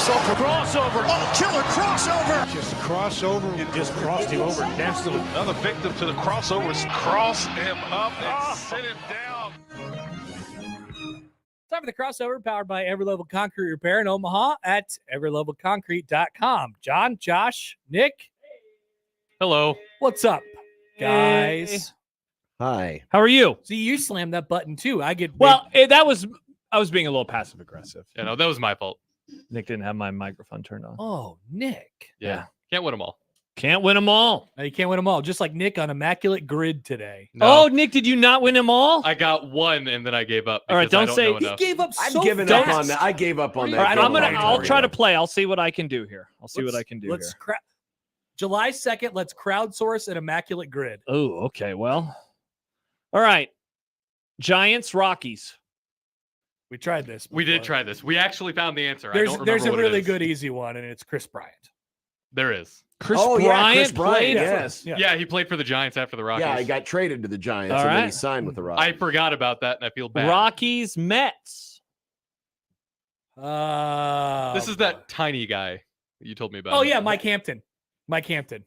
Crossover. Oh, killer crossover. Just crossover. It just crossed him over nastily. Another victim to the crossovers. Cross him up and sit him down. Time for the crossover, powered by Every Level Concrete Repair in Omaha at everylevelconcrete.com. John, Josh, Nick. Hello. What's up, guys? Hi. How are you? See, you slammed that button too. I get I was being a little passive aggressive. Yeah, no, that was my fault. Nick didn't have my microphone turned on. Oh, Nick. Yeah. Can't win them all. Can't win them all. No, you can't win them all. Just like Nick on Immaculate Grid today. No. Oh, Nick, did you not win them all? I got one and then I gave up. All right, don't say he gave up so I've given fast. up on that. I gave up on that. All right, I'll try to play. I'll see what I can do here. Let's July 2nd, let's crowdsource an Immaculate Grid. Oh, okay. Well, all right. Giants, Rockies. We tried this before. We did try this. We actually found the answer. There's a really good easy one, and it's Chris Bryant. There is. Chris Bryant played. Yes. Yeah, he played for the Giants after the Rockies. Yeah, he got traded to the Giants, All and right. then he signed with the Rockies. I forgot about that, and I feel bad. Rockies, Mets. This is that tiny guy you told me about. Oh, yeah, Mike Hampton. Okay.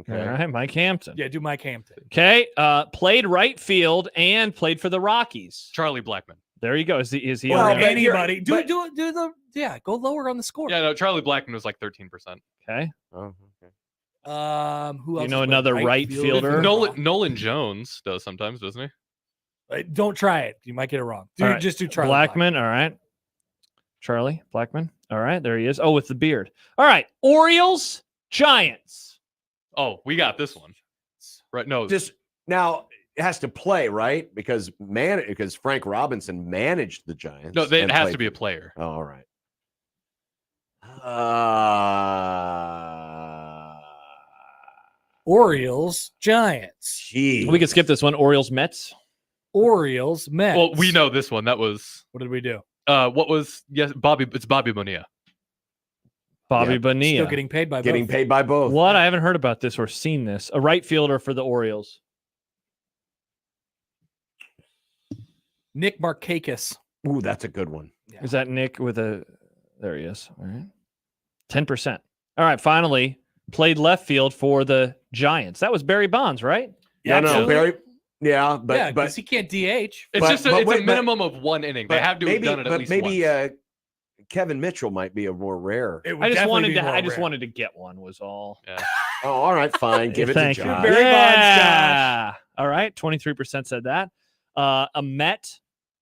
All right, Mike Hampton. Yeah, do Mike Hampton. Okay, played right field and played for the Rockies. Charlie Blackmon. There you go. Is he? Well, already- Anybody. Do go lower on the score. Yeah, no, Charlie Blackmon was like 13%. Okay. Oh, okay. Who else? You know another right fielder? Nolan Jones does sometimes, doesn't he? Don't try it. You might get it wrong. All right. Just do Charlie Blackmon. All right. Charlie Blackmon. All right. There he is. Oh, with the beard. All right. Orioles, Giants. Oh, we got this one. Right. No. Just now it has to play, right? Because Frank Robinson managed the Giants. No, it has to be a player. Oh, all right. Orioles, Giants. Geez. We could skip this one. Orioles, Mets. Orioles, Mets. Well, we know this one. That was What did we do? what was Bobby? It's Bobby Bonilla. Bobby Yeah. Bonilla. Still getting paid by both. What? I haven't heard about this or seen this. A right fielder for the Orioles. Nick Markakis. Ooh, that's a good one. Yeah. Is that Nick with a? There he is. All right. 10%. All right. Finally, played left field for the Giants. That was Barry Bonds, right? No, Barry. Yeah, But but he can't DH. It's a minimum of one inning. They have to have done it at least once. Kevin Mitchell might be a more rare. It would I just definitely wanted be more rare. wanted to get one. Was all. Yeah. Oh, all right, fine. Give it to Thank you. Josh. Barry Bonds, Yeah. All right. 23% said that. A Met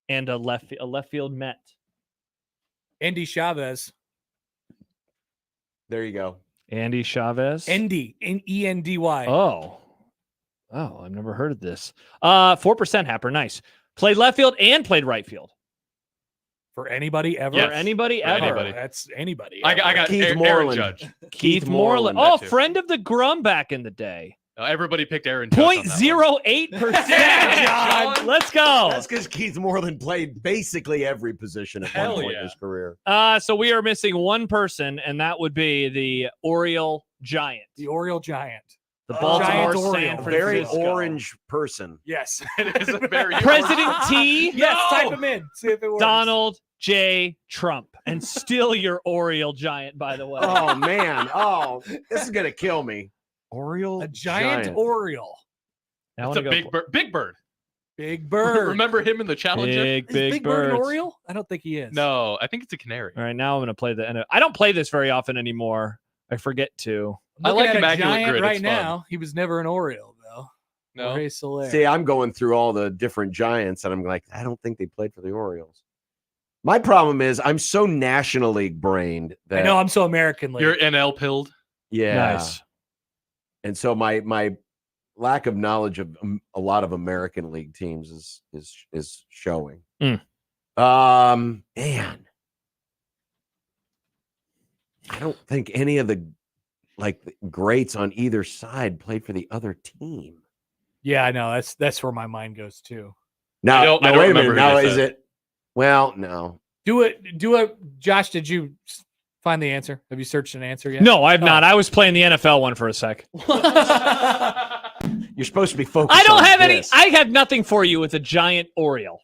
and a left field Met. Andy Chavez. There you go. Andy Chavez. Endy. Endy. Oh, I've never heard of this. 4% Happer. Nice. Played left field and played right field. For anybody ever? Yes. For anybody For ever. anybody. That's anybody. I got Keith Aaron Moreland. Judge. Keith Moreland. Moreland, Oh, that too. friend of the Grum back in the day. Everybody picked Aaron Judge. on that one. 0.08%. Yeah, John. Let's go. That's because Keith Moreland played basically every position at Hell one point yeah. in his career. So we are missing one person, and that would be the Oriole Giant. The Oriole Giant. The Baltimore Giant San Oriole. A very Francisco. orange person. Yes. It is a very President T. Yes, No! type him in. See if it works. Donald J. Trump. And still your Oriole Giant, by the way. Oh, man. Oh, this is going to kill me. Oriole A giant Oriole. I It's wanna a go big for- bird. Big Bird. Big Bird. Remember him in the Challenger? Big Is Big Bird an birds. Oriole? I don't think he is. No, I think it's a canary. All right, now I'm going to play the. I don't play this very often anymore. I forget to. I'm I like looking at a Immaculate Giant Grid. right It's fun. now. He was never an Oriole, though. No. Jorge Soler. See, I'm going through all the different Giants, and I'm like, I don't think they played for the Orioles. My problem is I'm so National League brained that I know I'm so American League. You're NL pilled. yeah. Nice. And so my lack of knowledge of a lot of American League teams is showing. Mm. Man, I don't think any of the greats on either side played for the other team. Yeah, I know. That's where my mind goes too. Now, I don't wait a remember minute. who Now they is said. it? Well, no. Do it. Josh, did you find the answer? Have you searched an answer yet? No, I've not. I was playing the NFL one for a sec. You're supposed to be focused. I don't on have any. this. I have nothing for you with a giant Oriole.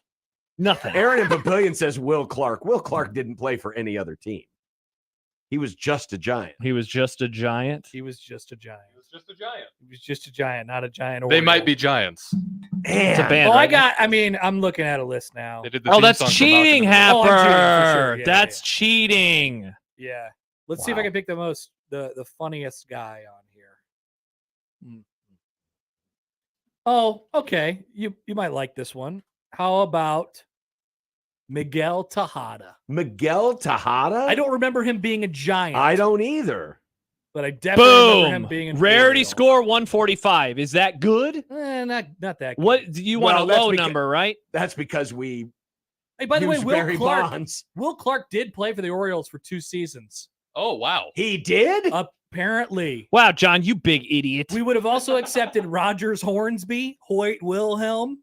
Nothing. Aaron in Papillion says Will Clark. Will Clark didn't play for any other team. He was just a giant. He was just a giant. He was just a giant. He was just a giant. He was just a giant, not a giant. They Oriole. might be giants. It's a Man. band. Oh, right? I mean, I'm looking at a list now. They did the Oh, theme that's song for cheating, Malcolm in the Oh, Middle. I'm cheating for Happer. sure. Yeah, That's yeah. cheating. Yeah. Let's see if I Wow. can pick the funniest guy on here. Hmm. Oh, okay. You might like this one. How about Miguel Tejada? Miguel Tejada? I don't remember him being a giant. I don't either. but I definitely remember him Boom. being an Rarity Oriole. score 145. Is that good? Not that good. What do you want Well, a that's low because- number, right? That's because we Hey, by the way, use Will Barry Clark. Bonds. Will Clark did play for the Orioles for 2 seasons. Oh, wow. He did? Apparently. Wow, John, you big idiot. We would have also accepted Rogers Hornsby, Hoyt Wilhelm.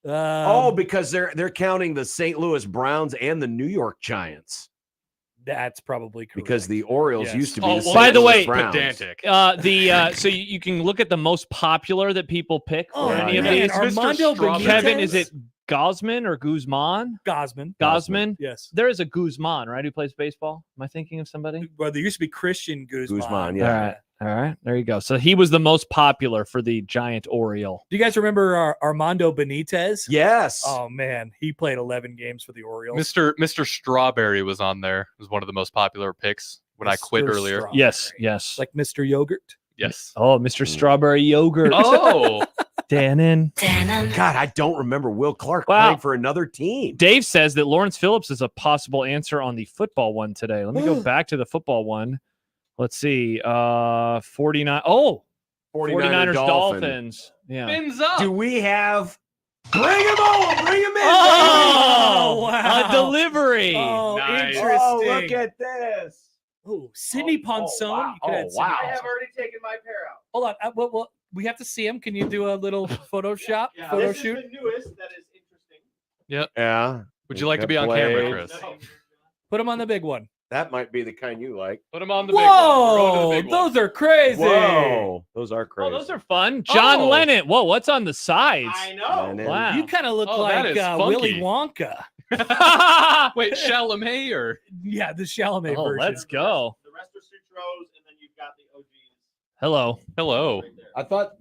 Because they're counting the St. Louis Browns and the New York Giants That's probably correct. because the Orioles Yes. used to be Oh, the well, by St. the Louis way, Browns. Pedantic. So you can look at the most popular that people pick for Oh, any of man. these. Armando Strawberry. Benitez? Kevin, is it Gosman or Guzman? Gosman? Gosman. Yes. There is a Guzman, right, who plays baseball. Am I thinking of somebody? Well, there used to be Christian Guzman. Guzman, yeah. All right. All right. There you go. So he was the most popular for the Giant Oriole. Do you guys remember Armando Benitez? Yes. Oh, man. He played 11 games for the Orioles. Mr. Strawberry was on there. Was one of the most popular picks when I quit Mr. earlier. Strawberry. Yes. Like Mr. Yogurt. Yes. Oh, Mr. Strawberry Yogurt. Oh, Dannon. God, I don't remember Will Clark Wow. playing for another team. Dave says that Lawrence Phillips is a possible answer on the football one today. Let me go back to the football one. Let's see. 49. Oh, 49ers Dolphins. Yeah. fins up. Do we have? Bring him on! Bring him in! Oh, wow. A delivery. Oh, Nice. interesting. Oh, look at this! Oh, Sidney Ponson. wow. You could add Oh, Sidney wow. Ponson. already taken my pair out. Hold on. Well, we have to see him. Can you do a little Photoshop? Photo shoot? newest. That is interesting. Yep. Yeah. Would you like to be on camera, Chris? Put him on the big one. That might be the kind you like. Put him on the big one. We're going to Whoa, the big one. those are crazy. Whoa, those are Oh, crazy. those are fun. John Oh. Lennon. Whoa, what's on the sides? know. Wow. You kind of look Oh, that like is Willy funky. Wonka. Wait, Chalamet or Yeah, the Chalamet Oh, version. let's go. The rest are Sutros, and then you've got the OGs Hello. hello? right there. I thought,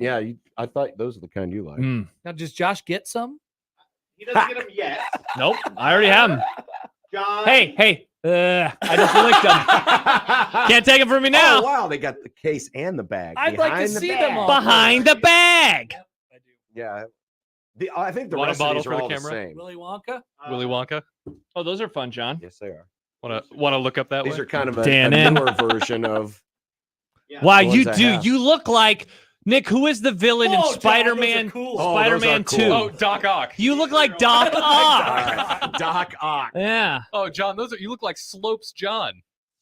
I thought those are the kind you like. Mm. Now, does Josh get some? He doesn't get them yet. Nope. I already have them. John. Hey. I just licked them. Can't take them from me now. Oh, wow, they got the case and the bag. I'd like to Behind the see bag. them all. Behind the bag. I do. Yeah. I think the Want a rest of bottle these for are the all the camera? same. Willy Wonka? Willy Wonka. Oh, those are fun, John. Yes, they are. Want to look up that These way? are kind of a Dannon. newer version of. Yeah. Wow, The ones you I do. have. You look like Nick. Who is the villain Oh, in John, those are Spider-Man? cool. Oh, those Spider-Man are 2. cool. Oh, Doc Ock. You look like Doc All Ock. right, Doc Ock. Yeah. Oh, John, you look like Slopes John.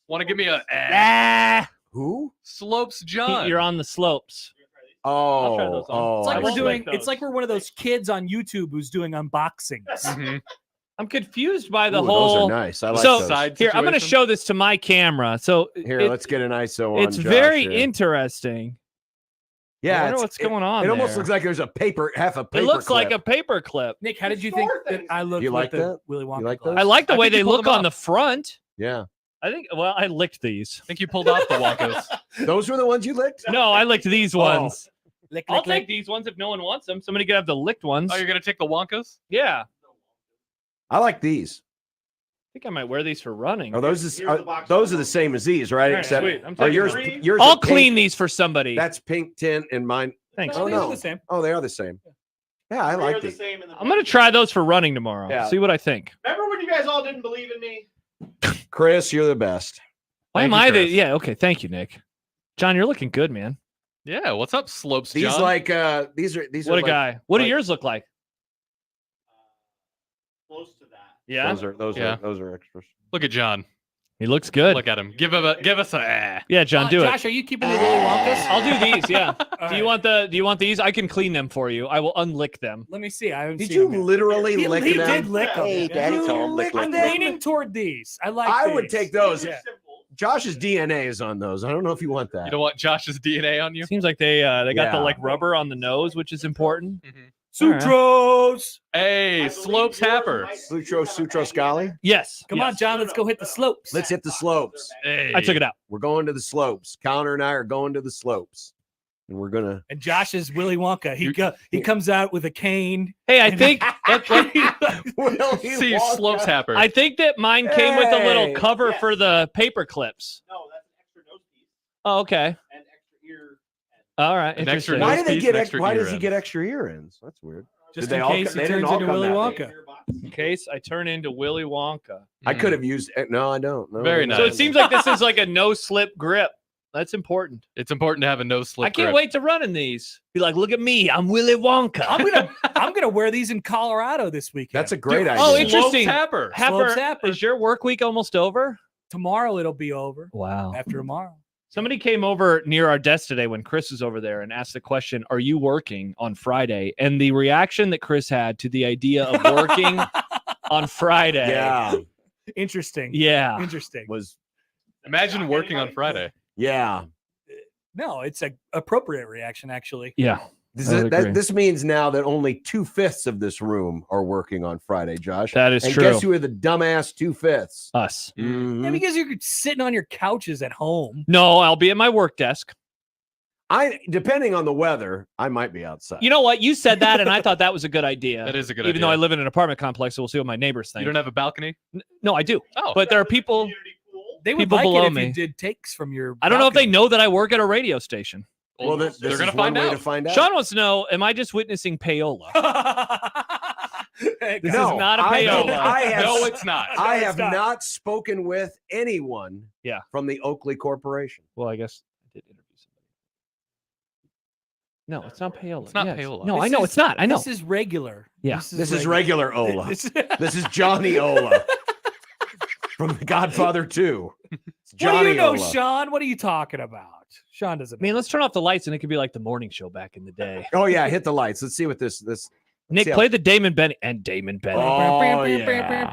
Want to give me a Ah, Who? Slopes John? you're on the slopes. Oh, try those on. oh, It's like I we're won't doing. like those. It's like we're one of those kids on YouTube who's doing unboxings. Mhm. I'm confused by the Ooh, whole. Those are nice. I like So- those. Side Here, I'm going to situation? show this to my camera. So Here, let's get an ISO on. It's Josh very here. interesting. I Yeah, wonder what's going on. It almost there. looks like there's a half a paper. It looks like a clip. paper clip. Nick, how did It's you think four that things. I looked You like with the that? Willy Wonka like glass? those? I like the I way think you they pulled look them on up. the front. Yeah, I licked these. I think you pulled off the Wonkas. those were the ones you licked. No, I licked these ones. Lick, I'll lick, take lick. these ones if no one wants them. Somebody could have the licked ones. Oh, you're gonna take the Wonkas? Yeah. I like these. I think I might wear these for running. Are those Here's the, the box those of are the same as these, right? All right, Except sweet. I'm are taking yours? three. Yours I'll are pink. clean these for somebody. That's pink tint, and mine. Thanks. No, Oh, these are no. the same. Oh, they are the same. Yeah, I Three like are the these. same in the I'm going to try those for running tomorrow. Yeah. See what I think. Remember when you guys all didn't believe in me? Chris, you're the best. Why am Thank you, I the? Chris. Yeah. Okay. Thank you, Nick. John, you're looking good, man. Yeah. What's up, Slopes These John? like these are What a like, guy. What do like- yours look like? Close to that. Yeah. Those are extras. Look at John. He looks good. Look at him. Give us a. Yeah, John, do Josh, it. are you keeping the Willy Wonkas? I'll do these. Yeah. All Do you right. want these? I can clean them for you. I will unlick them. Let me see. I haven't Did seen you them yet. literally He, lick he them? did lick them. Hey, Daddy's You home. Lick, licked lick, them. lick. I'm leaning toward these. I like. I would these. take those. Yeah. Simple. Josh's DNA is on those. I don't know if you want that. You don't want Josh's DNA on you? Seems like they got the Yeah. like rubber on the nose, which is important. Mhm. Sutros. Hey, I Slopes believe yours Happer. might be Sutro Scali. Yes. Come on, John. Let's go hit the slopes. Let's hit the slopes. Hey. I took it out. We're going to the slopes. Connor and I are going to the slopes, and we're gonna. And Josh is Willy Wonka. He comes out with a cane. Hey, I think See, Slopes Happer. I think that mine came with a little Hey. cover Yes. for the paper clips. No, that's an extra nose piece Oh, okay. and extra ear. All right. An extra Interesting. nose Why do they piece get? and extra Why ear does he ends. get extra ear ends? That's weird. Just Did in they all case come- he they didn't turns all into come Willy that Wonka. Ear box. In case I turn into Willy Wonka. I could have used. No, I don't. No, Very no, nice. So no, it seems no. like this is like a no slip grip. That's important. It's important to have a no slip. I can't grip. wait to run in these. Be like, look at me. I'm Willy Wonka. I'm gonna wear these in Colorado this weekend. That's a great idea. Oh, Slopes interesting. Happer. Happer, Happer. is your work week almost over? Tomorrow it'll be over. Wow. After tomorrow. Somebody came over near our desk today when Chris was over there and asked the question, are you working on Friday? And the reaction that Chris had to the idea of working on Friday. Yeah, Interesting. Yeah. Interesting. was Imagine working on Friday. yeah. No, it's an appropriate reaction, actually. Yeah. This, I would agree. this means now that only 2/5 of this room are working on Friday, Josh. That is and true. guess who are the dumbass 2/5? Us. Mhm. Yeah, because you're sitting on your couches at home. No, I'll be at my work desk. Depending on the weather, I might be outside. You know what? You said that, and I thought that was a good idea. That is a good Even idea. though I live in an apartment complex, so we'll see what my neighbors think. You don't have a balcony? No, I do. Oh, But there are people. Community pool. They would People like below it if me. you did takes from your. I don't know if they balcony. know that I work at a radio station. well, this they're is gonna one find way out. to find out. Sean wants to know, am I just witnessing payola? This No, is not a I don't- payola. I have- no, it's not. I it's have not. not spoken with anyone Yeah. from the Oakley Corporation. Well, I guess I did interview somebody. No, it's not payola. It's not Yes. payola. No, This I know is- it's not. I know. This is regular. Yeah. This is regular Ola. This- This is Johnny Ola from The Godfather 2. It's What do Johnny you know, Ola. Sean? What are you talking about? Sean doesn't. I mean, let's turn off the lights and it could be like the morning show back in the day. Oh yeah, hit the lights. Let's see what this. Nick, see how- play the Damon Bennett and Damon Bennett. Oh yeah.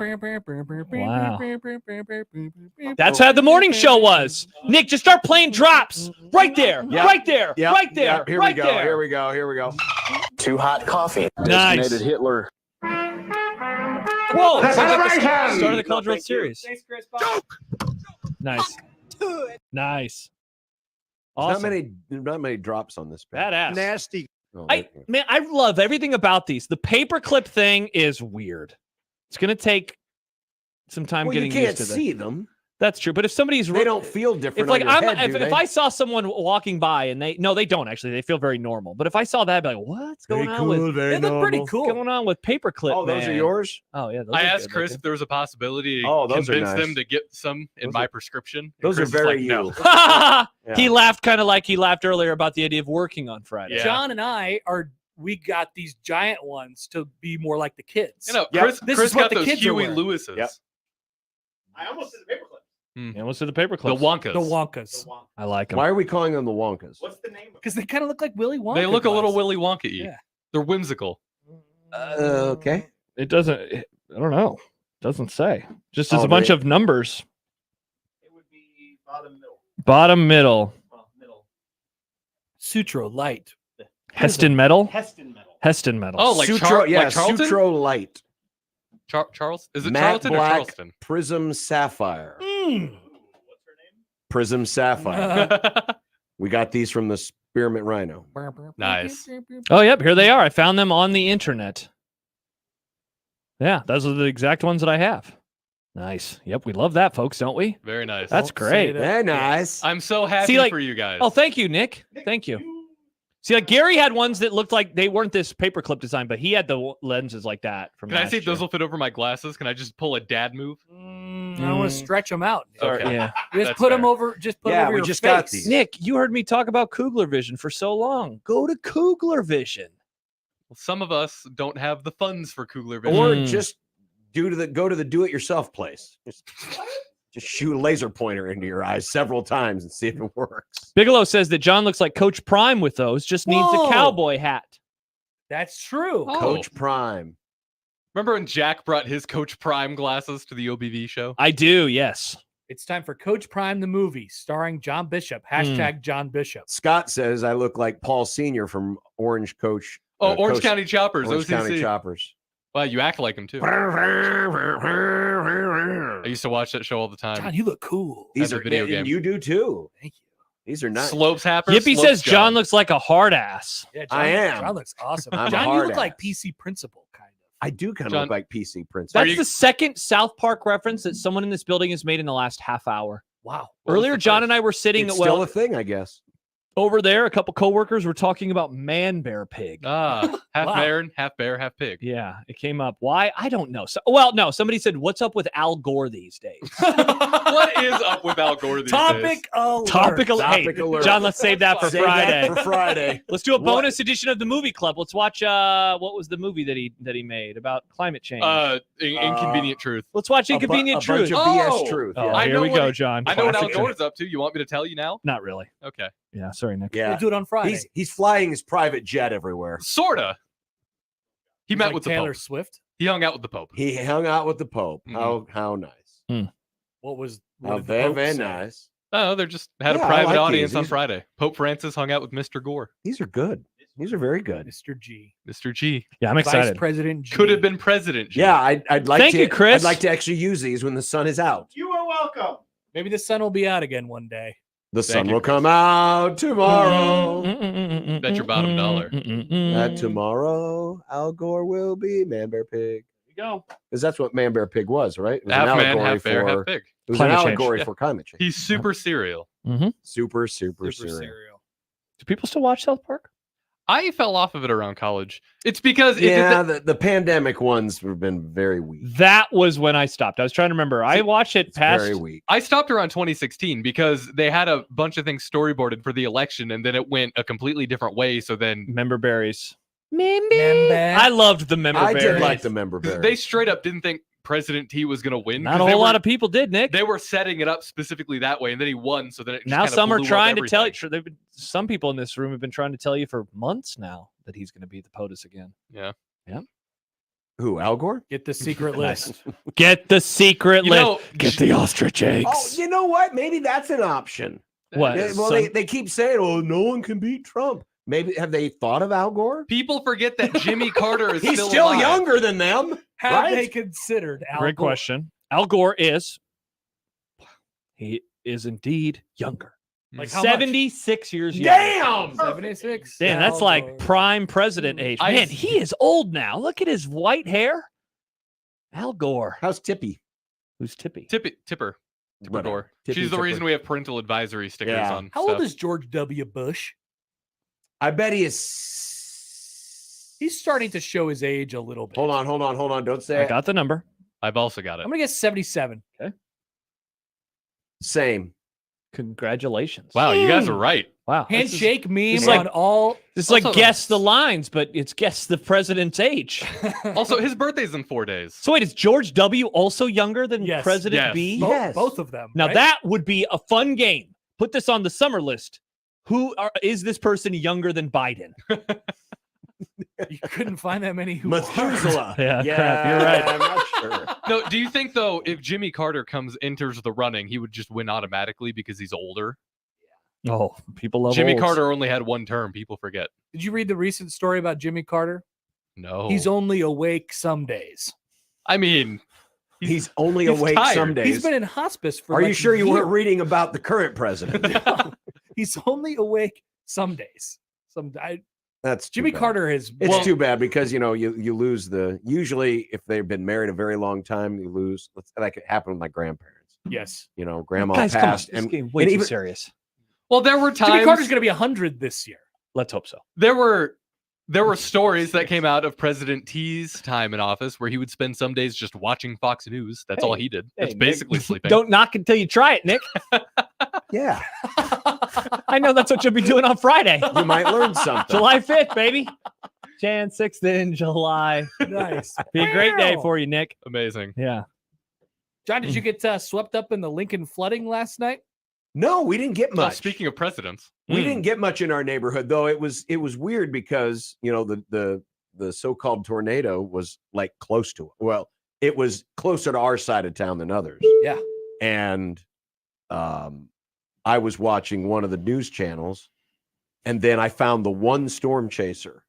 That's how the morning show was. Nick, just start playing drops right there, Yep. right there, Yep, right there, yep, here right we go. there. Here we go. Here we go. Too hot coffee. Nice. Designated Hitler. Whoa! Start of the College World Series. Thanks, Chris. Nice. Nice. There's Awesome. not many drops on this. page. Badass. Nasty. Oh, Man, I love everything about these. The paperclip thing is weird. It's gonna take some time well, you getting can't used to that. see them. That's true. But if somebody's They don't feel different. if like on your I'm head, if, do if they? I saw someone walking by and they don't actually, they feel very normal. But if I saw that, I'd be like, what's going on with They look pretty what's cool. going on with paperclip? Oh, those are man? yours. Oh yeah. Those I are asked good Chris looking. if there was a possibility to Oh, those are convince nice. them to get some in Those my are- prescription. And Those Chris are is very like, no. you. He Yeah. laughed kind of like he laughed earlier about the idea of working on Friday. Yeah. John and I we got these giant ones to be more like the kids. You know, Yep. Chris, This Chris is what got the those kids are Huey wearing. Lewis's. Yep. I almost did the paperclip. Yeah, what's the paperclip? The Wonkas. the Wonkas. The Wonka. I like them. Why are we calling them the Wonkas? What's the name of it? Because they kind of look like Willy Wonka. They look a little glasses. Willy Wonka-y. Yeah. They're whimsical. Okay. It doesn't. I don't know. Doesn't say. Just as Oh, a bunch they- of numbers. It would be bottom middle. Bottom middle. Well, middle. Sutro Light. Heston metal. Heston metal. Heston metal. Oh, like Sutro, like yeah, Charlton? Sutro Light, Charles? Is it Matte Charlton Black. or Charleston? Prism Sapphire, Mm. What's her name? Prism Sapphire. We got these from the Spearmint Rhino. Nice. Oh, yep. Here they are. I found them on the internet. Yeah, those are the exact ones that I have. Nice. Yep, we love that, folks, don't we? Very nice. That's Don't say great. that. Very nice. I'm so happy See, like- for you guys. Oh, thank you, Nick. Thank you. See, like Gary had ones that looked like they weren't this paperclip design, but he had the lenses like that from. Can I last see if those year. will fit over my glasses? Can I just pull a dad move? I want to stretch them out. Okay. Yeah, Just That's put them fair. over. Just put 'em Yeah, over we your just face. got these. Nick, you heard me talk about Kugler Vision for so long. Go to Kugler Vision. Well, some of us don't have the funds for Kugler Vision. Or Mm. just go to the do-it-yourself place. Just shoot a laser pointer into your eyes several times and see if it works. Bigelow says that John looks like Coach Prime with those. Just needs Whoa. a cowboy hat. That's true. Oh. Coach Prime. Remember when Jack brought his Coach Prime glasses to the OBV show? I do. Yes. It's time for Coach Prime the movie, starring John Bishop. Hashtag John Bishop. Scott says I look like Paul Sr. from Orange Coach Oh, Orange County Choppers. Orange OCC. County Choppers. Wow, you act like him too. I used to watch that show all the time. John, you look cool. These As a are video and game. You do too. Thank you. These are nice. Slopes Happer. Yippee Slopes says John looks like a hard ass. Yeah, I am. John looks awesome. I'm a John, you hard look like ass. PC Principal, kind of. I do kind of John- look like PC Prince. That's you- the second South Park reference that someone in this building has made in the last half hour. Wow. What was Earlier, the John first? and I were sitting It's well still a thing, I guess. over there. A couple coworkers were talking about man, bear, pig. half Wow. bear, half bear, half pig. Yeah, it came up. Why? I don't know. So, well, no, somebody said, "What's up with Al Gore these days?" What is up with Al Gore these days? Topic alert. Topic alert. Hey, Topic alert. John, let's save that for Save Friday. that for Friday. Let's do a What? bonus edition of the movie club. Let's watch what was the movie that he made about climate change? Inconvenient truth. Let's watch A Inconvenient bunch Truth. of Oh! BS truth. Oh, Yeah. I here know we what go, he- John. I know what Al Classic Gore's up to. You want me to tell you now? Not really. Okay. Yeah, sorry, Nick. Yeah. We'll do it on Friday. He's flying his private jet everywhere. Sorta. He He's met like with the Taylor Pope. Swift. He hung out with the Pope. He hung out with the Pope. Mhm. How nice. What How did the very, Pope very say? nice. Oh, they just had Yeah, a I private like audience these. on These- Friday. Pope Francis hung out with Mr. Gore. These are good. These are very good. Mr. G. Mr. G. Yeah, I'm Vice excited. President G. Could have been President G. Yeah, I'd like Thank to. you, Chris. I'd like to actually use these when the sun is out. You are welcome. Maybe the sun will be out again one day. The Thank sun you, will Chris. come out tomorrow. Bet your bottom dollar. That tomorrow, Al Gore will be Man Bear Pig. Go. Because that's what Man Bear Pig was, right? It was Half an man, allegory half bear, for. half pig. It was Climate an change. allegory Yeah. for climate change. He's super serial. super Super serial. cereal. Do people still watch South Park? I fell off of it around college. It's because Yeah, the pandemic ones have been very weak. That was when I stopped. I was trying to remember. I watched it past. Very weak. I stopped around 2016 because they had a bunch of things storyboarded for the election, and then it went a completely different way. So then Member berries. Member. I loved the member I berries. did like the member bear. they straight up didn't think President T was going to win. Not a 'cause they whole were- lot of people did, Nick. They were setting it up specifically that way, and then he won. So then it just Now kinda some are blew up trying to tell you. everything. They've been, some people in this room have been trying to tell you for months now that he's going to be the POTUS again. Who? Al Gore? Get the secret list. Get the secret You list. know, Get the ostrich eggs. Oh, you know what? Maybe that's an option. What? Yeah, well, they keep saying, "Oh, no one can beat Trump." Maybe have they thought of Al Gore? people forget that Jimmy Carter is He's still still alive. younger than them. Have Right? they considered Al Great Gore? question. Al Gore is. He is indeed younger. Like how much? 76 years younger. Damn. 76. Damn, that's Al like Gore. prime president age. I- Man, he is old now. Look at his white hair. Al Gore. How's Tippy? Who's Tippy? Tipper Whatever. Gore. Tippy She's the Tipper. reason we have parental advisory stickers Yeah. on. How stuff. old is George W. Bush? I bet he is. He's starting to show his age a little bit. Hold on. Don't say I it. got the number. I've also got it. I'm gonna guess 77. Same. Congratulations. Wow, you guys are right. Wow. Handshake meme it's like- on all. This is like Also- guess the lines, but it's guess the president's age. Also, his birthday's in 4 days. So wait, is George W. also younger than Yes. President Yes. B? Yes. Both of them. Now right? that would be a fun game. Put this on the summer list. Is this person younger than Biden? you couldn't find that many who are. Methuselah. Yeah, crap, you're right. I'm not sure. No, do you think though, if Jimmy Carter enters the running, he would just win automatically because he's older? Oh, people love Jimmy olds. Carter only had one term. People forget. Did you read the recent story about Jimmy Carter? No, He's only awake some days. I mean, He's only he's awake tired. some days. He's been in hospice for. Are you like sure you years. weren't reading about the current president? He's only awake some days. That's too Jimmy bad. Carter has. It's too bad because you lose the. Usually, if they've been married a very long time, you lose. Like it happened with my grandparents. Yes. Grandma Guys, come on. passed, This and game way and too even- serious. well, there were Jimmy times. Carter's going to be 100 this year. Let's hope so. There were stories that came out of President T's time in office where he would spend some days just watching Fox News. That's all Hey, he did. hey, It's Nick, basically sleeping. Don't knock until you try it, Nick. yeah, I know that's what you'll be doing on Friday. you might learn something. July 5th, baby. Jan 6th in July. Nice. Be a great day Wow. for you, Nick. Amazing. Yeah. John, did you get swept up in the Lincoln flooding last night? No, we didn't get Well, much. speaking of presidents, We didn't get much in our neighborhood, though. It was weird because the so-called tornado was like close to it. Well, it was closer to our side of town than others. Yeah. And I was watching one of the news channels, and then I found the one storm chaser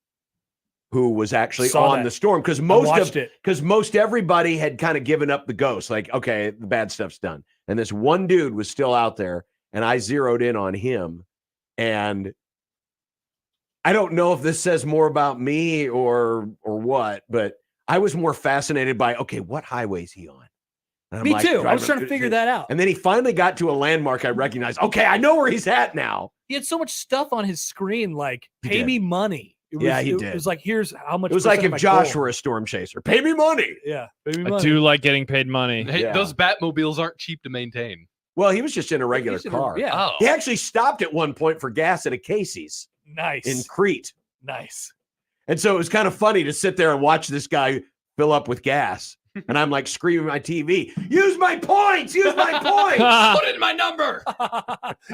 who was actually Saw on that. the storm because most everybody had kind of given up the ghost. Like, okay, the bad stuff's done. And this one dude was still out there, and I zeroed in on him. And I don't know if this says more about me or what, but I was more fascinated by, okay, what highway is he on? And I'm Me like, too. I was trying to figure that out. And then he finally got to a landmark I recognized. Okay, I know where he's at now. He had so much stuff on his screen, like He pay did. me money. It Yeah, he it did. was like, here's how much. It was like percent if of my Josh goal. were a storm chaser. Pay me money. Yeah, pay me I money. do like getting paid money. Hey, Yeah. those Batmobiles aren't cheap to maintain. Well, he was just in a regular He's in a- car. Yeah, Oh, He actually stopped at one point for gas at a Casey's nice, in Crete. nice. And so it was kind of funny to sit there and watch this guy fill up with gas. And I'm like screaming at my TV, use my points, use my points. put in my number.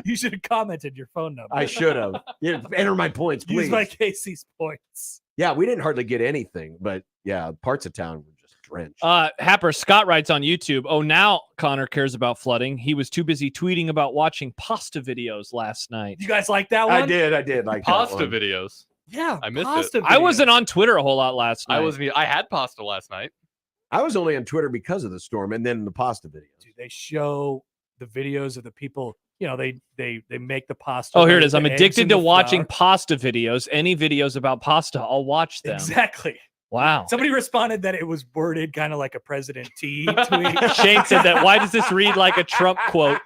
You should have commented your phone number. I should have. Yeah, enter my points, please. Use my Casey's points. Yeah, we didn't hardly get anything, but yeah, parts of town were just drenched. Happer Scott writes on YouTube, oh, now Connor cares about flooding. He was too busy tweeting about watching pasta videos last night. You guys like that one? I did like Pasta that one. videos. Yeah, I missed pasta it. I videos. wasn't on Twitter a whole lot last night. I wasn't. I had pasta last night. I was only on Twitter because of the storm and then the pasta videos. Dude, they show the videos of the people. You know, they make the pasta. Oh, here it with is. I'm the eggs addicted and to the watching flour. pasta videos. Any videos about pasta, I'll watch them. Exactly. Wow. Somebody responded that it was worded kind of like a President T tweet. Shane said that. Why does this read like a Trump quote?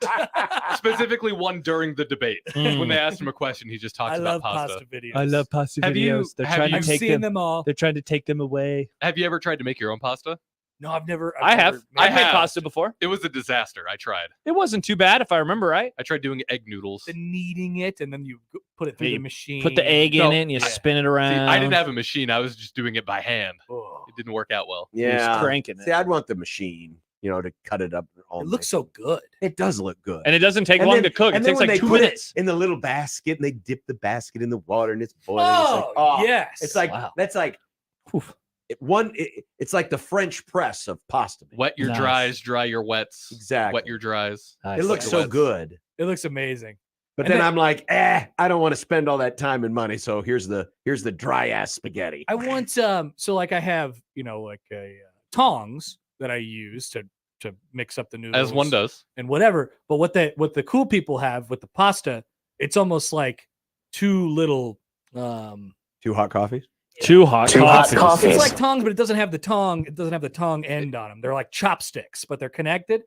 Specifically, one during the debate Mm. when they asked him a question, he just talks I about love pasta. pasta videos. I love pasta Have you- videos. They're have trying you- to I've take seen them. them all. They're trying to take them away. Have you ever tried to make your own pasta? No, I've never. I have. never I I've made have. pasta before. It was a disaster. I tried. It wasn't too bad if I remember right. I tried doing egg noodles. The kneading it and then you put it through You the machine. Put the egg in No, it and you yeah. spin it See, around. I didn't have a machine. I was just doing it by hand. Oh, It didn't work out well. You're just Yeah. cranking See, it. I'd want the machine, to cut it up. All it looks nice. so good. It does look good. And it doesn't take And long then- to cook. It and then takes when like they 2 put minutes. it in the little basket and they dip the basket in the water and it's boiling. It's like, Oh, yes. It's like Wow. that's like Oof. it's like the French press of pasta. Wet your Nice. dries, dry your wets. Exactly. Wet your dries. Nice. It looks Like so wets. good. It looks amazing. But And then then- I'm like, I don't want to spend all that time and money. So here's the dry ass spaghetti. I want so like I have like a tongs that I use to mix up the noodles As one does. and whatever. But what the cool people have with the pasta, it's almost like two little 2 hot coffees. Too hot. Too hot coffees. coffee. it's like tongs, but it doesn't have the tongue. It doesn't have the tongue end on them. They're like chopsticks, but they're connected,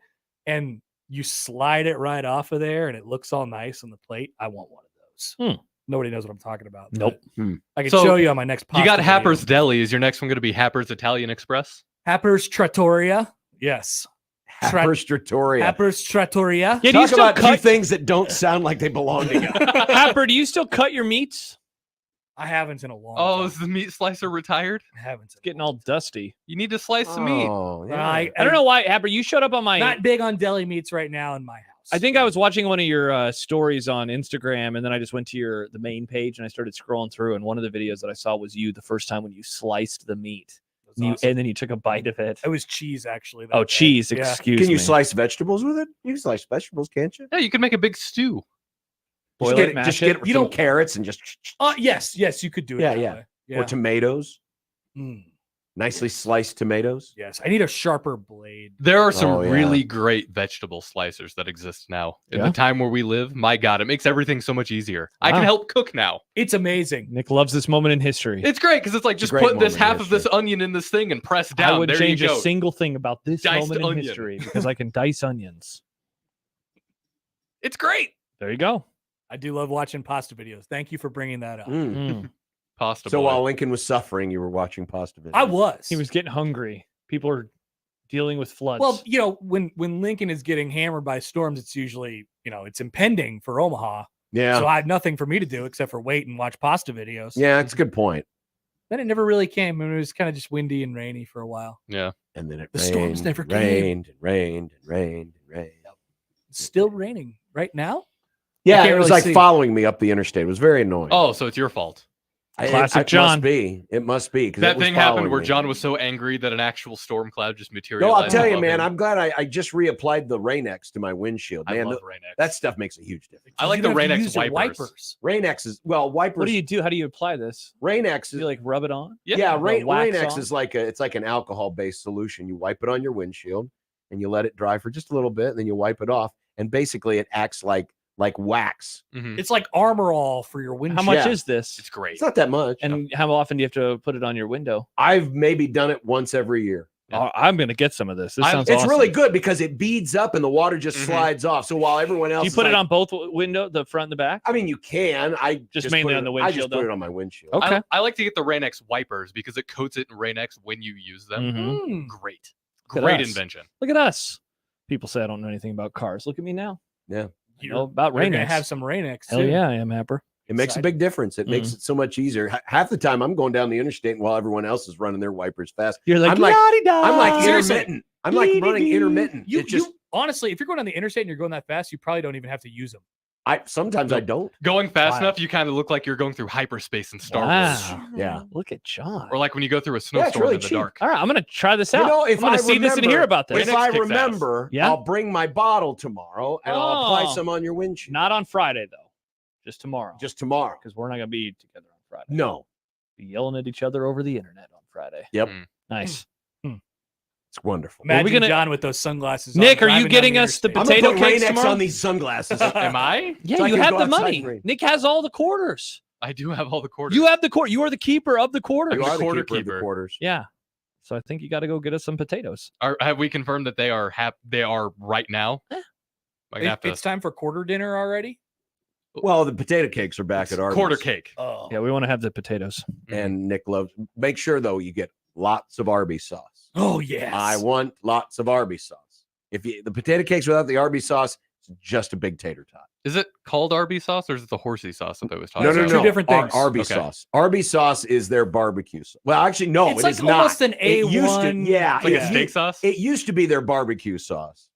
and you slide it right off of there, and it looks all nice on the plate. I want one of those. Nobody knows what I'm talking about. Nope. but Hmm. I can So, show you on my next. You got pasta Happer's video. Deli. Is your next one going to be Happer's Italian Express? Happer's Trattoria. Yes. Happer's Trattoria. Happer's Trattoria. Yeah, do you Talk still about two cut? things that don't sound like they belong together. Happer, do you still cut your meats? I haven't in a long Oh, time. is the meat slicer retired? I haven't. It's getting all dusty. You need to slice some meat. Oh, yeah. I I don't know why, Happer. You showed up on my. Not big on deli meats right now in my house. I think I was watching one of your stories on Instagram, and then I just went to the main page and I started scrolling through. And one of the videos that I saw was you the first time when you sliced the meat, It was awesome. and then you took a bite of it. It was cheese actually. that Oh, day. cheese! Yeah. Excuse Can me. you slice vegetables with it? You can slice vegetables, can't you? Yeah, you can make a big stew. Boil Just it, get, it, mash just it? get You some don't- carrots and just Yes, you could do it. Yeah, that yeah. way. Yeah. or tomatoes, Mm, nicely sliced tomatoes. yes, I need a sharper blade. There are some Oh, yeah. really great vegetable slicers that exist now. In Yeah? the time where we live, my God, it makes everything so much easier. I can Wow. help cook now. It's amazing. Nick loves this moment in history. It's great because it's like It's a just great put this moment in half of this history. onion in this thing and press down. I would there change you a go. single thing about this Diced moment in onion. history because I can dice onions. It's great. There you go. I do love watching pasta videos. Thank you for bringing that up. Mm. Mm. Pasta. So boy. while Lincoln was suffering, you were watching pasta videos. I was. He was getting hungry. People are dealing with floods. Well, when Lincoln is getting hammered by storms, it's usually it's impending for Omaha. Yeah. So I had nothing for me to do except for wait and watch pasta videos. Yeah, it's a good point. Then it never really came. I mean, it was kind of just windy and rainy for a while. yeah. And then it The rained, storms never came. rained and rained and rained and rained. It's still raining right now. Yeah, can't it was really like see. following me up the interstate. It was very annoying. Oh, so it's your fault. Classic It John. must be. It must be. 'Cause That it was thing happened following where me. John was so angry that an actual storm cloud just materialized. No, I'll tell you, above man. him. I'm glad I just reapplied the Rain-X to my windshield. I Man, love Rain-X. that stuff makes a huge difference. I like You the don't have to Rain-X use your wipers. Rain-X is wipers. What do you do? How do you apply this? Rain-X Do is you like rub it on? yeah. wax Rain-X on? is like it's like an alcohol-based solution. You wipe it on your windshield and you let it dry for just a little bit, and then you wipe it off, and basically it acts like wax. Mhm. It's like Armor All for your windshield. How much Yeah. is this? It's great. It's not that much. And how often do you have to put it on your window? I've maybe done it once every year. Yeah. Oh, I'm gonna get some of this. This I'm- sounds It's awesome. really good because it beads up and the water just Mhm. slides off. So while everyone else Do you is put it like- on both window, the front and the back? I mean, you can. I Just put mainly it- on the I just windshield, put though? it on my windshield. Okay. I like to get the Rain-X wipers because it coats it in Rain-X when you use them. Mhm. Great. Look at Great us. invention. Look at us. People say I don't know anything about cars. Look at me now. Yeah. I know about You're gonna Rain-X. have some Rain-X Hell too. yeah, I am Happer. It makes a Side. big difference. It makes it so much easier. Half the time I'm going down the interstate while everyone else is running their wipers fast. You're like, I'm like Seriously. intermittent. I'm like running intermittent. You, It's just you honestly, if you're going on the interstate and you're going that fast, you probably don't even have to use them. sometimes I don't. Going fast Wow. enough, you kind of look like you're going through hyperspace in Star Wars. Wow. Yeah. Look at John. Or like when you go through a it's snowstorm really in the cheap. dark. All right, I'm gonna try this You out. know, if I'm gonna I see this and remember- hear about this. If I Rain-X kicks ass. remember, Yeah? I'll bring my bottle tomorrow and I'll apply Oh. some on your windshield. Not on Friday though, just tomorrow. Just tomorrow. because we're not gonna be together on Friday. No. Be yelling at each other over the internet on Friday. Yep. Nice. It's wonderful. Well, Imagine we're gonna- John with those sunglasses. Nick, on, are you driving down getting the us the interstate. I'm gonna potato put cakes Rain-X tomorrow? on these sunglasses. Am I? Yeah, So I you can have go the outside money. and read. Nick has all the quarters. I do have all the quarters. You have the quarter. You are the keeper of the quarters. You are the quarter keeper of the keeper. quarters. Yeah. So I think you got to go get us some potatoes. Have we confirmed that they are they are right now? I'm gonna have to- It's time for quarter dinner already. Well, the potato cakes are back it's at Arby's. quarter cake. Oh, Yeah, we want to have the potatoes. And Nick loves. Make sure though you get lots of Arby's sauce. oh yes. I want lots of Arby's sauce. If you the potato cakes without the Arby's sauce, it's just a big tater tot. Is it called Arby sauce or is it the horsey sauce that I was talking No, no, about? no. Two different things. Arby's Okay. sauce. Arby's sauce is their barbecue sauce. Well, actually, no, it's it like is not. almost an It used to- A1. yeah, It's like it a steak sauce? It used to be their barbecue sauce.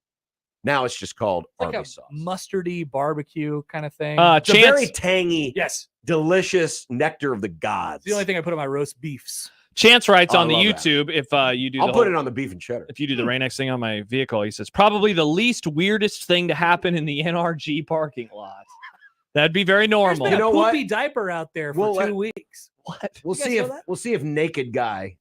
Now it's just called It's like Arby's a sauce. mustardy barbecue kind of thing. It's a very Chance, tangy, yes. delicious nectar of the gods. It's the only thing I put on my roast beefs. Chance writes I on the love that. YouTube if you do I'll the put whole- it on the beef and cheddar. if you do the Rain-X thing on my vehicle, he says probably the least weirdest thing to happen in the NRG parking lot. That'd be very There's normal. been You a know what? poopy diaper out there for We'll 2 let- weeks. What? We'll You guys see know if that? Naked Guy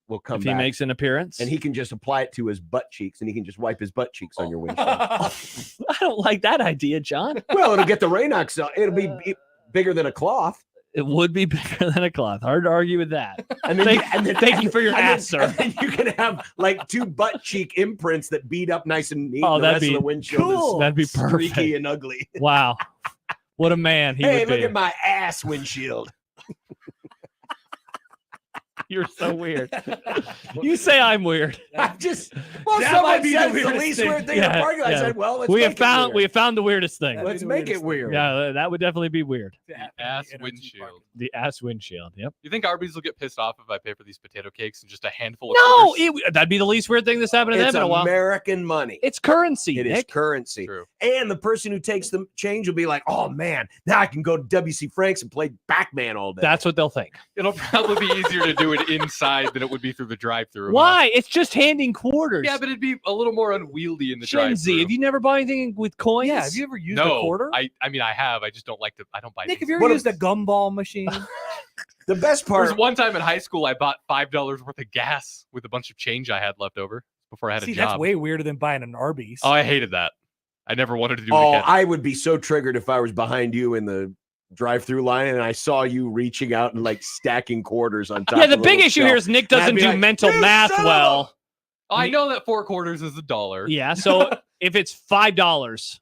will come If back he makes an appearance, and he can just apply it to his butt cheeks and he can just wipe his butt cheeks on your windshield. I don't like that idea, John. Well, it'll get the Rain-X. It'll be bigger than a cloth. It would be bigger than a cloth. Hard to argue with that. And then, Thank you for your and then- answer. and then you can have like 2 butt cheek imprints that beat up nice and neat. Oh, and the that'd rest be of the windshield cool. is That'd be streaky perfect. and ugly. Wow. What a man he Hey, would look be. at my ass windshield. You're so weird. You say I'm weird. I just well, That someone might be the said it's the weirdest least thing. weird thing in the Yeah, parking lot. I yeah. said, well, let's We make have found it we weird. have found the weirdest thing. That'd be Let's the make it weirdest thing. weird. Yeah, that would definitely be weird. to happen in ass the NRG windshield. parking The ass windshield. Yep. You think Arby's will get pissed off if I pay for these potato cakes and just a handful of No, quarters? that'd be the least weird thing that's happened to It's them in a while. American money. It's currency, It is Nick. currency. True. And the person who takes the change will be like, oh man, now I can go to W.C. Frank's and play Pac-Man all day. That's what they'll think. It'll probably be easier to do it inside than it would be through the drive-through. huh? Why? It's just handing quarters. Yeah, but it'd be a little more unwieldy in the Gen Z, drive-through. have you never bought anything with coins? Yeah, have you ever used No, a quarter? I mean I have. I just don't like to. I don't buy. Nick, things. have you ever What used a gumball machine? the best There was part. one time in high school I bought $5 worth of gas with a bunch of change I had left over before I had See, a job. that's way weirder than buying an Arby's. Oh, I hated that. I never wanted to do it Oh, again. I would be so triggered if I was behind you in the drive-through line and I saw you reaching out and like stacking quarters on top. Yeah, of the a big little issue shelf. here is Nick And I'd doesn't be do like, mental "You math son of a-" well. I know that $4 is $1. Yeah, so if it's $5,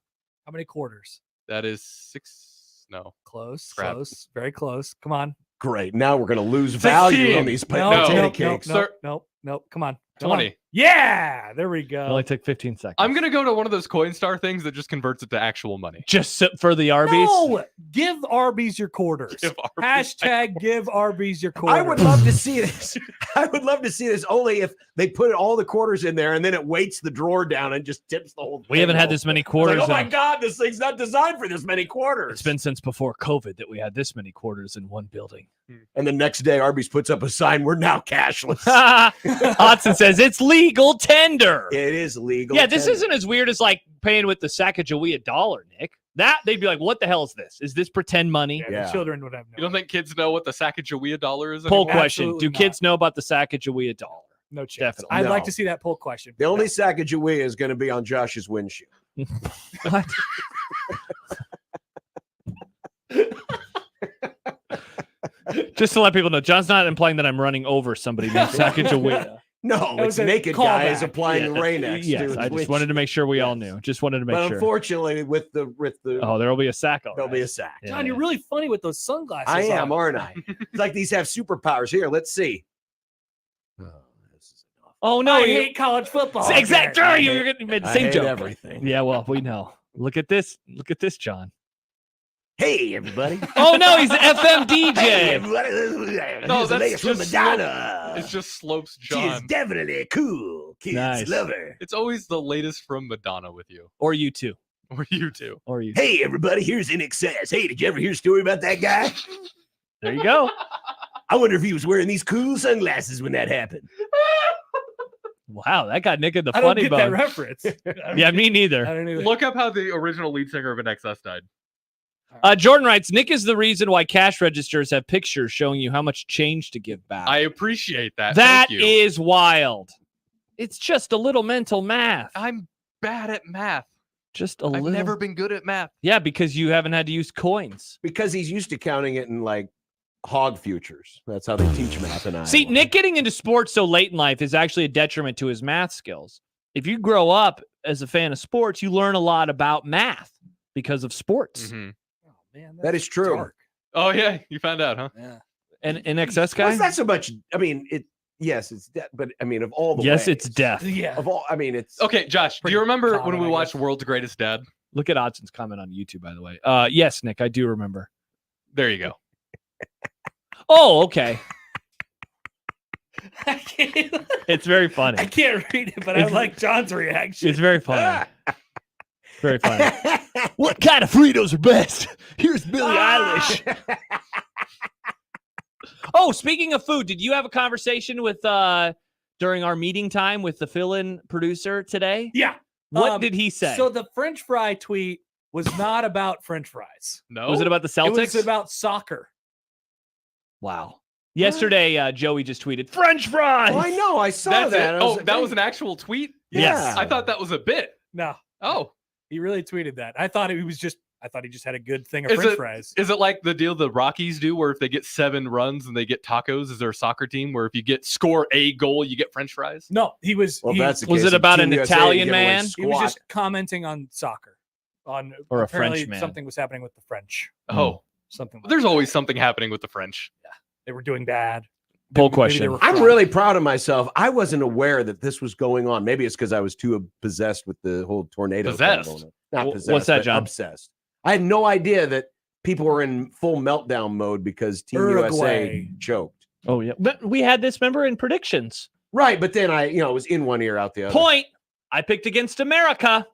How many quarters? That is 6. No. Close, Crap. close, very close. Come on. Great. Now we're going to lose value 16. on these No, potato no, cakes. no. Nope. Come on. Come 20. Yeah, there we It go. only took 15 seconds. I'm gonna go to one of those Coinstar things that just converts it to actual money. Just for the Arby's. No, give Arby's your quarters. Give Arby's Hashtag give Arby's your quarters. I would love to see this. I would love to see this only if they put all the quarters in there and then it weights the drawer down and just tips the whole thing. We haven't had over. this many It's quarters. like, oh my in- God, this thing's not designed for this many quarters. It's been since before COVID that we had this many quarters in one building. And the next day, Arby's puts up a sign, we're now cashless. Hudson says it's legal tender. It is legal. Yeah, this tender. isn't as weird as like paying with the Sacagawea dollar, Nick. That they'd be like, what the hell is this? Is this pretend money? Yeah, Yeah. the children would have no. You don't think kids know what the Sacagawea dollar is Poll anymore? question. Absolutely Do kids know about the Sacagawea dollar? no chance. Definitely. I'd like No. to see that poll question. The only Sacagawea is going to be on Josh's windshield. What? Just to let people know, John's not implying that I'm running over somebody named Sacagawea. No, That it's was a naked guy is callback. applying the Rain-X. to Yes, his I just windshield. wanted to make sure we all knew. Just wanted to make But sure. unfortunately, with the Oh, there'll be a sack. All there'll right. be a sack. Yeah, John, you're really funny with those sunglasses. I am, on. aren't I? It's like these have superpowers. Here, let's see. Oh, this is enough. Oh no! I you- hate college football. Exactly. I You're hate- gonna made the I same hate joke. everything. Yeah, well, we know. Look at this. Look at this, John. Hey, everybody. Oh no, he's an FM DJ. Hey, everybody. No, Here's the that's latest from just Madonna. It's just Slopes She is John. definitely cool. Kids Nice. love her. It's always the latest from Madonna with you. Or you too. Or you two. Or you. Hey, everybody. Here's NXS. Hey, did you ever hear a story about that guy? There you go. I wonder if he was wearing these cool sunglasses when that happened. Wow, that got Nick in the I don't funny get that bone. reference. Yeah, me I neither. don't either. Look up how the original lead singer of NXS died. Jordan writes, Nick is the reason why cash registers have pictures showing you how much change to give back. I appreciate that. That Thank you. is wild. It's just a little mental math. I'm bad at math. Just a I've little. never been good at math. Yeah, because you haven't had to use coins. Because he's used to counting it in like hog futures. That's how they teach math in Iowa. See, Nick getting into sports so late in life is actually a detriment to his math skills. If you grow up as a fan of sports, you learn a lot about math because of sports. Mhm. Oh, man, That is true. dark. Oh, yeah. You found out, huh? Yeah. And an excess Well, guy? it's not so much. I mean, yes, it's death, but I mean, of all the Yes, ways, it's death. Yeah. Of all, I mean, it's Okay, Josh, do Pretty you remember common, when we I watched guess. World's Greatest Dad? Look at Odson's comment on YouTube, by the way. Yes, Nick, I do remember. There you go. Oh, okay. I can't, It's very funny. I can't read it, but I It's- like John's reaction. It's very funny. Very funny. What kind of Fritos are best? Here's Billie Eilish. Oh, speaking of food, did you have a conversation with during our meeting time with the fill-in producer today? Yeah. What did he say? So the French fry tweet was not about French fries. No. Was it about the Celtics? It was about soccer. Wow. Yesterday, Joey just tweeted French fries. Oh, I know. I saw That's that. it? I Oh, like, that hey, was an actual tweet? Yes. I thought that was a bit. No, Oh. he really tweeted that. I thought he just had a good thing of Is French it- fries. Is it like the deal the Rockies do where if they get 7 runs and they get tacos, is there a soccer team where if you score a goal, you get French fries? No, he was. Well, he, that's the Was case. it about Team an USA Italian give away man? he was squat. just commenting on soccer. On Or a apparently French man. something was happening with the French. Oh, Something. Like there's that. always something happening with the French. They were doing bad. Poll Maybe they question. were I'm fraud. really proud of myself. I wasn't aware that this was going on. Maybe it's because I was too possessed with the whole tornado. thing Possessed? going on. Not What's possessed. that, but John? Obsessed. I had no idea that people were in full meltdown mode because Team USA Uruguay. choked. Oh, yeah. But we had this, remember, in predictions. Right, but then it was in one ear, out the other. Point. I picked against America.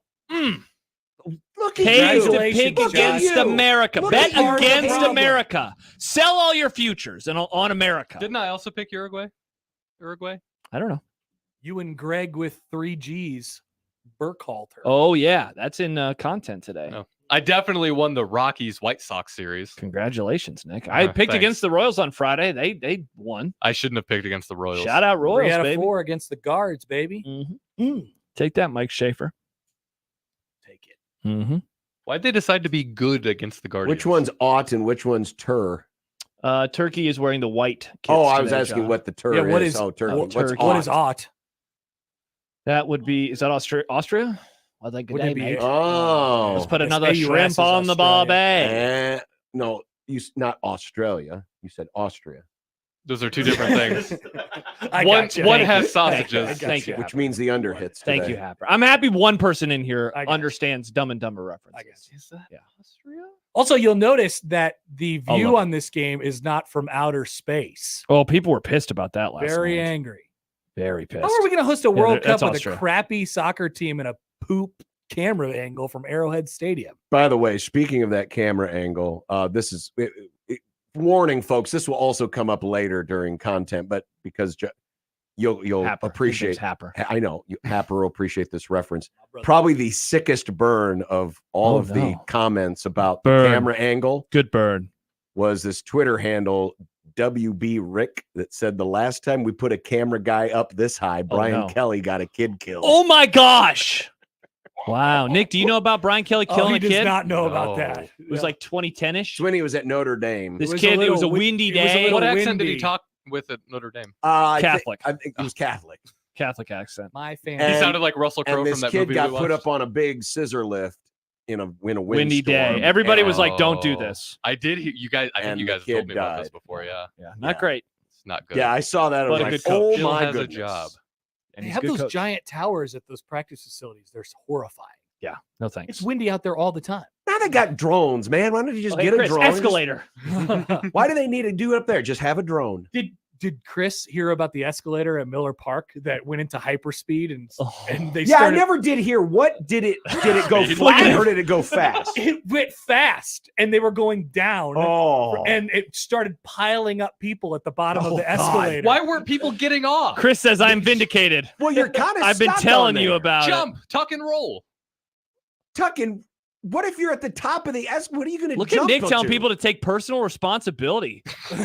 Look at Pays to Congratulations, pick Josh. against you. America. Look Bet at you. against Problem. America. Sell all your futures and on America. Didn't I also pick Uruguay? Uruguay? I don't know. You and Greg with 3 G's. Burkhalter. Oh, yeah. That's in content today. No. I definitely won the Rockies White Sox series. Congratulations, Nick. I picked thanks. against the Royals on Friday. They won. I shouldn't have picked against the Royals. Shout out 3 Royals, out of baby. 4 against the guards, baby. Take that, Mike Schaefer. Take it. Mm-hmm. Why'd they decide to be good against the Guardians? Which one's ought and which one's tur? Turkey is wearing the white. Kits Oh, I was today, asking John. what the tur Yeah, what is. is- Oh, turkey. what What's turkey? What is ought? ought? That would be. Is that Austria? Well, like, good Wouldn't day, it be- mate. Oh. Let's put Yes, another AUS shrimp is on the Australia. barbie. No, not Australia. You said Austria. Those are two different things. I one gotcha. one Thank has you. sausages. Thank you. Which means the under hits. Thank you, today. Happer. I'm happy one person in here I got you. understands Dumb and Dumber references. I guess. Is that Yeah. Austria? Also, you'll notice that the I'll view look. on this game is not from outer space. Oh, people were pissed about that last Very night. angry. Very pissed. How are we going to host a World that's Cup with Austria. a crappy soccer team and a poop camera angle from Arrowhead Stadium? By the way, speaking of that camera angle, this is warning, folks. This will also come up later during content, but because you'll Happer. appreciate. His name's Happer. I know Happer will appreciate this reference. brother. Probably the sickest burn of all Oh, of the no. comments about Burn. the camera angle Good burn. was this Twitter handle WB Rick that said the last time we put a camera guy up this high, Brian no. Kelly got a kid killed. Oh my gosh. Wow. Nick, do you know about Brian Kelly killing he a does kid? not know about No. that. It was like 2010-ish. It's when he was at Notre Dame. This was kid, a it was a little windy it was a day. little What accent did he windy. talk with at Notre Dame? Catholic. I think he was Catholic. Catholic accent. My He family. And- sounded like Russell Crowe And from this that kid movie. got we put watched. up on a big scissor lift in a Windy day. windstorm. Everybody was like, Oh. "Don't do this." I did hear you guys. I think And you the guys have told kid me about this died. before. Yeah, Yeah, not Yeah. great. it's not good. Yeah, I saw that. I But was a like, good coach. oh Bill my has a goodness. job. And They he's have a good those coach. giant towers at those practice facilities. They're horrifying. Yeah, no thanks. It's windy out there all the time. Now they got drones, man. Why don't you just Oh, hey, get a Chris, drone? Escalator. Why do they need to do it up there? Just have a drone. Did Chris hear about the escalator at Miller Park that went into hyperspeed and they Yeah, started? I never did hear. What did it go Speed. flat or did it go fast? It went fast and they were going down. Oh, And it started piling up people at the bottom of Oh, the God. escalator. Why weren't people getting off? Chris says, "I'm vindicated." well, you're kind of. I've been telling you about Jump, tuck and roll. tucking. What if you're at the top of the What are you going it. to Look at Nick telling people to take personal responsibility.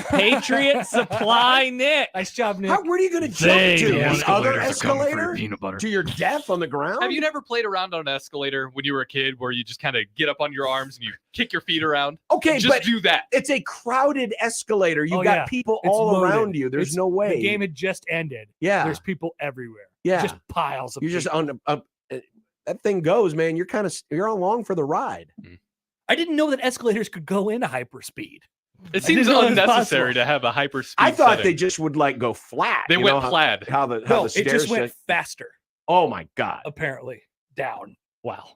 Patriot Supply Nick. Nice job, Nick. Where are you going to jump They to? do. The other Escalators are coming for your escalator peanut butter. to your death on the ground? Have you never played around on an escalator when you were a kid, where you just kind of get up on your arms and you kick your feet around? Okay, Just but do that. it's a crowded escalator. You've Oh, got yeah. people It's all loaded. around you. There's It's- no way. The game had just ended. yeah, There's people everywhere. yeah. Just piles of You're just people. on that thing goes, man. You're along for the ride. I didn't know that escalators could go into hyperspeed. It seems know it was unnecessary possible. to have a hyper speed. I thought they setting. just would like go flat. They you went know, plaid. How the No, it stairs just went sit- faster, Oh my god! apparently. Down. Wow.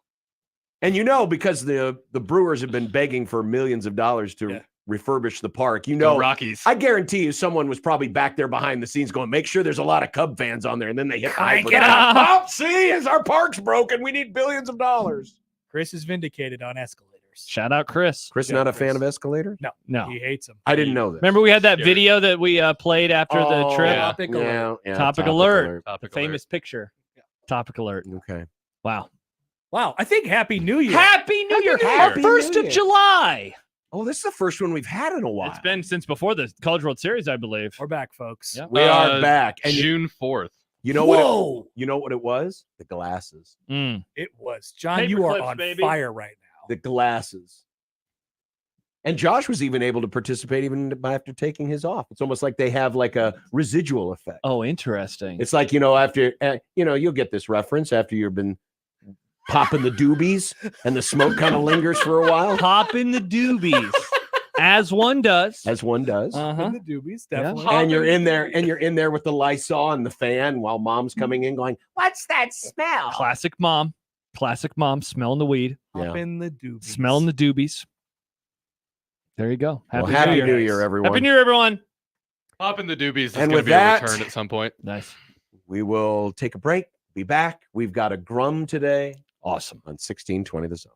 And because the Brewers have been begging for millions of dollars to Yeah. refurbish the park. Go Rockies. I guarantee you, someone was probably back there behind the scenes going, "Make sure there's a lot of Cub fans on there," and then they hit the Crank hyper- it up. Oh, see, as our park's broken, we need billions of dollars. Chris is vindicated on escalators. Shout out Chris. Chris, Yeah, not a Chris. fan of Escalator? No. He hates them. I didn't know that. Remember we had that Scary. video that we played after the Oh, trip? Yeah. Topic alert. Topic alert. Topic The famous picture. Topic alert. Okay. Wow. Wow. I think Happy New Year. Happy New Year. Happy New 1st of Year. July. Oh, this is the first one we've had in a while. It's been since before the College World Series, I believe. We're back, folks. Yeah. We are back. And June 4th. you know what? Whoa. You know what it was? The glasses. Mm. It was. John, Paper you are clips, on baby. fire right now. The glasses. And Josh was even able to participate even after taking his off. It's almost like they have like a residual effect. Oh, interesting. It's like, after, you'll get this reference after you've been popping the doobies and the smoke kind of lingers for a while, Pop in the doobies, as one does. as one does. Uh-huh. In the doobies, definitely. And you're in there with the Lysol and the fan while mom's coming in going, "What's that smell?" Classic mom. Smelling the weed, Up Yeah. in the doobies. smelling the doobies. There you go. Well, Happy New Year, guys. everyone. Happy New Year, everyone. Pop in the doobies is And going to with be that- a return at some point. Nice. We will take a break, be back. We've got a Grum today Awesome. on 1620 The Zone.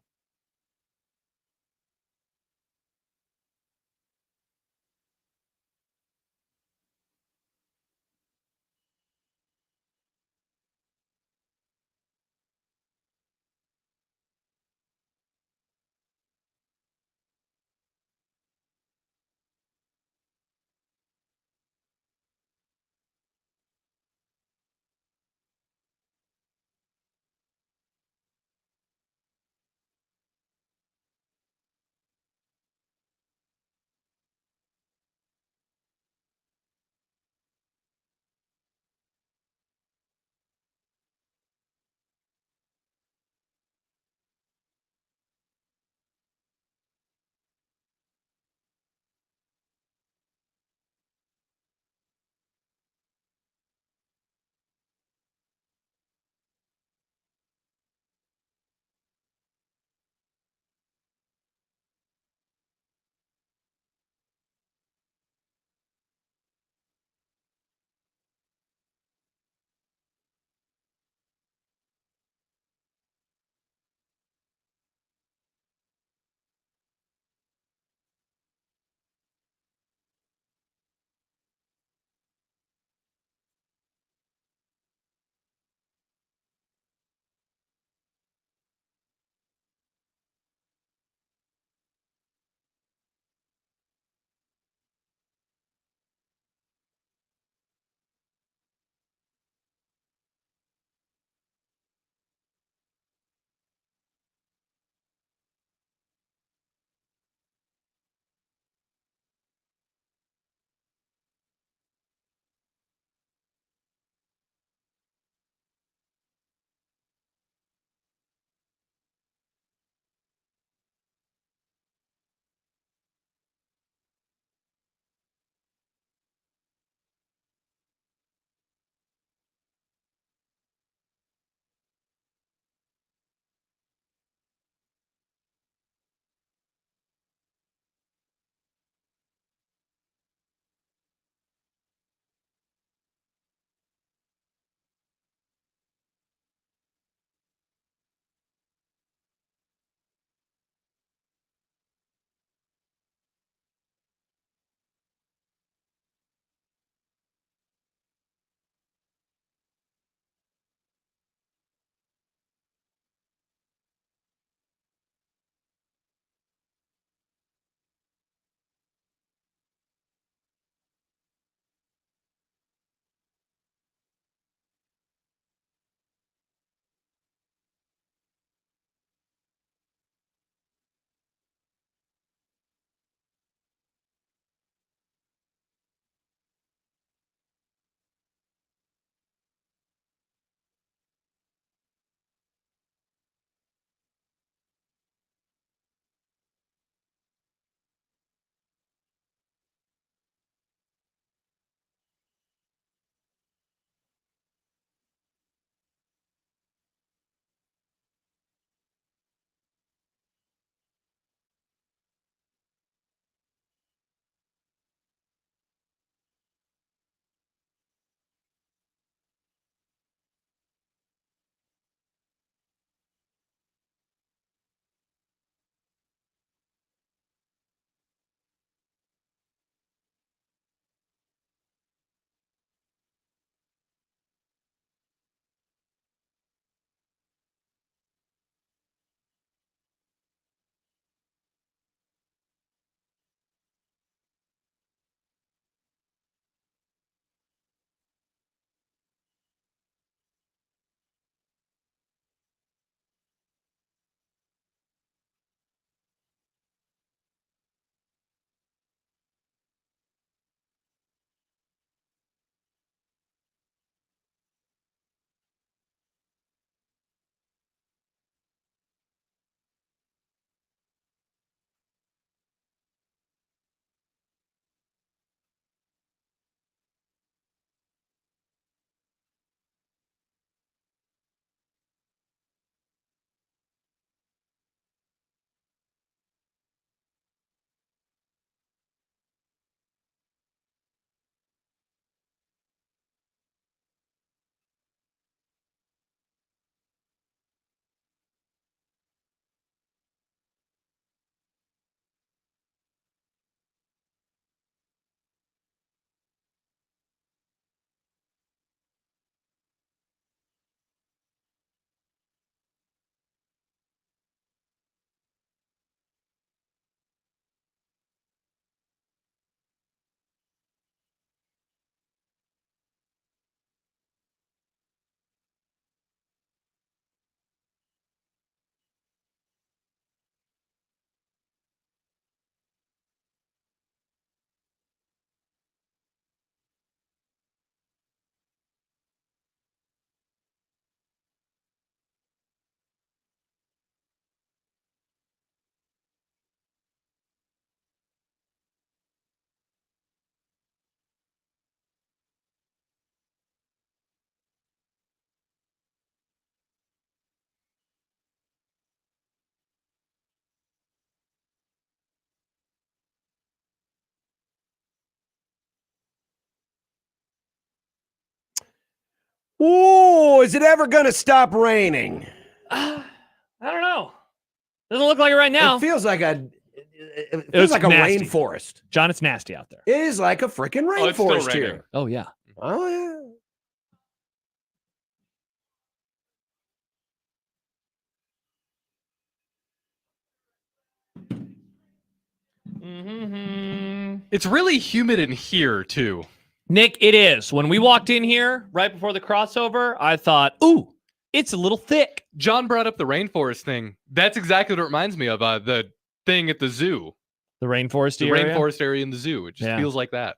Ooh, is it ever going to stop raining? I don't know. Doesn't look like it right now. It feels like it It's feels like a nasty. rainforest. John, it's nasty out there. It is like a freaking Oh, it's still rainforest raining. here. Oh, yeah. Oh, yeah. It's really humid in here too. Nick, it is. When we walked in here right before the crossover, I thought, ooh, it's a little thick. John brought up the rainforest thing. That's exactly what it reminds me of. The thing at the zoo. The rainforest The area? rainforest area in the zoo. It just feels like that.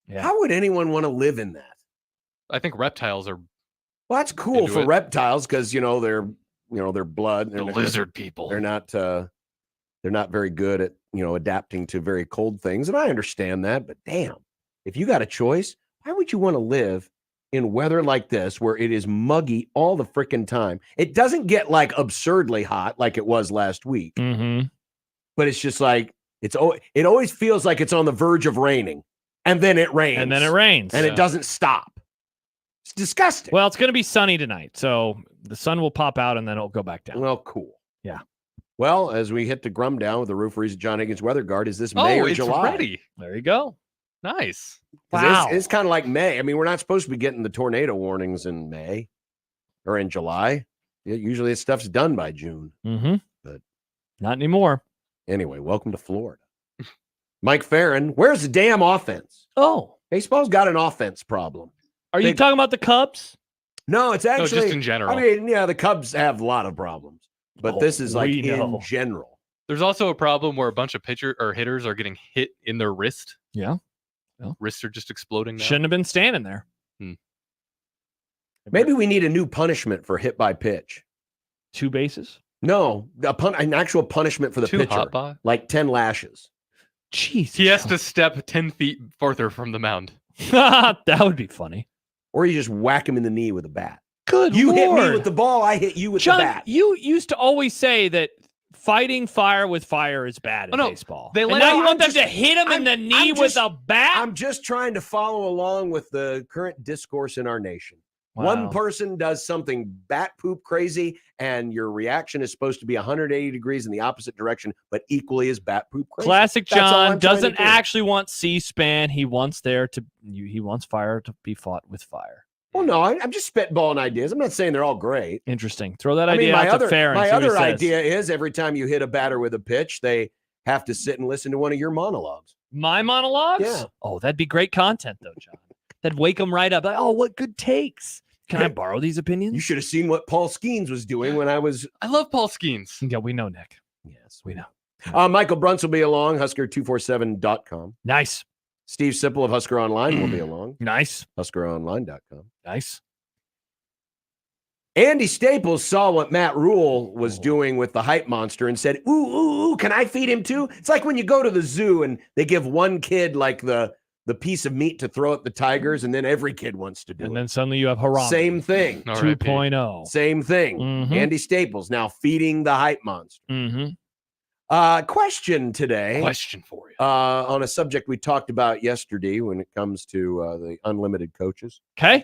Yeah. How would anyone want to live in that? I think reptiles are Well, that's cool Into for it. reptiles because their blood. the lizard people. They're not very good at adapting to very cold things, and I understand that. But damn, if you got a choice, why would you want to live in weather like this where it is muggy all the freaking time? It doesn't get like absurdly hot like it was last week, Mm-hmm. but it's just like it always feels like it's on the verge of raining, and then it rains, And then it rains. and it doesn't stop. It's disgusting. Well, it's going to be sunny tonight, so the sun will pop out and then it'll go back down. Well, cool. Yeah. Well, as we hit the Grum down with the roof reason John Higgins Weather Guard, is this May Oh, or it's July? ready. There you go. Nice. 'Cause It's kind of like May. I mean, we're not supposed to be getting the tornado warnings in May or in July. Usually this stuff's done by June. Mm-hmm. But not anymore. Anyway, welcome to Florida. Mike Ferrin, where's the damn offense? Oh, Baseball's got an offense problem. are you talking about the Cubs? No, it's No, actually just in general. I mean, yeah, the Cubs have a lot of problems, but Oh, this is like we know. in general. There's also a problem where a bunch of pitcher or hitters are getting hit in their wrist. Yeah. Well, Wrists are just exploding now. shouldn't have been standing there. Maybe we need a new punishment for hit by pitch. 2 bases. No, an actual punishment for the Too pitcher, hot by. like 10 lashes. Jeez. He has to step 10 feet further from the mound. That would be funny. Or you just whack him in the knee with a bat. Good You hit me Lord. with the ball, I hit you with John, the bat. you used to always say that fighting fire with fire is bad in Oh, no. baseball. They and let- now No, you want I'm them to just- hit him in I'm- the knee I'm with just- a bat? I'm just trying to follow along with the current discourse in our nation. Wow. One person does something bat poop crazy, and your reaction is supposed to be 180 degrees in the opposite direction, but equally as bat poop crazy. Classic That's all John I'm trying to doesn't do. actually want C-SPAN. He wants he wants fire to be fought with fire. Well, no, I'm just spitballing ideas. I'm not saying they're all great. Interesting. Throw that I mean, idea my out other, to Ferrin. my see what he other says. idea is every time you hit a batter with a pitch, they have to sit and listen to one of your monologues. My monologues? Yeah. Oh, that'd be great content, though, John. That'd wake them right up. Like, oh, what good takes. Can I borrow these opinions? You should have seen what Paul Skeens was doing when I was. I love Paul Skeens. Yeah, we know, Nick. Yes, We know. Michael Bruns will be along, Husker247.com. Nice. Steve Sipple of Husker Online will be along, Nice. HuskerOnline.com. Nice. Andy Staples saw what Matt Rhule was doing with the hype monster and said, ooh, can I feed him too? It's like when you go to the zoo and they give one kid like the piece of meat to throw at the tigers, and then every kid wants to do And it. then suddenly you have Harambe. Same thing. R.I.P. 2.0. Same thing. Mhm. Andy Staples now feeding the hype monster. Mm-hmm. Question today Question for you. on a subject we talked about yesterday when it comes to the unlimited coaches. Okay.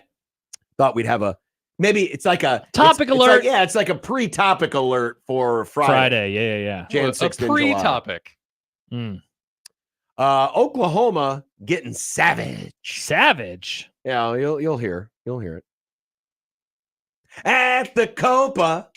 Thought we'd have maybe it's like a Topic it's alert. It's like a pre-topic alert for Friday. Yeah. Jan a 6th in July. pre-topic. Mm. Oklahoma getting savage. Savage. Yeah, you'll hear it. At the Copa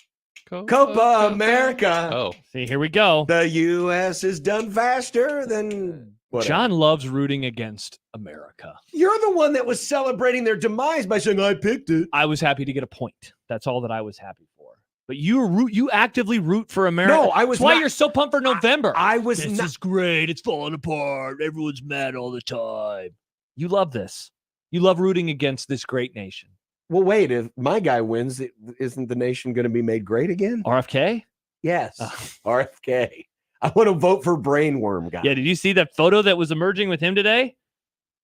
America, Oh, See, here we go. the U.S. is done faster than whatever. John loves rooting against America. You're the one that was celebrating their demise by saying I picked it. I was happy to get a point. That's all that I was happy for. But you actively root for America. No, I was That's why not- you're so pumped for November. I was this not. is great. It's falling apart. Everyone's mad all the time. You love this. You love rooting against this great nation. Well, wait. If my guy wins, isn't the nation going to be made great again? RFK? Yes. Oh. RFK. I want to vote for Brainworm guy. Yeah, did you see that photo that was emerging with him today?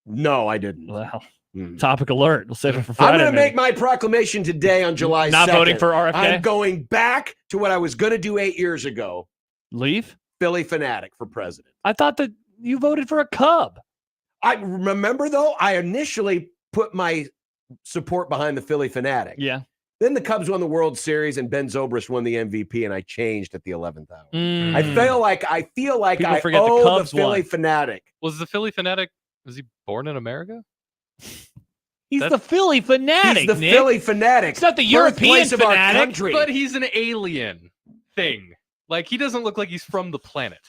No, I didn't. Well, Hmm. topic alert. We'll save it for Friday. I'm going to maybe. make my proclamation today on July 2nd. Not voting for RFK? I'm going back to what I was going to do 8 years ago. Leave? Philly fanatic for president. I thought that you voted for a Cub. I remember, though, I initially put my support behind the Philly Fanatic. Yeah. Then the Cubs won the World Series and Ben Zobrist won the MVP, and I changed at the 11th hour. Mm. I feel like People I forget the owe Cubs the Philly won. Fanatic. Was the Philly Fanatic? Was he born in America? He's the Philly Fanatic. He's the Nick. Philly Fanatic. It's not the European Birthplace of our fanatic. country. But he's an alien thing. Like, he doesn't look like he's from the planet.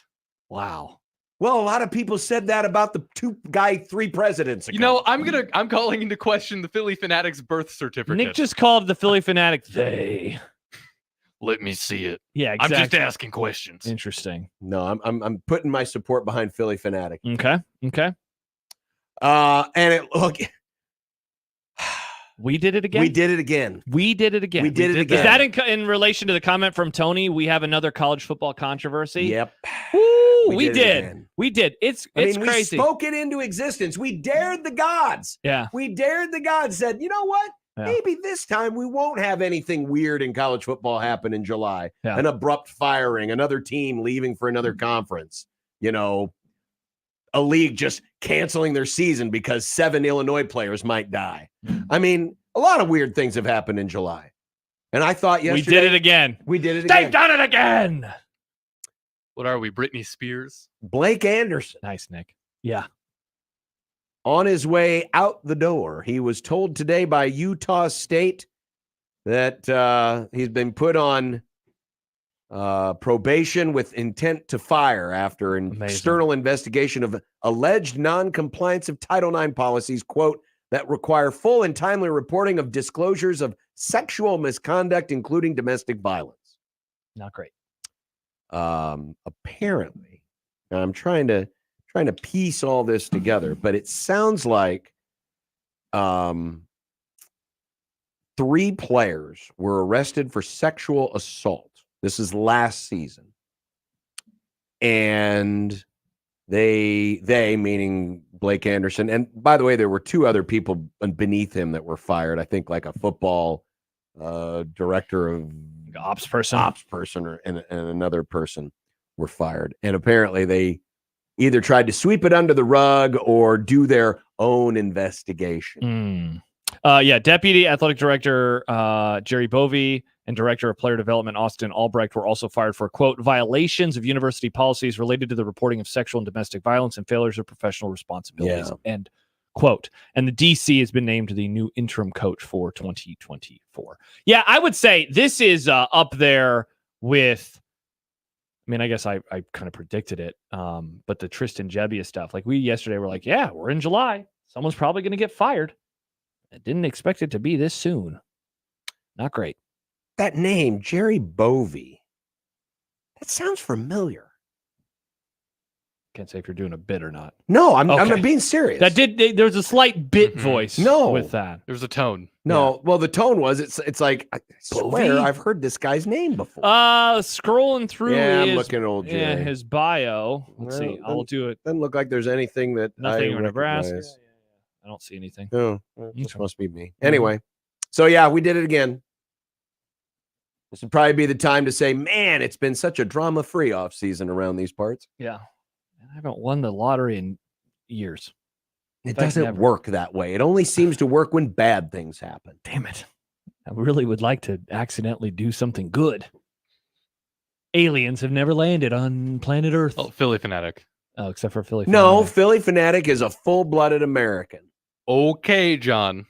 Wow. Well, a lot of people said that about the three presidents ago. You know, I'm calling into question the Philly Fanatic's birth certificate. Nick just called the Philly Fanatic they. Let me see it. Yeah, I'm exactly. just asking questions. Interesting. No, I'm putting my support behind Philly Fanatic. Okay. And look, we did it again. we did it again. We did it again. We did it again. Is that in relation to the comment from Tony? We have another college football controversy. Yep. Woo, We we did it did. again. We did. It's I mean, crazy. we spoke it into existence. We dared the gods. Yeah. We dared the gods. Said, you know what? Yeah. Maybe this time we won't have anything weird in college football happen in July. Yeah. An abrupt firing, another team leaving for another conference. You know, a league just canceling their season because 7 Illinois players might die. I mean, a lot of weird things have happened in July. And I thought yesterday. We did it again. We did it They've again. done it again. What are we, Britney Spears? Blake Anderson. Nice, Nick. Yeah. On his way out the door, he was told today by Utah State that he's been put on probation with intent to fire after an external investigation of alleged non-compliance of Title IX policies, quote, that require full and timely reporting of disclosures of sexual misconduct, including domestic violence. Not great. Apparently, now I'm trying to piece all this together, but it sounds like 3 players were arrested for sexual assault. This is last season. And they meaning Blake Anderson. And by the way, there were 2 other people beneath him that were fired. I think like a football director of ops person and another person were fired. And apparently they either tried to sweep it under the rug or do their own investigation. Deputy Athletic Director Jerry Bovee and Director of Player Development Austin Albrecht were also fired for, quote, violations of university policies related to the reporting of sexual and domestic violence and failures of professional responsibilities, end quote. And the DC has been named the new interim coach for 2024. Yeah, I would say this is up there with, I mean, I guess I kind of predicted it, but the Tristan Gebbia stuff, like we yesterday were like, yeah, we're in July. Someone's probably going to get fired. I didn't expect it to be this soon. Not great. That name, Jerry Bovee, that sounds familiar. Can't say if you're doing a bit or not. No, I'm Okay. being serious. There was a slight bit voice with that. There's a tone. No, well, the tone was it's like I swear Bovee? I've heard this guy's name before. Scrolling through I'm his, looking at old Jerry. his bio. Let's see. Well, I'll do it. Doesn't look like there's anything that Nothing I in Nebraska. recognize. I don't see anything. No, this Okay. must be me. Anyway, so yeah, we did it again. This would probably be the time to say, man, it's been such a drama-free offseason around these parts. Yeah. I haven't won the lottery in years. It fact, doesn't never. work that way. It only seems to work when bad things happen. Damn it. I really would like to accidentally do something good. Aliens have never landed on planet Earth. Oh, Philly Fanatic. Oh, except for Philly. No, Fanatic. Philly Fanatic is a full-blooded American. Okay, John.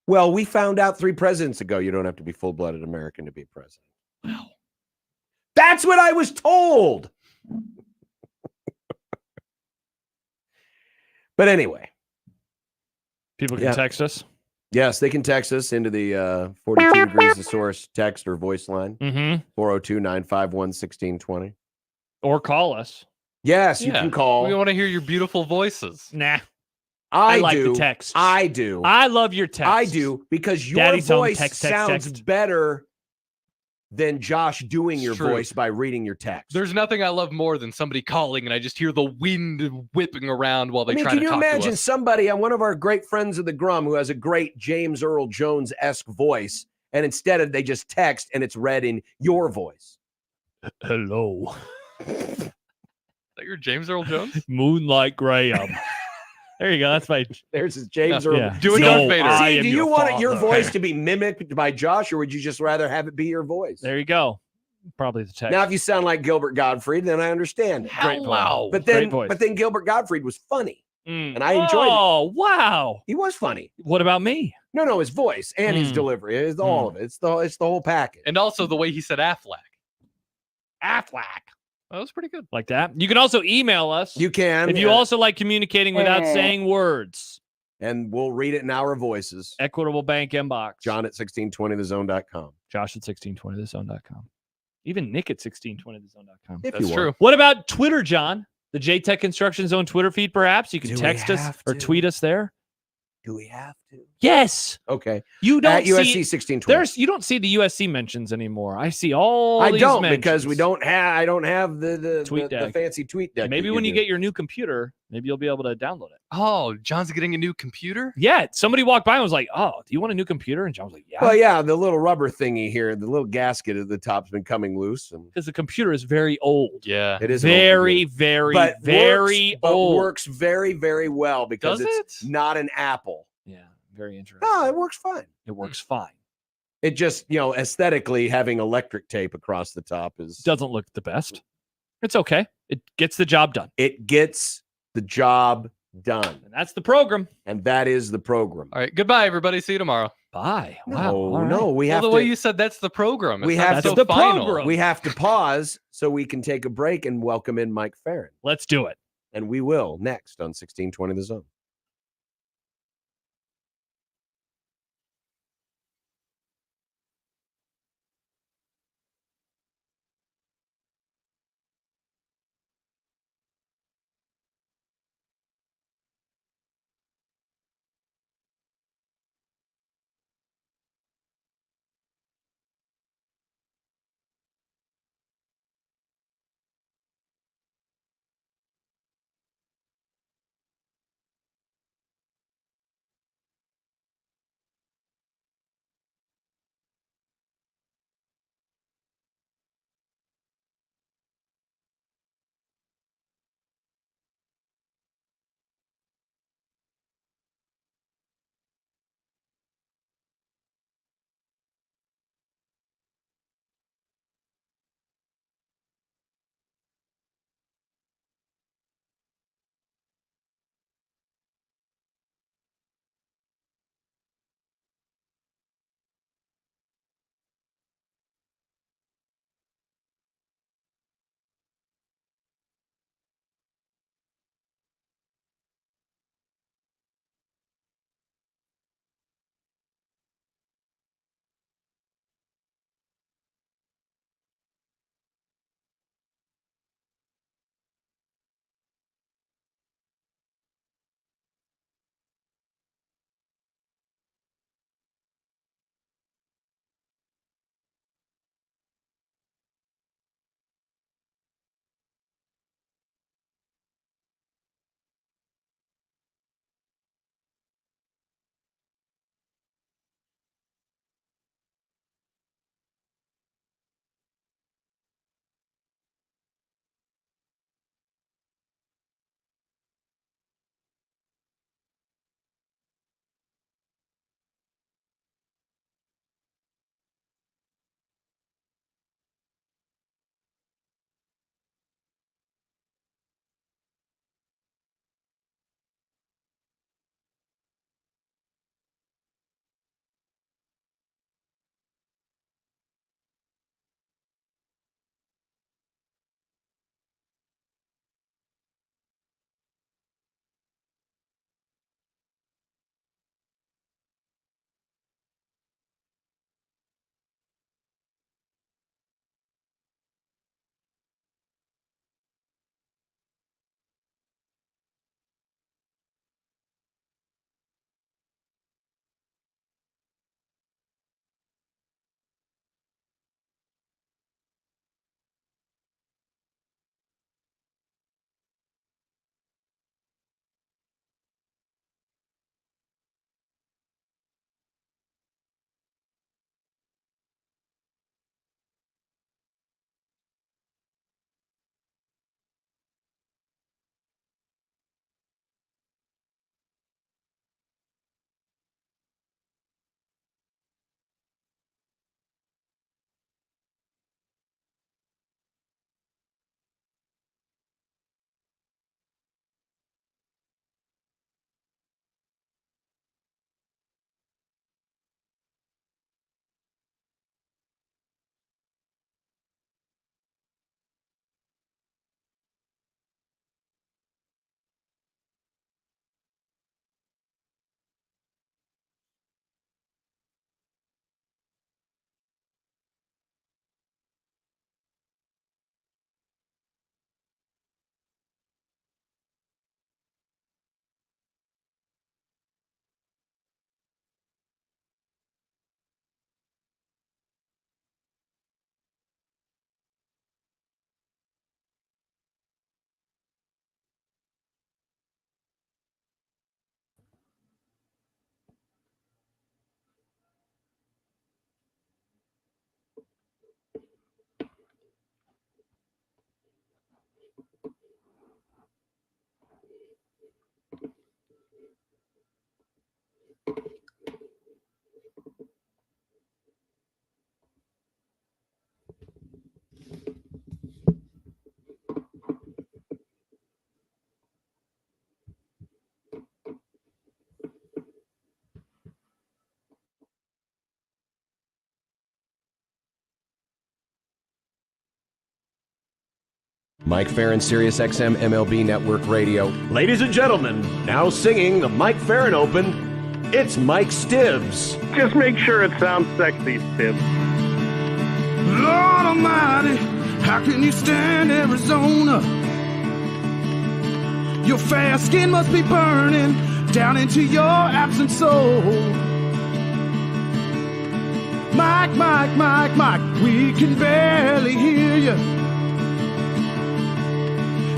Well, we found out 3 presidents ago you don't have to be full-blooded American to be president. Wow. That's what I was told. But anyway. People can text us. Yes, they can text us into the 42 Degrees of Source text or voice line. 402-951-1620. Or call us. Yes, you can call. We want to hear your beautiful voices. Nah. I like do. the text. I do. I love your text. I do because your Daddy's home, voice text, sounds text. better than Josh doing your True. voice by reading your text. There's nothing I love more than somebody calling and I just hear the wind whipping around while they I mean, try can to you talk to imagine us. somebody on one of our great friends of the Grum who has a great James Earl Jones-esque voice, and instead of they just text and it's read in your voice? Hello. Is that your James Earl Jones? Moonlight Graham. There you go. That's my. There's his James Yeah. Earl. Yeah. Do a See, Darth Vader. I See, am do you your want your father. voice to be mimicked by Josh, or would you just rather have it be your voice? There you go. Probably the text. Now, if you sound like Gilbert Gottfried, then I understand it. Great voice. But Great then, voice. but then Gilbert Gottfried was funny. Mm. and I enjoyed it. Oh, wow. He was funny. What about me? No, his voice and his delivery. It's all of it. It's the whole package. And also the way he said Affleck. Affleck. That was pretty good. Like that. You can also email us. You can. If you also like communicating without saying words. And we'll read it in our voices. Equitable Bank inbox. John at 1620thezone.com. Josh at 1620thezone.com. Even Nick at 1620thezone.com. If That's you true. want. What about Twitter, John? The JTech Construction Zone Twitter feed, perhaps? You can Do we text us have or to? tweet us there. Do we have to? Yes. Okay. You don't At USC see 1620. you don't see the USC mentions anymore. I see all I these don't mentions. because I don't have the Tweet the deck. fancy tweet deck. Maybe that when you do. get your new computer, maybe you'll be able to download it. Oh, John's getting a new computer? Yeah, somebody walked by and was like, "Oh, do you want a new computer?" And John was like, "Yeah." Well, yeah, the little rubber thingy here, the little gasket at the top's been coming loose, and Because the computer is very old. Yeah. it is an old Very, computer. very, But very works, but old. works very, very well because Does it's it? not an Apple. Yeah, very interesting. No, it works fine. It works fine. It just, aesthetically having electric tape across the top Doesn't look the best. It's okay. It gets the job done. it gets the job done. And that's the program. And that is the program. All right. Goodbye, everybody. See you tomorrow. Bye. No, Wow. All right. no, we Well, have the to way you said that's the program. We It's have not to- so the final. program. we have to pause so we can take a break and welcome in Mike Ferrin. Let's do it. And we will next on 1620 The Zone. Mike Ferrin, Sirius XM MLB Network Radio. Ladies and gentlemen, now singing the Mike Ferrin Open, it's Mike Stibbs. Just make sure it sounds sexy, Stibbs. Lord Almighty, how can you stand Arizona? Your fair skin must be burning down into your absent soul. Mike, Mike, Mike, Mike, we can barely hear you.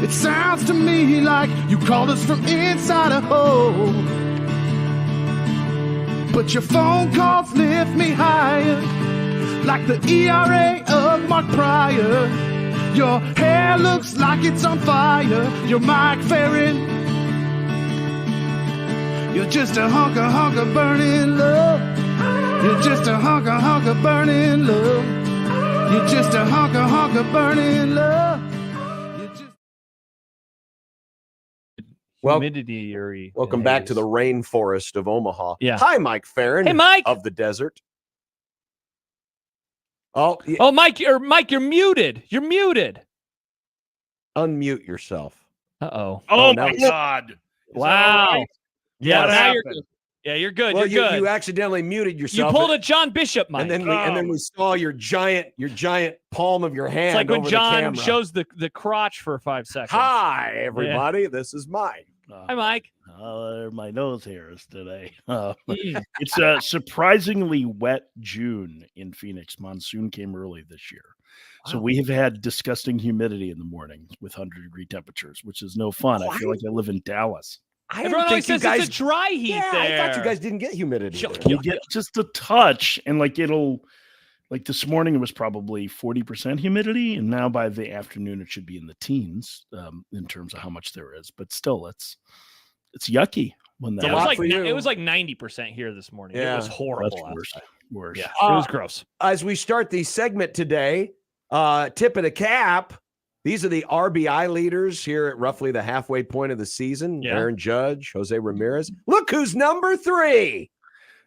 It sounds to me like you called us from inside a hole. But your phone calls lift me higher, like the ERA of Mark Pryor. Your hair looks like it's on fire. You're Mike Ferrin. You're just a hunk of burning love. You're just a hunk of burning love. You're just a hunk of burning love. Welcome back to the rainforest of Omaha. Yeah. Hi, Mike Ferrin. Hey, Mike. Of the desert. Oh, yeah. Oh, Mike, you're muted. You're muted. Unmute yourself. Uh-oh. Oh, now my it's- God. Wow. Yeah, now you're good. Yeah, you're good. well, you're good. you accidentally muted You yourself. pulled a John Bishop, Mike. and then we saw your giant palm of your hand. it's like when over the John camera. shows the crotch for 5 seconds. Hi, everybody. This is Mike. Hi, Mike. My nose hairs today. Mm. It's a surprisingly wet June in Phoenix. Monsoon came early this year. So we have had disgusting humidity in the morning with 100-degree temperatures, which is no fun. I feel like I live in Dallas. Everyone always says it's a dry heat Yeah, there. I thought you guys didn't get humidity. Shut there. You get just a touch, and like this morning it was probably 40% humidity, and now by the afternoon it should be in the teens in terms of how much there is. But still, it's yucky when that. It was like 90% here this morning. Yeah. It was horrible. That's worse. Yeah, it was gross. As we start the segment today, tip of the cap. These are the RBI leaders here at roughly the halfway point of the season. Yeah. Aaron Judge, Jose Ramirez. Look who's number 3.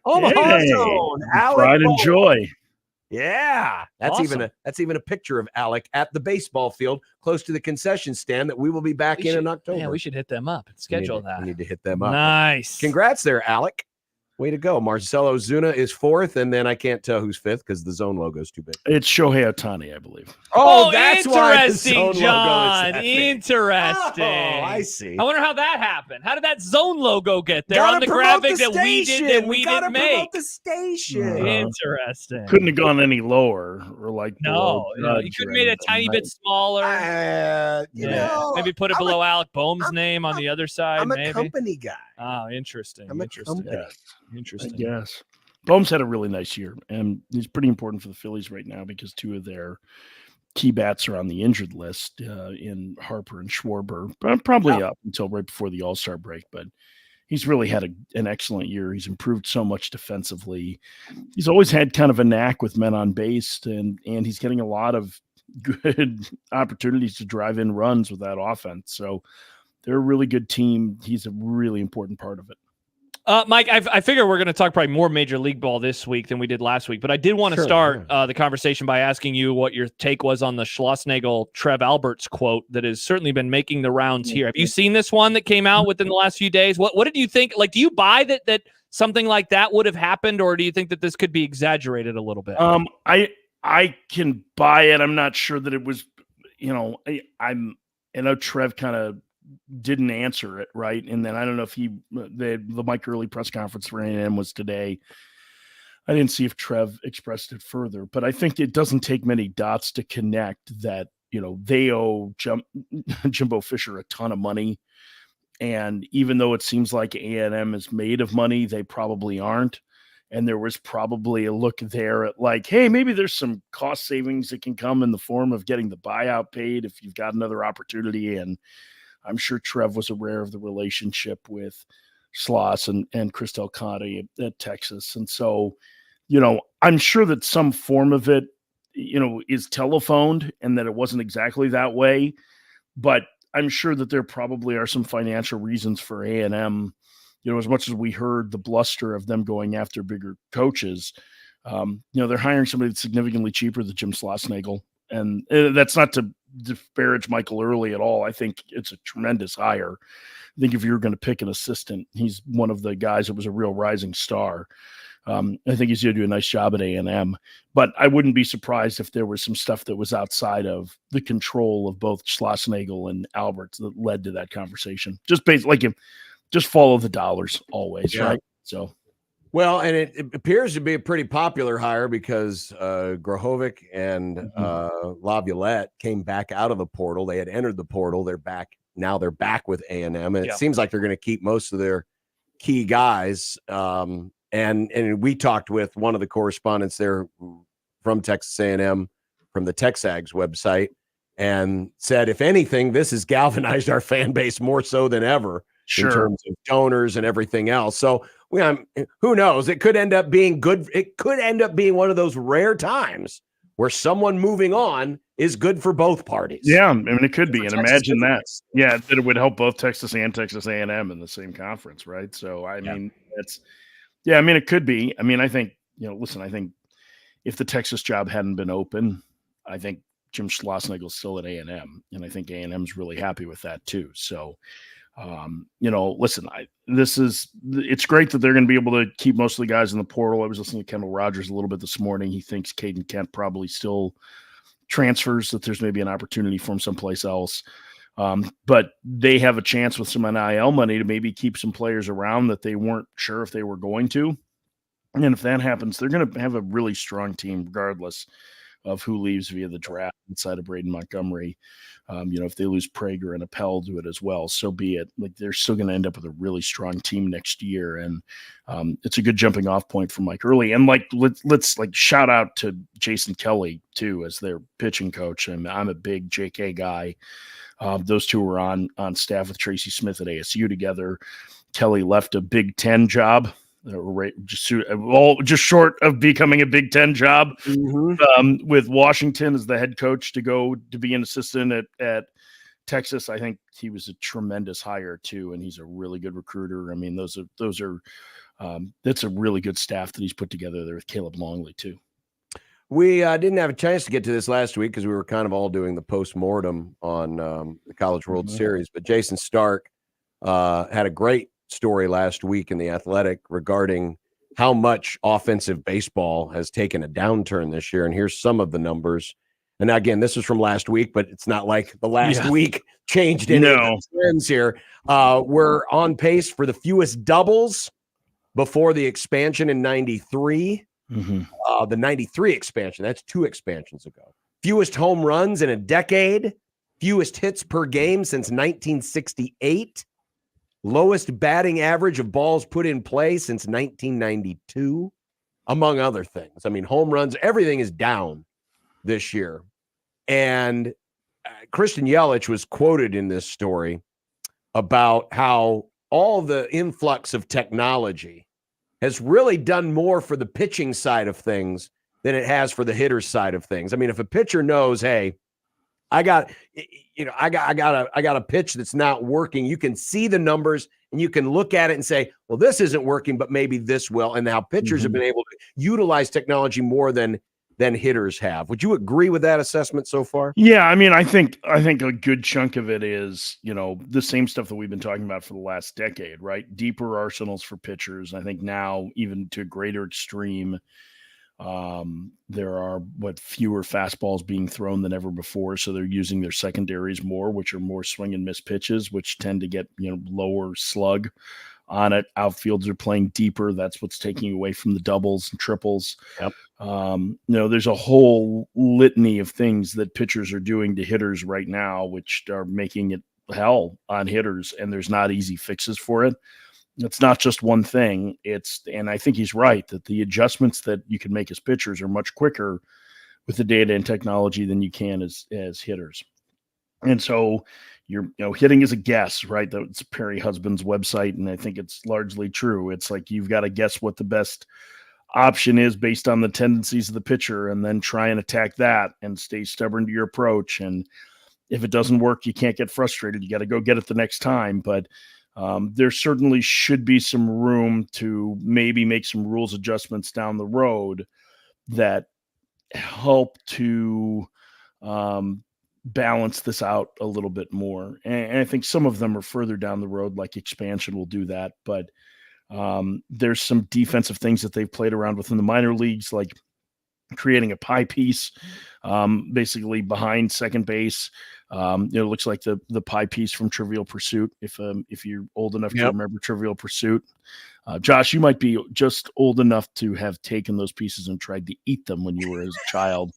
Omaha Zone. Alec Pride and Bowen. joy. Yeah, that's Awesome. even a picture of Alec at the baseball field close to the concession stand that we will be back in October. Yeah, we should hit them up and schedule that. We need to hit them up. Nice. Congrats there, Alec. Way to go. Marcelo Zuna is 4th, and then I can't tell who's 5th because the zone logo is too big. It's Shohei Ohtani, I believe. Oh, that's why the zone interesting, logo is John. that big. Interesting. Oh, I see. I wonder how that happened. How did that zone logo get there Gotta on the promote graphic the that we station. did that we gotta didn't make? promote the station. Interesting. Couldn't have gone any lower or like No, below you Judge could or have made it a anything, tiny right? bit smaller. You know, Maybe put it I'm below Alec Boehm's name on the other side. I'm a maybe. company guy. Oh, interesting. I'm a Interesting. company. I Interesting. guess. Bohm's had a really nice year, and he's pretty important for the Phillies right now because 2 of their key bats are on the injured list in Harper and Schwarber. Probably up until right before the All-Star break, but he's really had an excellent year. He's improved so much defensively. He's always had kind of a knack with men on base, and he's getting a lot of good opportunities to drive in runs with that offense. So they're a really good team. He's a really important part of it. Mike, I figure we're going to talk probably more Major League Ball this week than we did last week, but I did want to start the conversation by asking you what your take was on the Schlossnagle Trev Alberts quote that has certainly been making the rounds here. Have you seen this one that came out within the last few days? What did you think? Like, do you buy that something like that would have happened, or do you think that this could be exaggerated a little bit? I can buy it. I'm not sure that it was, I know Trev kind of didn't answer it right, and then I don't know if the Mike Early press conference for A&M was today. I didn't see if Trev expressed it further, but I think it doesn't take many dots to connect that they owe Jimbo Fisher a ton of money, and even though it seems like A&M is made of money, they probably aren't. And there was probably a look there at like, hey, maybe there's some cost savings that can come in the form of getting the buyout paid if you've got another opportunity. And I'm sure Trev was aware of the relationship with Schloss and Chris Conte at Texas. And so, I'm sure that some form of it, is telephoned and that it wasn't exactly that way. But I'm sure that there probably are some financial reasons for A&M. As much as we heard the bluster of them going after bigger coaches, they're hiring somebody that's significantly cheaper than Jim Schlossnagle. And that's not to disparage Michael Early at all. I think it's a tremendous hire. I think if you're going to pick an assistant, he's one of the guys that was a real rising star. I think he's going to do a nice job at A&M, but I wouldn't be surprised if there was some stuff that was outside of the control of both Schlossnagle and Alberts that led to that conversation. Just just follow the dollars always, right? So, well, and it appears to be a pretty popular hire because Grahovic and Laviolette came back out of the portal. They had entered the portal. They're back. Now they're back with A&M. And it seems like they're going to keep most of their key guys. And we talked with one of the correspondents there from Texas A&M, from the TexAgs website, and said, if anything, this has galvanized our fan base more so than ever in terms of donors and everything else. So who knows? It could end up being good. It could end up being one of those rare times where someone moving on is good for both parties. Yeah, I mean, it could be. And Texas imagine that. Yeah, that it would help both Texas and Texas A&M in the same conference, right? So, I mean, it could be. I mean, I think, I think if the Texas job hadn't been open, I think Jim Schlossnagle's still at A&M, and I think A&M's really happy with that too. So, it's great that they're going to be able to keep most of the guys in the portal. I was listening to Kendall Rogers a little bit this morning. He thinks Caden Kent probably still transfers, that there's maybe an opportunity for him someplace else. But they have a chance with some NIL money to maybe keep some players around that they weren't sure if they were going to. And if that happens, they're going to have a really strong team regardless of who leaves via the draft inside of Braden Montgomery. If they lose Prager and Appel to it as well, so be it. Like, they're still going to end up with a really strong team next year. And it's a good jumping off point for Mike Early. And let's shout out to Jason Kelly too, as their pitching coach. And I'm a big JK guy. Those two were on staff with Tracy Smith at ASU together. Kelly left a Big Ten job, just short of becoming a Big Ten job, with Washington as the head coach to go to be an assistant at Texas. I think he was a tremendous hire too, and he's a really good recruiter. I mean, that's a really good staff that he's put together there with Caleb Longley too. We didn't have a chance to get to this last week because we were kind of all doing the post-mortem on the College World Series. But Jason Stark had a great story last week in The Athletic regarding how much offensive baseball has taken a downturn this year. And here's some of the numbers. And again, this is from last week, but it's not like the last week changed any trends here. We're on pace for the fewest doubles before the expansion in 93. The 93 expansion, that's 2 expansions ago. Fewest home runs in a decade, fewest hits per game since 1968, lowest batting average of balls put in play since 1992, among other things. I mean, home runs, everything is down this year. And Christian Yelich was quoted in this story about how all the influx of technology has really done more for the pitching side of things than it has for the hitter's side of things. I mean, if a pitcher knows, hey, I got a pitch that's not working, you can see the numbers and you can look at it and say, well, this isn't working, but maybe this will. And now pitchers have been able to utilize technology more than hitters have. Would you agree with that assessment so far? Yeah, I mean, I think a good chunk of it is, the same stuff that we've been talking about for the last decade, right? Deeper arsenals for pitchers. I think now, even to a greater extreme, there are fewer fastballs being thrown than ever before. So they're using their secondaries more, which are more swing and miss pitches, which tend to get, lower slug on it. Outfielders are playing deeper. That's what's taking away from the doubles and triples. Yep. There's a whole litany of things that pitchers are doing to hitters right now, which are making it hell on hitters, and there's not easy fixes for it. It's not just one thing. And I think he's right that the adjustments that you can make as pitchers are much quicker with the data and technology than you can as hitters. And so hitting is a guess, right? That's Perry Husband's website, and I think it's largely true. It's like you've got to guess what the best option is based on the tendencies of the pitcher, and then try and attack that and stay stubborn to your approach. And if it doesn't work, you can't get frustrated. You got to go get it the next time. But there certainly should be some room to maybe make some rules adjustments down the road that help to balance this out a little bit more. And I think some of them are further down the road, like expansion will do that. But there's some defensive things that they've played around with in the minor leagues, like creating a pie piece, basically behind second base. It looks like the pie piece from Trivial Pursuit. If you're old enough to remember Trivial Pursuit, Josh, you might be just old enough to have taken those pieces and tried to eat them when you were as a child.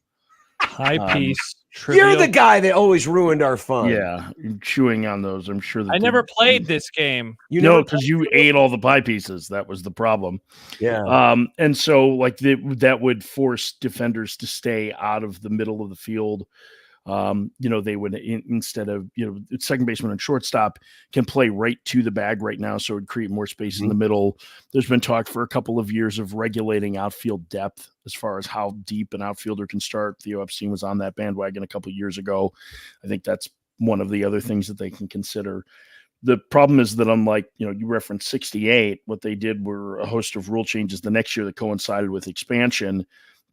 High piece. You're the guy that always ruined our fun. Yeah, chewing on those. I'm sure that I never played this game. Because you ate all the pie pieces. That was the problem. Yeah. And so like that would force defenders to stay out of the middle of the field. They would instead of second baseman and shortstop can play right to the bag right now, so it would create more space in the middle. There's been talk for a couple of years of regulating outfield depth as far as how deep an outfielder can start. Theo Epstein was on that bandwagon a couple of years ago. I think that's one of the other things that they can consider. The problem is that unlike, you referenced 68, what they did were a host of rule changes the next year that coincided with expansion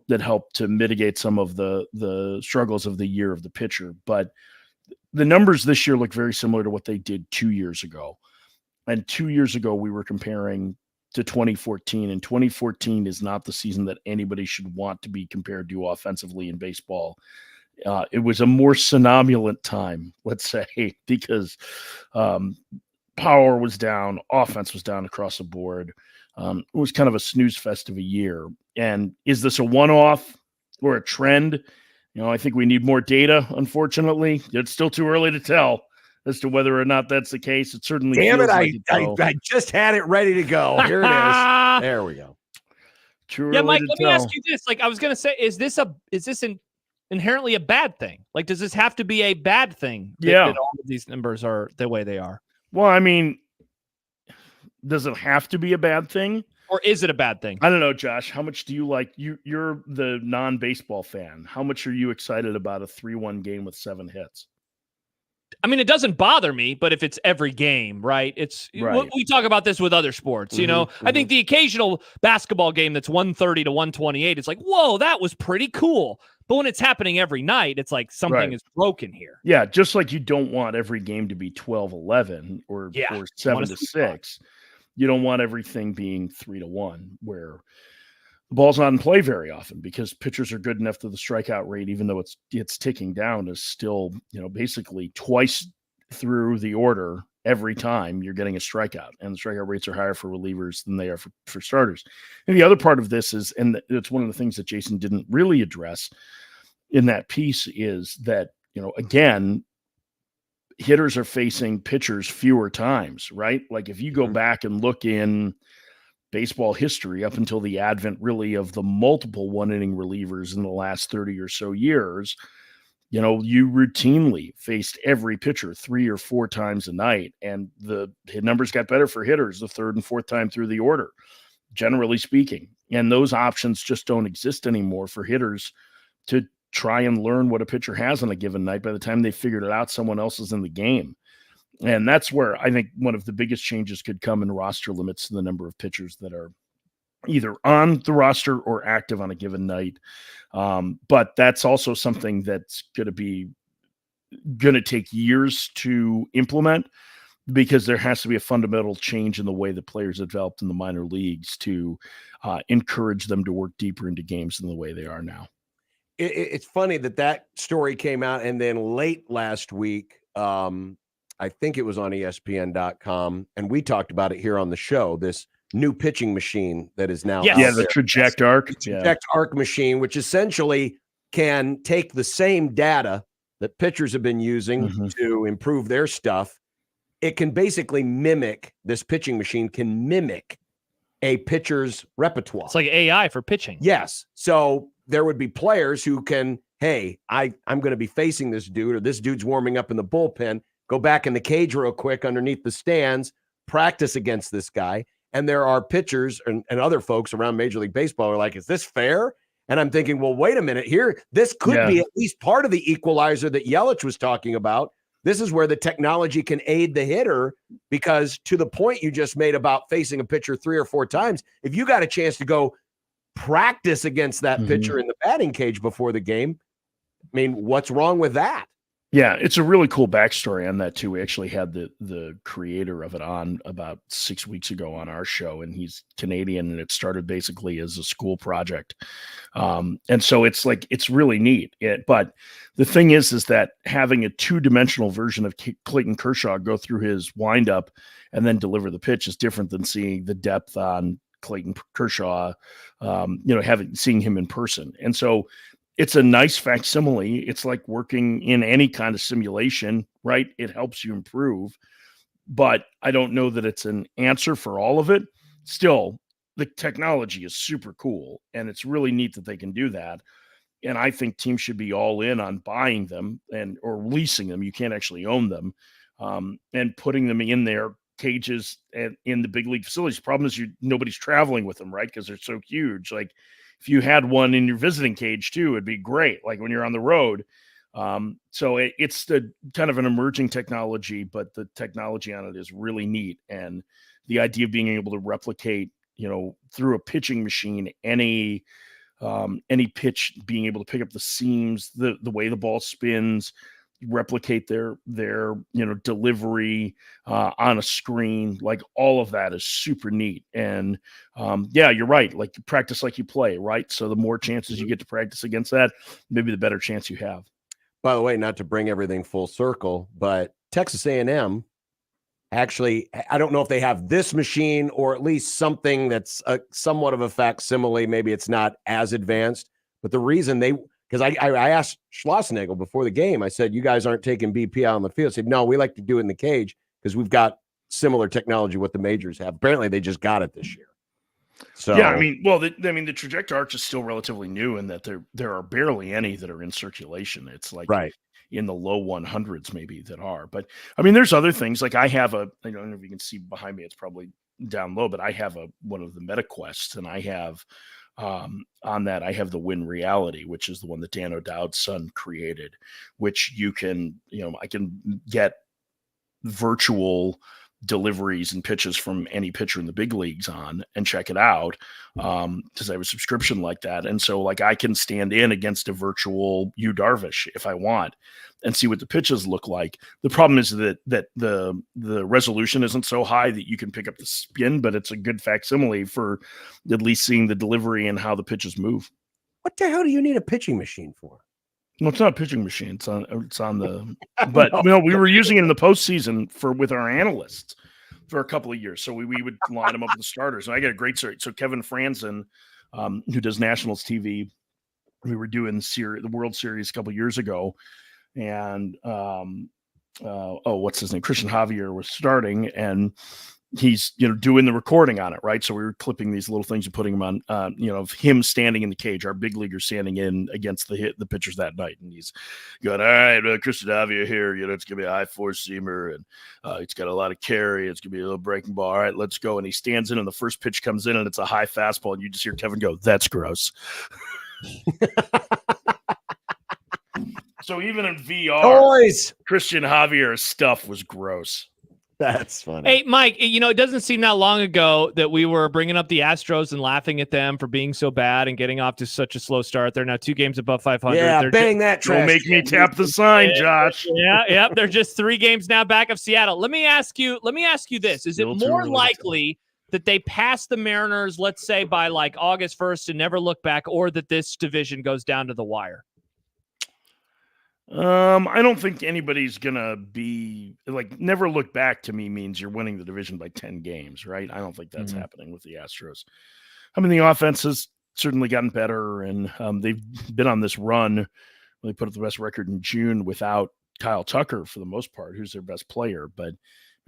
that helped to mitigate some of the struggles of the year of the pitcher. But the numbers this year look very similar to what they did 2 years ago. And 2 years ago, we were comparing to 2014, and 2014 is not the season that anybody should want to be compared to offensively in baseball. It was a more somnolent time, let's say, because power was down, offense was down across the board. It was kind of a snooze fest of a year. And is this a one-off or a trend? I think we need more data, unfortunately. It's still too early to tell as to whether or not that's the case. It certainly Damn it, feels I just had it ready to go. Here it is. There we go. Yeah, Mike, let me ask you this. Like I was going to say, is this inherently a bad thing? Like, does this have to be a bad thing that all of these numbers are the way they are? Well, I mean, does it have to be a bad thing? Or is it a bad thing? I don't know, Josh. How much do you like? You're the non-baseball fan. How much are you excited about a 3-1 game with 7 hits? I mean, it doesn't bother me, but if it's every game, right? We talk about this with other sports, I think the occasional basketball game that's 130 to 128, it's like, whoa, that was pretty cool. But when it's happening every night, it's like something is broken here. Yeah, just like you don't want every game to be 12-11 or 7-6. You don't want everything being 3-1 where the ball's not in play very often because pitchers are good enough that the strikeout rate, even though it's ticking down, is still, basically twice through the order every time you're getting a strikeout. And the strikeout rates are higher for relievers than they are for starters. And the other part of this is, and it's one of the things that Jason didn't really address in that piece, is that, again, hitters are facing pitchers fewer times, right? Like if you go back and look in baseball history up until the advent really of the multiple one-inning relievers in the last 30 or so years, you routinely faced every pitcher 3 or 4 times a night, and the hit numbers got better for hitters the third and fourth time through the order, generally speaking. And those options just don't exist anymore for hitters to try and learn what a pitcher has on a given night. By the time they figured it out, someone else is in the game. And that's where I think one of the biggest changes could come in roster limits to the number of pitchers that are either on the roster or active on a given night. But that's also something that's going to take years to implement, because there has to be a fundamental change in the way that players are developed in the minor leagues to encourage them to work deeper into games than the way they are now. It's funny that story came out, and then late last week, I think it was on ESPN.com, and we talked about it here on the show, this new pitching machine that is now the Traject Arc. Traject Arc machine, which essentially can take the same data that pitchers have been using to improve their stuff. It can basically this pitching machine can mimic a pitcher's repertoire. It's like AI for pitching. Yes. So there would be players who can, hey, I'm going to be facing this dude, or this dude's warming up in the bullpen. Go back in the cage real quick underneath the stands, practice against this guy. And there are pitchers and other folks around Major League Baseball are like, is this fair? And I'm thinking, well, wait a minute here. This could be at least part of the equalizer that Yelich was talking about. This is where the technology can aid the hitter, because to the point you just made about facing a pitcher 3 or 4 times, if you got a chance to go practice against that pitcher in the batting cage before the game, mean, what's wrong with that? Yeah, it's a really cool backstory on that too. We actually had the creator of it on about 6 weeks ago on our show, and he's Canadian, and it started basically as a school project. And so it's really neat. But the thing is that having a 2-dimensional version of Clayton Kershaw go through his windup and then deliver the pitch is different than seeing the depth on Clayton Kershaw, seeing him in person. And so it's a nice facsimile. It's like working in any kind of simulation, right? It helps you improve, but I don't know that it's an answer for all of it. Still, the technology is super cool, and it's really neat that they can do that. And I think teams should be all in on buying them or leasing them. You can't actually own them, and putting them in their cages and in the big league facilities. The problem is nobody's traveling with them, right? Because they're so huge. Like, if you had one in your visiting cage too, it'd be great. Like when you're on the road. So it's the kind of an emerging technology, but the technology on it is really neat. And the idea of being able to replicate, through a pitching machine, any pitch, being able to pick up the seams, the way the ball spins, replicate their delivery on a screen, like all of that is super neat. And you're right, like you practice like you play, right? So the more chances you get to practice against that, maybe the better chance you have. By the way, not to bring everything full circle, but Texas A&M actually, I don't know if they have this machine or at least something that's somewhat of a facsimile. Maybe it's not as advanced, but the reason because I asked Schlossnagel before the game, I said, you guys aren't taking BP out on the field. I said, no, we like to do it in the cage because we've got similar technology what the majors have. Apparently, they just got it this year. So yeah, the trajectory arch is still relatively new in that there are barely any that are in circulation. It's like in the low 100s maybe that are. But there's other things. Like I have I don't know if you can see behind me, it's probably down low, but I have one of the MetaQuests, and I have on that, I have the Win Reality, which is the one that Dan O'Dowd's son created, which you can, I can get virtual deliveries and pitches from any pitcher in the big leagues on and check it out. Because I have a subscription like that. And so like I can stand in against a virtual Yu Darvish if I want and see what the pitches look like. The problem is that the resolution isn't so high that you can pick up the spin, but it's a good facsimile for at least seeing the delivery and how the pitches move. What the hell do you need a pitching machine for? No, it's not a pitching machine. It's on the, but we were using it in the postseason with our analysts for a couple of years. So we would line them up with the starters. And I got a great story. So Kevin Franzen, who does Nationals TV, we were doing the World Series a couple of years ago. And, what's his name? Christian Javier was starting, and he's, doing the recording on it. Right. So we were clipping these little things and putting them on, of him standing in the cage, our big leaguer standing in against the pitchers that night. And he's going, all right, Christian Javier here, it's going to be a high four-seamer, and it's got a lot of carry. It's going to be a little breaking ball. All right, let's go. And he stands in, and the first pitch comes in, and it's a high fastball. And you just hear Kevin go, that's gross. So even in VR, Christian Javier's stuff was gross. That's funny. Hey, Mike, it doesn't seem that long ago that we were bringing up the Astros and laughing at them for being so bad and getting off to such a slow start. They're now 2 games above 500. Yeah, bang that trash. Don't make me tap the sign, Josh. Yeah. They're just 3 games now back of Seattle. Let me ask you this. Is it more likely that they pass the Mariners, let's say by like August 1st and never look back, or that this division goes down to the wire? I don't think anybody's gonna be like, never look back to me means you're winning the division by 10 games, right? I don't think that's happening with the Astros. The offense has certainly gotten better, and they've been on this run. They put up the best record in June without Kyle Tucker for the most part, who's their best player. But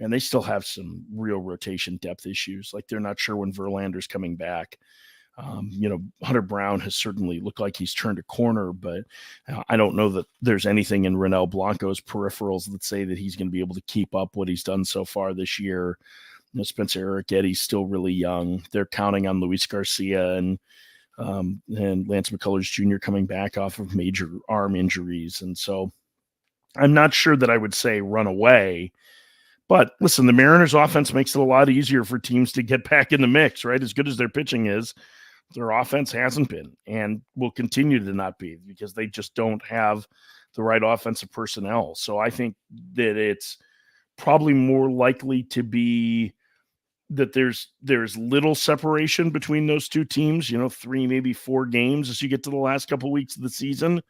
man, they still have some real rotation depth issues. Like they're not sure when Verlander's coming back. Hunter Brown has certainly looked like he's turned a corner, but I don't know that there's anything in Ronel Blanco's peripherals that say that he's going to be able to keep up what he's done so far this year. Spencer Arrietty's still really young. They're counting on Luis Garcia and Lance McCullers Jr. coming back off of major arm injuries. And so I'm not sure that I would say run away. But listen, the Mariners offense makes it a lot easier for teams to get back in the mix, right? As good as their pitching is, Their offense hasn't been and will continue to not be because they just don't have the right offensive personnel. So I think that it's probably more likely to be that there's little separation between those two teams, 3, maybe 4 games as you get to the last couple of weeks of the season.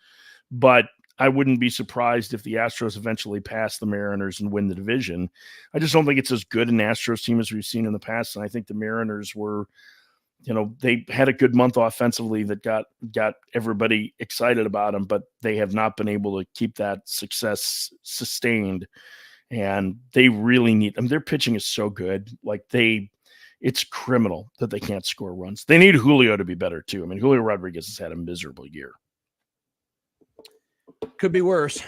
But I wouldn't be surprised if the Astros eventually pass the Mariners and win the division. I just don't think it's as good an Astros team as we've seen in the past. And I think the Mariners were, they had a good month offensively that got everybody excited about them, but they have not been able to keep that success sustained. And they really need them. Their pitching is so good. It's criminal that they can't score runs. They need Julio to be better too. I mean, Julio Rodriguez has had a miserable year. Could be worse.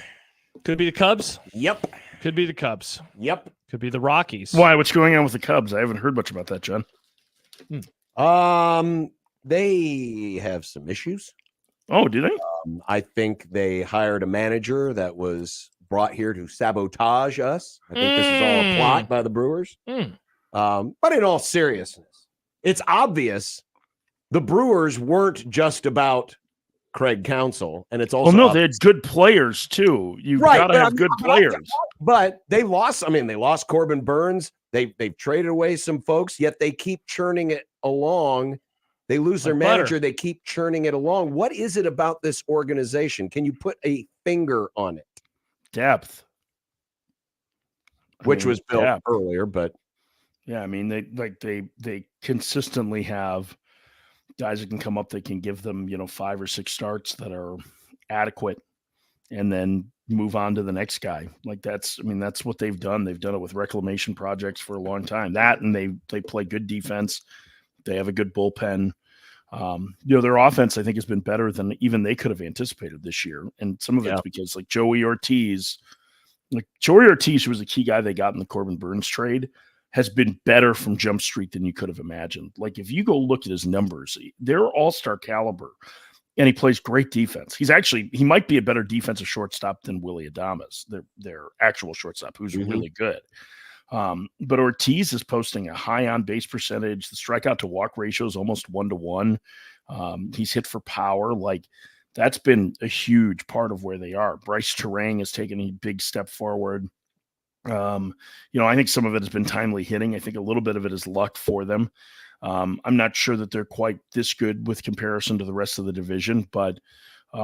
Could be the Cubs. Yep. Could be the Cubs. Yep. Could be the Rockies. Why? What's going on with the Cubs? I haven't heard much about that, John. They have some issues. Oh, do they? I think they hired a manager that was brought here to sabotage us. I think this is all a plot by the Brewers. But in all seriousness, it's obvious the Brewers weren't just about Craig Counsell, and it's also they had good players too. You've got to have good players. But they lost. I mean, they lost Corbin Burns. They've traded away some folks, yet they keep churning it along. They lose their manager. They keep churning it along. What is it about this organization? Can you put a finger on it? Depth, which was built earlier, but yeah, I mean, they consistently have guys that can come up. They can give them 5 or 6 starts that are adequate, and then move on to the next guy. That's what they've done. They've done it with reclamation projects for a long time. That, and they play good defense. They have a good bullpen. Their offense, I think, has been better than even they could have anticipated this year. And some of it's because Joey Ortiz, who was a key guy they got in the Corbin Burns trade, has been better from Jump Street than you could have imagined. If you go look at his numbers, they're all-star caliber, and he plays great defense. He might be a better defensive shortstop than Willie Adames, their actual shortstop, who's really good. But Ortiz is posting a high on base percentage. The strikeout to walk ratio is almost 1-to-1. He's hit for power. That's been a huge part of where they are. Bryce Terang has taken a big step forward. I think some of it has been timely hitting. I think a little bit of it is luck for them. I'm not sure that they're quite this good with comparison to the rest of the division, but they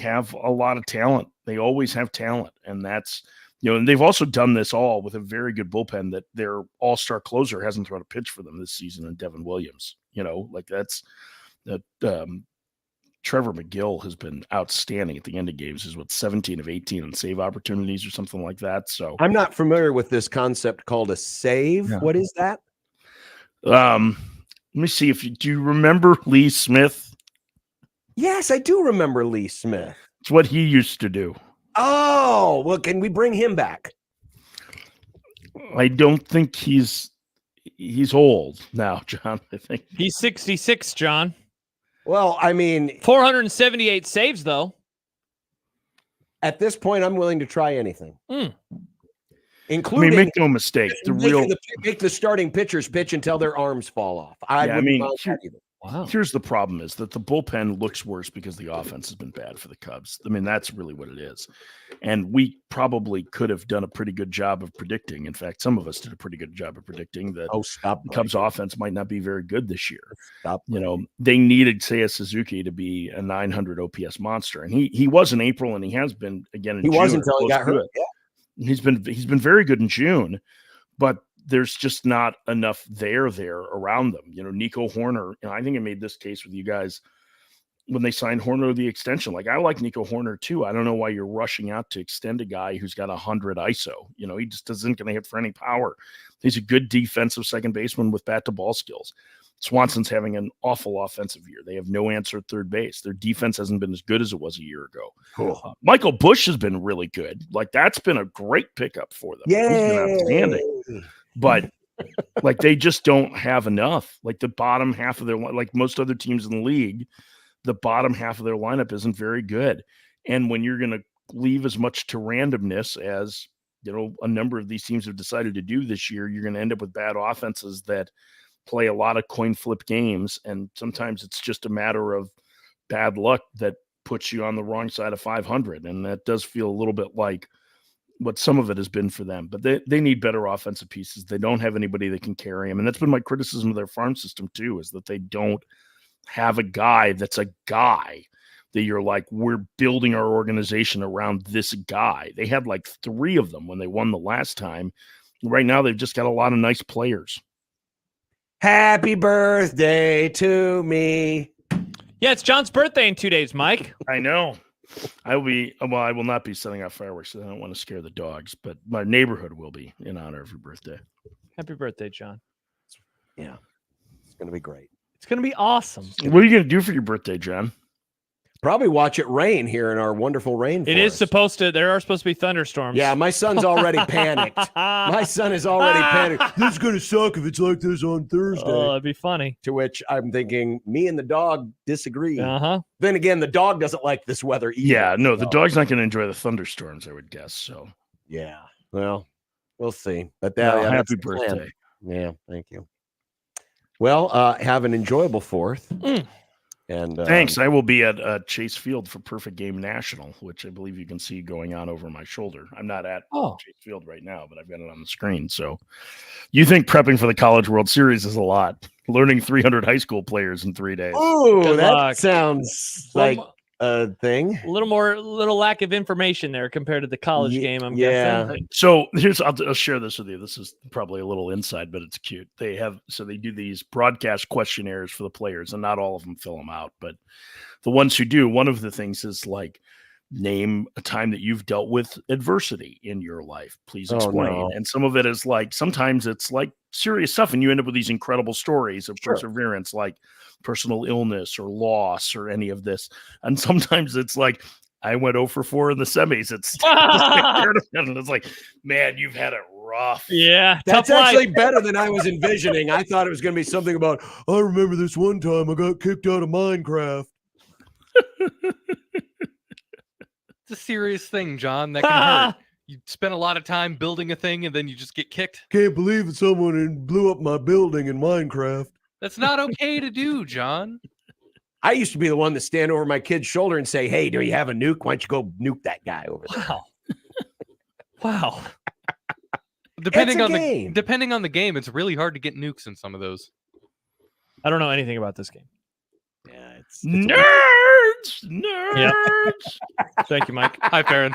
have a lot of talent. They always have talent, and that's, and they've also done this all with a very good bullpen that their all-star closer hasn't thrown a pitch for them this season in Devin Williams. Trevor McGill has been outstanding at the end of games. Is 17 of 18 on save opportunities or something like that. So I'm not familiar with this concept called a save. Yeah. What is that? Let me see do you remember Lee Smith? Yes, I do remember Lee Smith. It's what he used to do. Oh, well, can we bring him back? I don't think he's old now, John. I think he's 66, John. Well, I mean, 478 saves, though. At this point, I'm willing to try anything. Including, make no mistake, make the starting pitchers pitch until their arms fall off. Here's the problem: is that the bullpen looks worse because the offense has been bad for the Cubs. I mean, that's really what it is. And we probably could have done a pretty good job of predicting. In fact, some of us did a pretty good job of predicting that the Cubs offense might not be very good this year. They needed Seiya Suzuki to be a 900 OPS monster, and he was in April, and he has been again in June. He was until he got hurt. Yeah. He's been very good in June, but there's just not enough there around them. Nico Horner, and I think I made this case with you guys when they signed Horner the extension. I like Nico Horner too. I don't know why you're rushing out to extend a guy who's got 100 ISO. He just isn't going to hit for any power. He's a good defensive second baseman with bat to ball skills. Swanson's having an awful offensive year. They have no answer at third base. Their defense hasn't been as good as it was a year ago. Cool. Michael Bush has been really good. That's been a great pickup for them. Yay! He's been outstanding. But they just don't have enough. The bottom half of their, most other teams in the league, the bottom half of their lineup isn't very good. And when you're going to leave as much to randomness as a number of these teams have decided to do this year, you're going to end up with bad offenses that play a lot of coin flip games, and sometimes it's just a matter of bad luck that puts you on the wrong side of 500, and that does feel a little bit like what some of it has been for them. But they need better offensive pieces. They don't have anybody that can carry them, and that's been my criticism of their farm system too, is that they don't have a guy that's a guy that you're like, we're building our organization around this guy. They had like 3 of them when they won the last time. Right now, they've just got a lot of nice players. Happy birthday to me. Yeah, it's John's birthday in 2 days, Mike. I know. I will not be setting off fireworks. I don't want to scare the dogs, but my neighborhood will be in honor of your birthday. Happy birthday, John. Yeah, it's going to be great. It's going to be awesome. What are you going to do for your birthday, John? Probably watch it rain here in our wonderful rainforest. It is supposed to. There are supposed to be thunderstorms. Yeah, my son's already panicked. My son is already panicked. This is going to suck if it's like this on Thursday. Oh, it'd be funny. To which I'm thinking, me and the dog disagree. Uh-huh. Then again, the dog doesn't like this weather either. Yeah, no, the dog's not going to enjoy the thunderstorms, I would guess. So, yeah, well, we'll see. But well, that's happy the plan. birthday. Yeah, thank you. Well, have an enjoyable 4th. And thanks. I will be at Chase Field for Perfect Game National, which I believe you can see going on over my shoulder. I'm not at Chase Field right now, but I've got it on the screen. So you think prepping for the College World Series is a lot. Learning 300 high school players in 3 days. Oh, that luck. sounds like a thing. A little lack of information there compared to the college game, I'm guessing. So I'll share this with you. This is probably a little inside, but it's cute. They do these broadcast questionnaires for the players, and not all of them fill them out, but the ones who do, one of the things is like, name a time that you've dealt with adversity in your life. Please explain. no. And some of it is like, sometimes it's like serious stuff, and you end up with these incredible stories of perseverance, like personal illness or loss or any of this. And sometimes it's like, I went 0 for 4 in the semis. And it's like, man, you've had it rough. Yeah, that's actually better than I was envisioning. I thought it was going to be something about, I remember this one time I got kicked out of Minecraft. It's a serious thing, John. That can hurt. You spend a lot of time building a thing, and then you just get kicked. Can't believe someone blew up my building in Minecraft. That's not okay to do, John. I used to be the one to stand over my kid's shoulder and say, hey, do you have a nuke? Why don't you go nuke that guy over there? Wow. Depending on the game, it's really hard to get nukes in some of those. I don't know anything about this game. Yeah, it's nerds. Yep. Thank you, Mike. Hi, Ferrin.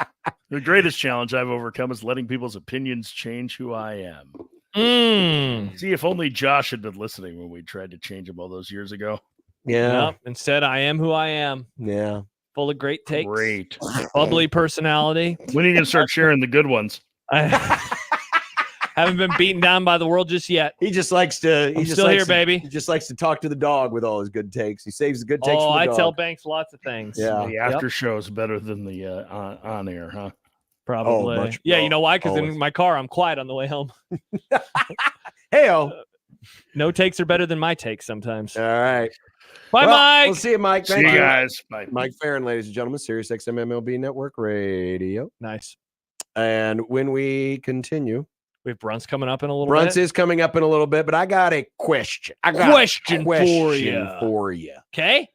The greatest challenge I've overcome is letting people's opinions change who I am. See, if only Josh had been listening when we tried to change him all those years ago. Yeah. Yep. Instead, I am who I am. Yeah. Full of great takes. Great. Bubbly personality. When are you going to start sharing the good ones? I haven't been beaten down by the world just yet. He just likes to. I'm still here, baby. He just likes to talk to the dog with all his good takes. He saves the good takes. Oh, for the I dog. tell Banks lots of things. Yeah. The after show is better than the on air, huh? Probably. You know why? Because in my car, I'm quiet on the way home. Hey-o. No takes are better than my takes sometimes. All right. Bye, Mike. We'll see you, Mike. See you guys. Bye. Mike Ferrin, ladies and gentlemen, Sirius XM MLB Network Radio. Nice. And when we continue, we have Bruns coming up in a little Bruns bit. is coming up in a little bit, but I got a question. Question for you. Okay.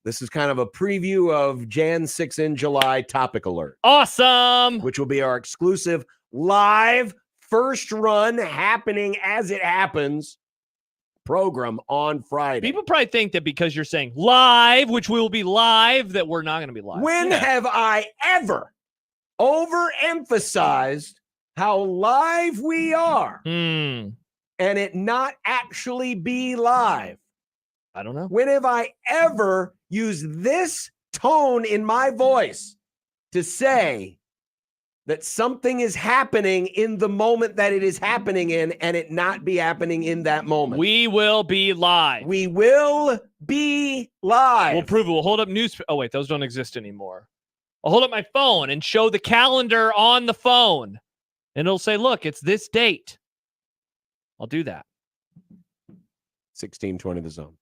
This is kind of a preview of Jan 6 in July topic alert. Awesome. Which will be our exclusive live first run happening as it happens program on Friday. People probably think that because you're saying live, which we will be live, that we're not going to be live. When have I ever overemphasized how live we are and it not actually be live? I don't know. When have I ever used this tone in my voice to say that something is happening in the moment that it is happening in and it not be happening in that moment? We will be live. We will be live. We'll prove it. We'll hold up news. Oh, wait, those don't exist anymore. I'll hold up my phone and show the calendar on the phone. And it'll say, look, it's this date. I'll do that. 1620 the zone.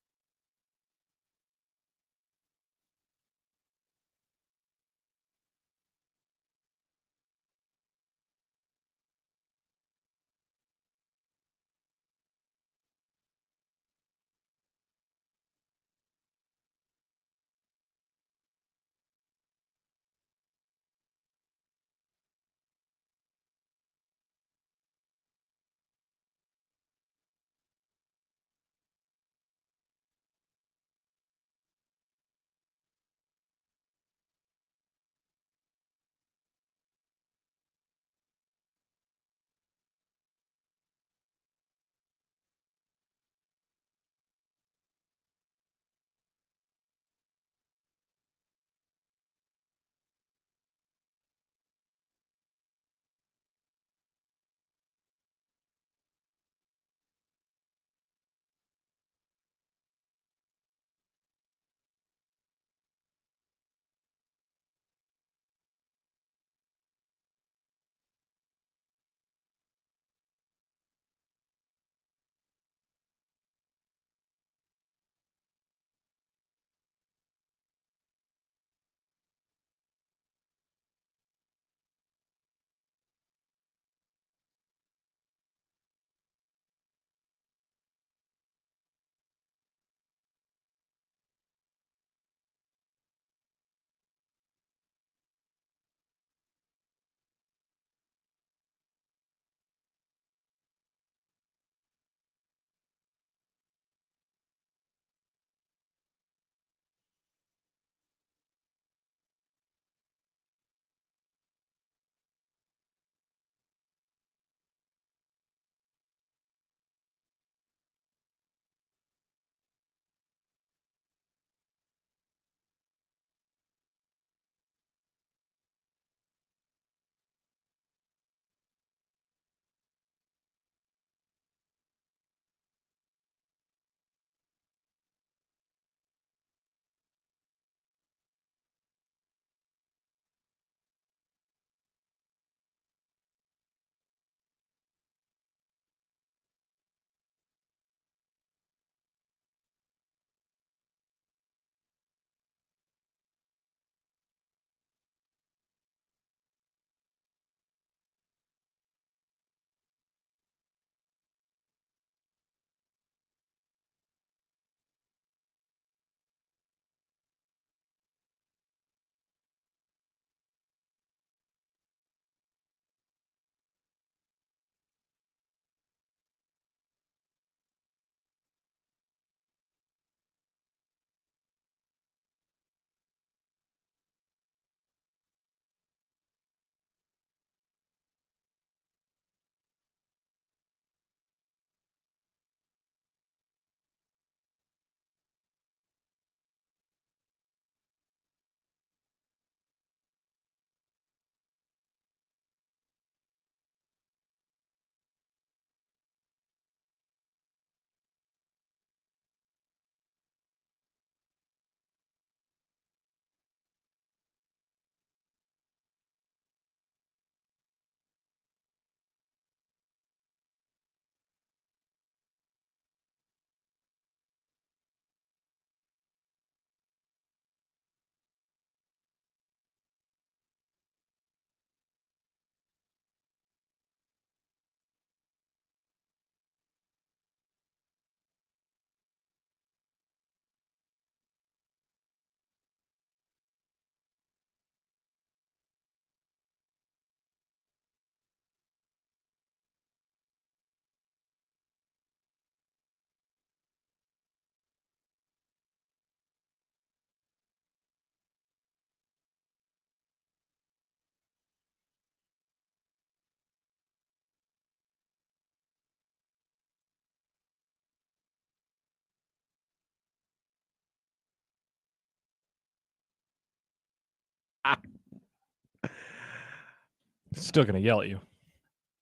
Still gonna yell at you.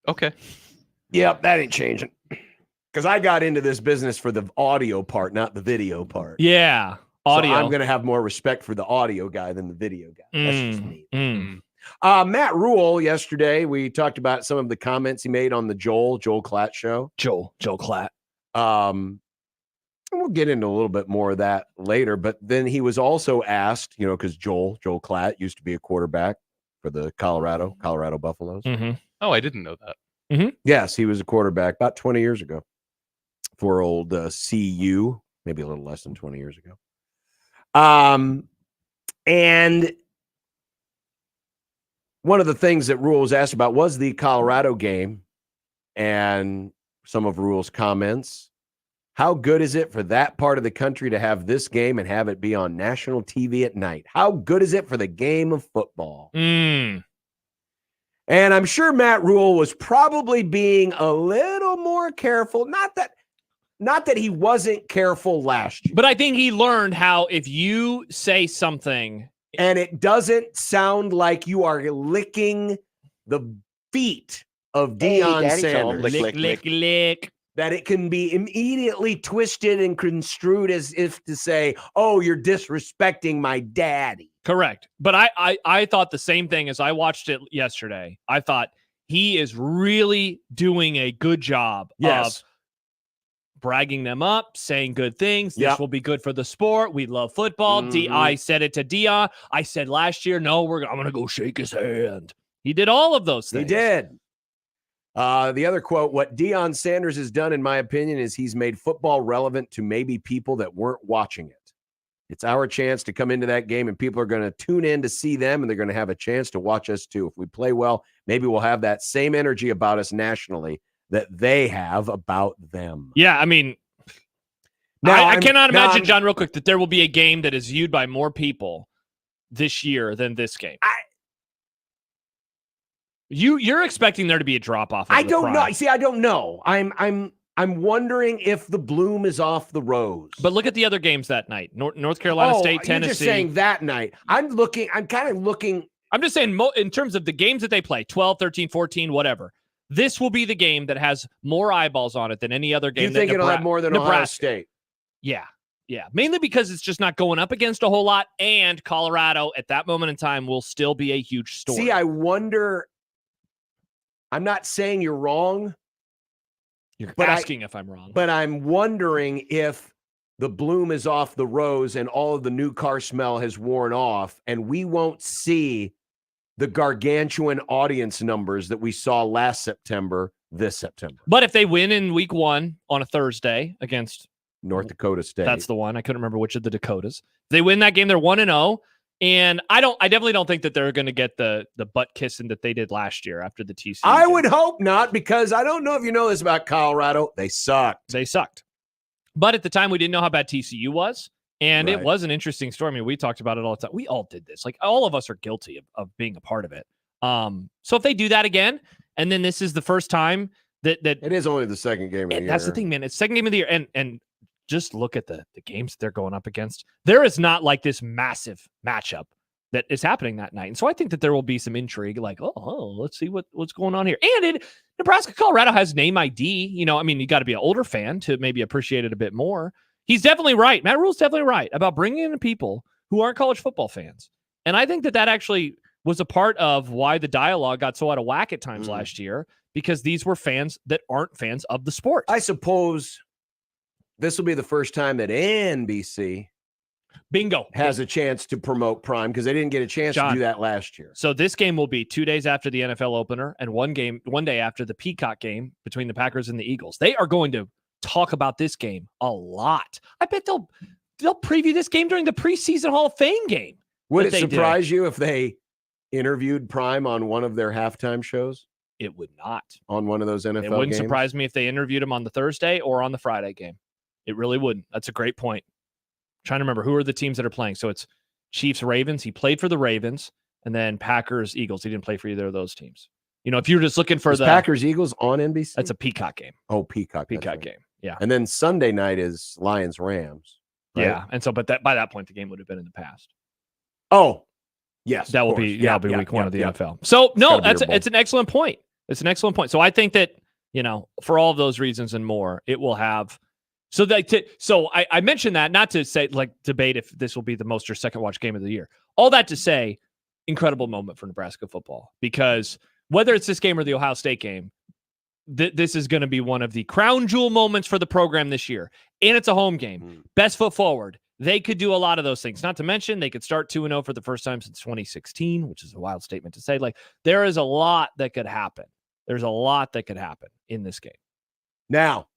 Okay. Yep, that ain't changing. Because I got into this business for the audio part, not the video part. Yeah, audio. So I'm going to have more respect for the audio guy than the video guy. That's just me. Mm. Matt Rhule, yesterday, we talked about some of the comments he made on the Joel Klatt show. Joel Klatt. And we'll get into a little bit more of that later. But then he was also asked, because Joel Klatt used to be a quarterback for the Colorado Buffaloes. Mm-hmm. Oh, I didn't know that. Mm-hmm. Yes, he was a quarterback about 20 years ago for old CU, maybe a little less than 20 years ago. And one of the things that Rhule was asked about was the Colorado game and some of Rhule's comments. How good is it for that part of the country to have this game and have it be on national TV at night? How good is it for the game of football? Mm. And I'm sure Matt Rhule was probably being a little more careful. Not that he wasn't careful last year. But I think he learned how if you say something and it doesn't sound like you are licking the feet of Deion Sanders. Lick. That it can be immediately twisted and construed as if to say, oh, you're disrespecting my daddy. Correct. But I thought the same thing as I watched it yesterday. I thought he is really doing a good job of bragging them up, saying good things. This will be good for the sport. We love football. Mm-hmm. I said it to Dion. I said last year, no, I'm going to go shake his hand. He did all of those things. He did. The other quote, what Deion Sanders has done, in my opinion, is he's made football relevant to maybe people that weren't watching it. It's our chance to come into that game, and people are going to tune in to see them, and they're going to have a chance to watch us too. If we play well, maybe we'll have that same energy about us nationally that they have about them. Yeah, I mean, now, I cannot imagine, John, real quick, that there will be a game that is viewed by more people this year than this game. You're expecting there to be a drop off. I don't know. See, I don't know. I'm wondering if the bloom is off the rose. But look at the other games that night. North Carolina State, Tennessee. You're just saying that night. I'm kind of looking. I'm just saying in terms of the games that they play, 12, 13, 14, whatever. This will be the game that has more eyeballs on it than any other game. You think it'll have more than Ohio State? Yeah. Mainly because it's just not going up against a whole lot, and Colorado at that moment in time will still be a huge story. See, I wonder. I'm not saying you're wrong. You're asking if I'm wrong. But I'm wondering if the bloom is off the rose and all of the new car smell has worn off, and we won't see the gargantuan audience numbers that we saw last September, this September. But if they win in week 1 on a Thursday against North Dakota State. That's the one. I couldn't remember which of the Dakotas. If they win that game, they're 1-0. And I definitely don't think that they're going to get the butt kissing that they did last year after the TCU. I would hope not, because I don't know if you know this about Colorado. They sucked. But at the time, we didn't know how bad TCU was. And Right. It was an interesting story. I mean, we talked about it all the time. We all did this. Like, all of us are guilty of being a part of it. So if they do that again, and then this is the first time that it is only the second game of the year. That's the thing, man. It's second game of the year. And just look at the games that they're going up against. There is not like this massive matchup that is happening that night. And so I think that there will be some intrigue, like, let's see what's going on here. And Nebraska, Colorado has name ID. You got to be an older fan to maybe appreciate it a bit more. He's definitely right. Matt Rhule's definitely right about bringing in people who aren't college football fans. And I think that actually was a part of why the dialogue got so out of whack at times last year, because these were fans that aren't fans of the sport. I suppose this will be the first time that NBC has a chance to promote Prime, because they didn't get a chance to do that last year. So this game will be 2 days after the NFL opener and one day after the Peacock game between the Packers and the Eagles. They are going to talk about this game a lot. I bet they'll preview this game during the preseason Hall of Fame game. Would it surprise you if they interviewed Prime on one of their halftime shows? It would not. On one of those NFL games? It wouldn't surprise me if they interviewed him on the Thursday or on the Friday game. It really wouldn't. That's a great point. I'm trying to remember who are the teams that are playing. So it's Chiefs, Ravens. He played for the Ravens, and then Packers, Eagles. He didn't play for either of those teams. If you're just looking for the Packers, Eagles on NBC, that's a Peacock game. Oh, Peacock game. Yeah. And then Sunday night is Lions, Rams. Right? Yeah. And so, but by that point, the game would have been in the past. Oh, Yes, That of will course. be Yeah, that'll be yeah, week one yeah, of the yeah. NFL. So no, gotta be your bowl. it's an excellent point. It's an excellent point. So I think that, for all of those reasons and more, it will have. So I mentioned that not to say debate if this will be the most or second watch game of the year. All that to say, incredible moment for Nebraska football, because whether it's this game or the Ohio State game, this is going to be one of the crown jewel moments for the program this year. And it's a home game. Best foot forward. They could do a lot of those things. Not to mention, they could start 2-0 for the first time since 2016, which is a wild statement to say. There is a lot that could happen. There's a lot that could happen in this game. Now,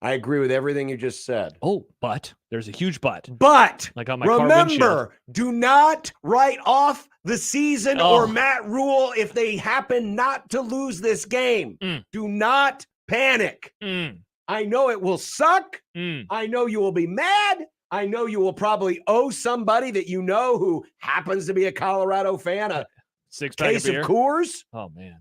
I agree with everything you just said. Oh, but there's a huge but. But Like on my car windshield. remember, do not write off the season Oh. or Matt Rhule if they happen not to lose this game. Do not panic. I know it will suck. I know you will be mad. I know you will probably owe somebody that you know who happens to be a Colorado fan a case of Coors. Oh, man.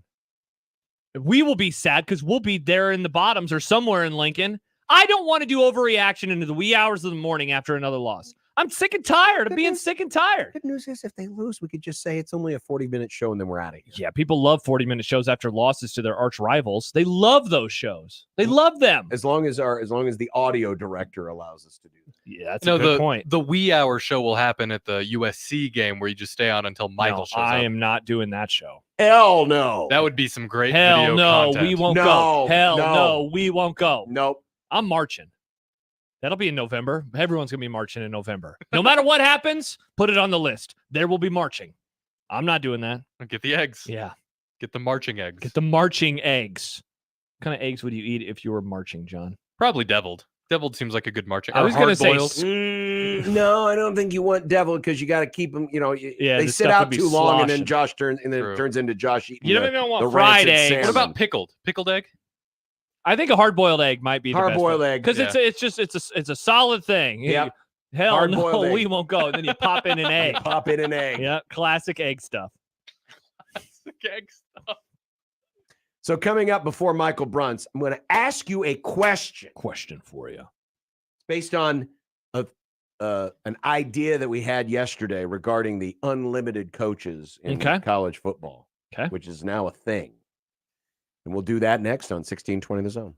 We will be sad because we'll be there in the bottoms or somewhere in Lincoln. I don't want to do overreaction into the wee hours of the morning after another loss. I'm sick and tired of being sick and tired. Good news is if they lose, we could just say it's only a 40-minute show and then we're out of here. Yeah, people love 40-minute shows after losses to their arch rivals. They love those shows. They love them. As long as the audio director allows us to do that. Yeah, that's a good point. The wee hour show will happen at the USC game where you just stay on until Michael shows up. I am not doing that show. Hell no. That would be some great Hell video no, content. we won't No, go. Hell no. no, we won't go. Nope. I'm marching. That'll be in November. Everyone's going to be marching in November. No matter what happens, put it on the list. There will be marching. I'm not doing that. Get the eggs. Yeah. Get the marching eggs. Get the marching eggs. What kind of eggs would you eat if you were marching, John? Probably deviled. Deviled seems like a good marching. I was going to say no, I don't think you want devil because you got to keep them. They the sit stuff out would be too long, and then sloshing. Josh turns into Josh eating. You don't even want the fried rancid eggs. salmon. What about pickled? Pickled egg? I think a hard-boiled egg might be Hard-boiled egg, because yeah. it's a solid thing. Yep. Hell Hard-boiled no, egg. we won't go. And then you pop in an egg. Pop in an egg? Yeah, classic egg stuff. Egg stuff. So coming up before Michael Bruns, I'm going to ask you a question. Question for you. Based on an idea that we had yesterday regarding the unlimited coaches in college football, which is now a thing. And we'll do that next on 1620 The Zone.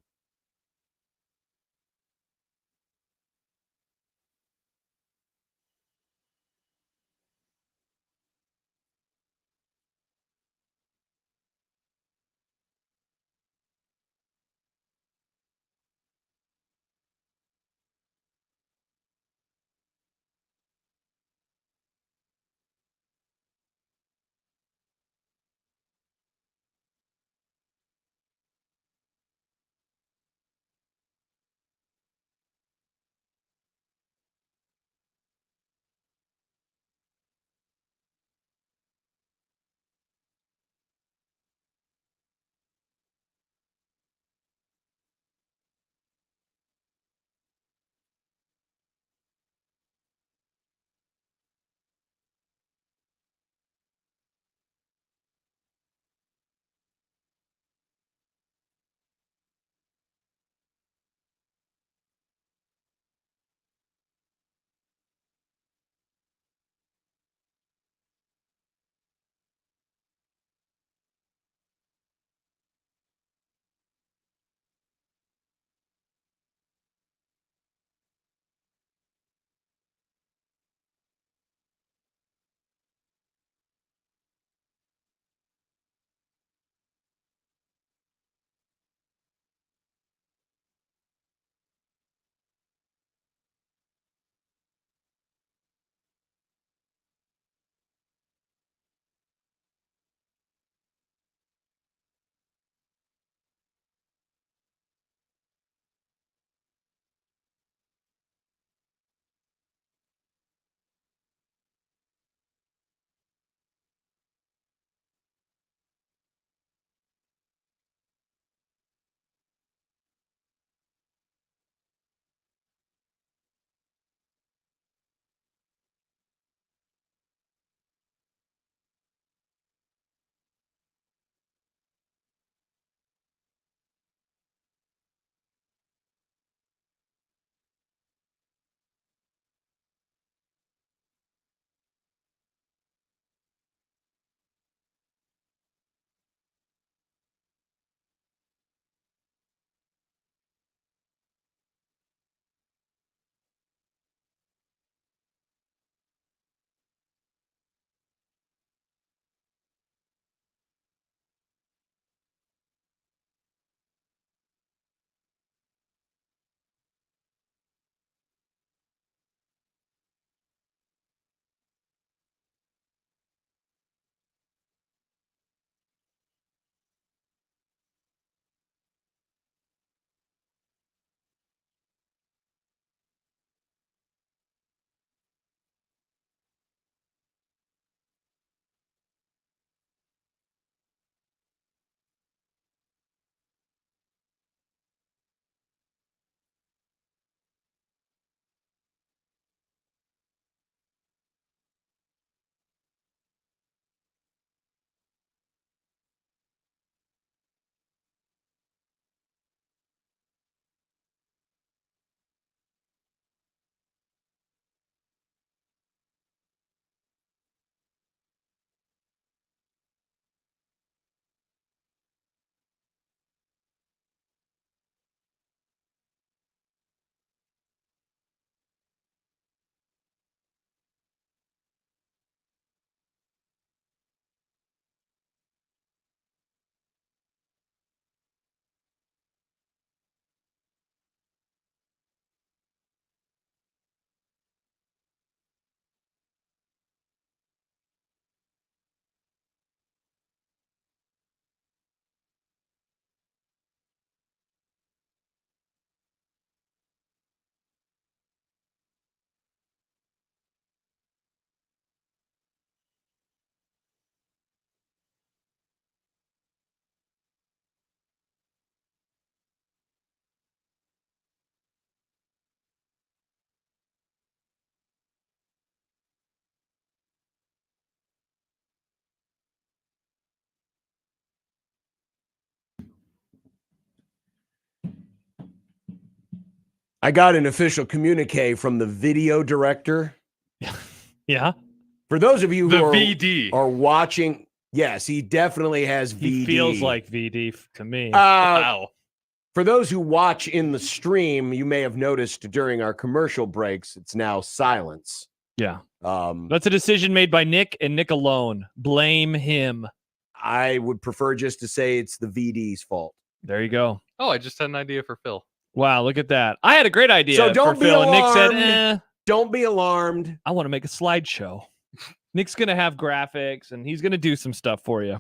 I got an official communique from the video director. Yeah. For those of you The who VD. are watching, yes, he definitely has VD. He feels like VD to me. Wow. For those who watch in the stream, you may have noticed during our commercial breaks, it's now silence. Yeah. Um, That's a decision made by Nick and Nick alone. Blame him. I would prefer just to say it's the VD's fault. There you go. Oh, I just had an idea for Phil. Wow, look at that. I had a great idea So don't for be Phil, and Nick alarmed. said, Don't be alarmed. I want to make a slideshow. Nick's going to have graphics, and he's going to do some stuff for you.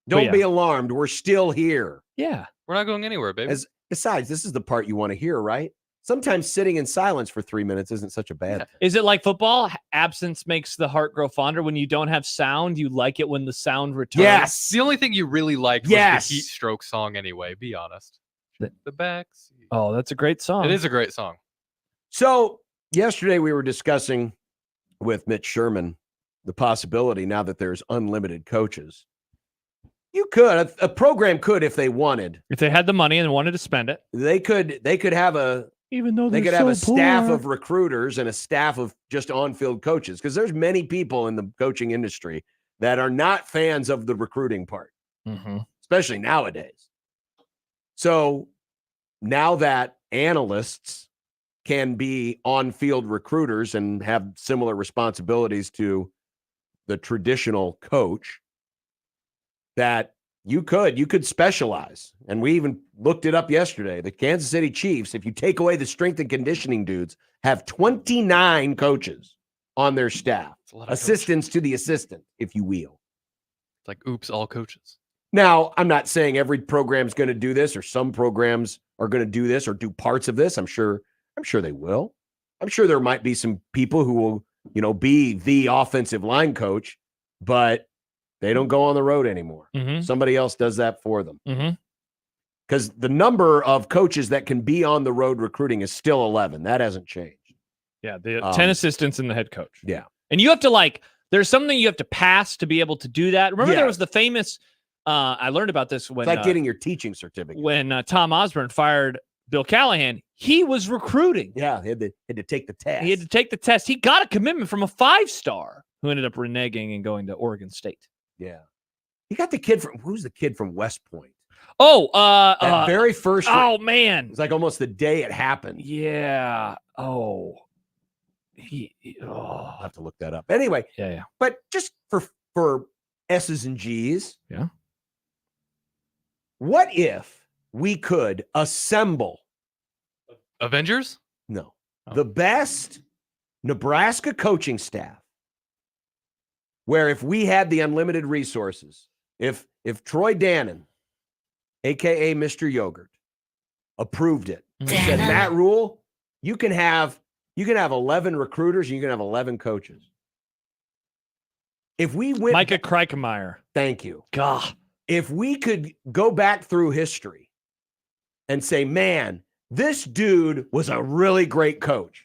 Don't yeah. be alarmed. We're still here. Yeah. We're not going anywhere, baby. Besides, this is the part you want to hear, right? Sometimes sitting in silence for 3 minutes isn't such a bad thing. Is it like football? Absence makes the heart grow fonder. When you don't have sound, you like it when the sound returns. Yes. The only thing you really liked was Yes. the Heat Stroke song anyway, be honest. The backseat. Oh, that's a great song. It is a great song. So yesterday we were discussing with Mitch Sherman the possibility, now that there's unlimited coaches, you could, a program could, if they wanted, If they had the money and wanted to spend it. they could have a Even though they could have a staff of recruiters and a staff of just on-field coaches, because there's many people in the coaching industry that are not fans of the recruiting part, especially nowadays. So now that analysts can be on-field recruiters and have similar responsibilities to the traditional coach, that you could specialize. And we even looked it up yesterday. The Kansas City Chiefs, if you take away the strength and conditioning dudes, have 29 coaches on their staff, assistants to the assistant, if you will. It's like, oops, all coaches. Now, I'm not saying every program's going to do this, or some programs are going to do this or do parts of this. I'm sure they will. I'm sure there might be some people who will, be the offensive line coach, but they don't go on the road anymore. Somebody else does that for them. Because the number of coaches that can be on the road recruiting is still 11. That hasn't changed. Yeah, the 10 assistants and the head coach. Yeah. And you have to there's something you have to pass to be able to do that. Remember there Yes. was the famous, I learned about this when— It's like getting your teaching certificate. When Tom Osborne fired Bill Callahan, he was recruiting. Yeah, he had to take the test. He had to take the test. He got a commitment from a 5-star who ended up reneging and going to Oregon State. Yeah. He got the kid who's the kid from West Point? Oh, that very first. Oh, man. It was like almost the day it happened. Yeah. Oh. I'll have to look that up. Anyway. Yeah. But just for S's and G's. Yeah. What if we could assemble Avengers? No. The best Nebraska coaching staff, where if we had the unlimited resources, if Troy Dannon, aka Mr. Yogurt, approved it and said, Matt Rhule, you can have 11 recruiters and you can have 11 coaches. If we went Micah Kreikemeyer. Thank you. God. If we could go back through history and say, man, this dude was a really great coach.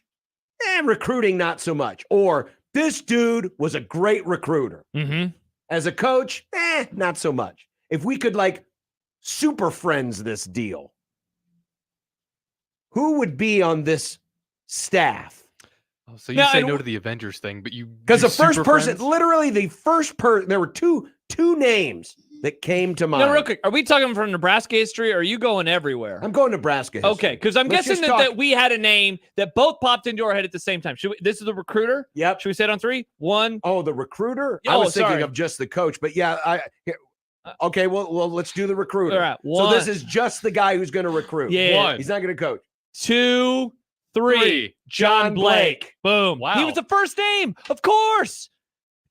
Recruiting, not so much. Or this dude was a great recruiter. As a coach, not so much. If we could super friends this deal, who would be on this staff? Oh, so you say no to the Avengers thing, but you— Because the first person, literally the first person, there were two names that came to mind. No, real quick. Are we talking from Nebraska history, or are you going everywhere? I'm going Nebraska history. Okay, because I'm guessing that we had a name that both popped into our head at the same time. This is the recruiter? Yep. Should we say it on 3? 1. Oh, the recruiter? Oh, I was thinking sorry. of just the coach, but yeah, okay, well, let's do the recruiter. All right, so this is just the guy who's going to recruit. Yeah. 1. He's not going to coach. 2, 3. John Blake. Boom. Wow. He was the first name. Of course. So-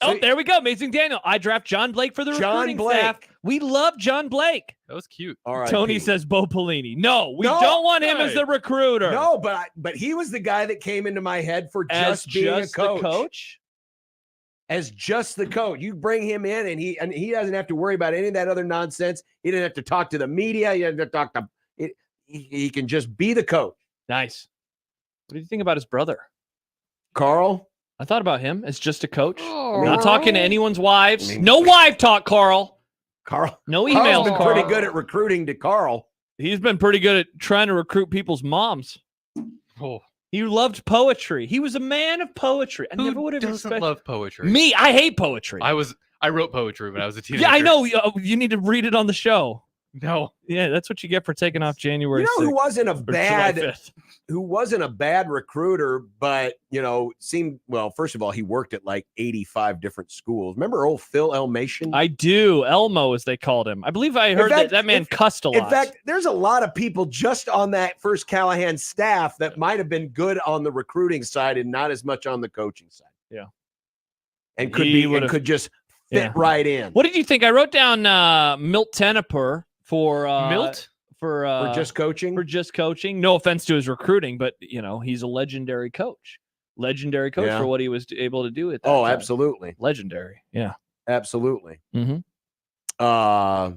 Oh, there we go. Amazing Daniel. I draft John Blake for the John recruiting Blake. staff. We love John Blake. That was cute. All right. Tony says Bo Pelini. No, we don't want him as the recruiter. No, but he was the guy that came into my head for As just being a the coach. As just the coach. You bring him in and he doesn't have to worry about any of that other nonsense. He didn't have to talk to the media. He didn't have to talk to it. He can just be the coach. Nice. What do you think about his brother? Carl? I thought about him as just a coach. Oh. Not talking to anyone's wives. I mean- No wife talk, Carl. Carl. No emails, Carl's been Carl. pretty good at recruiting to Carl. He's been pretty good at trying to recruit people's moms. Oh, He loved poetry. He was a man of poetry. I who never would have doesn't expected. love poetry? Me, I hate poetry. I wrote poetry when I was a teenager. Yeah, I know. You need to read it on the show. No. Yeah, that's what you get for taking off January. You know who 6th wasn't a or July bad 5th. who wasn't a bad recruiter, but seemed well. First of all, he worked at like 85 different schools. Remember old Phil Elmation? I do. Elmo, as they called him. I believe I heard that man cussed a lot. In fact, there's a lot of people just on that first Callahan staff that might have been good on the recruiting side and not as much on the coaching side. Yeah. And could just fit right in. What did you think? I wrote down Milt Tenopur for Milt? For just coaching? For just coaching. No offense to his recruiting, but he's a legendary coach. Legendary coach for what he was able to do at that time. Absolutely. Legendary. Yeah. Absolutely. Mm-hmm.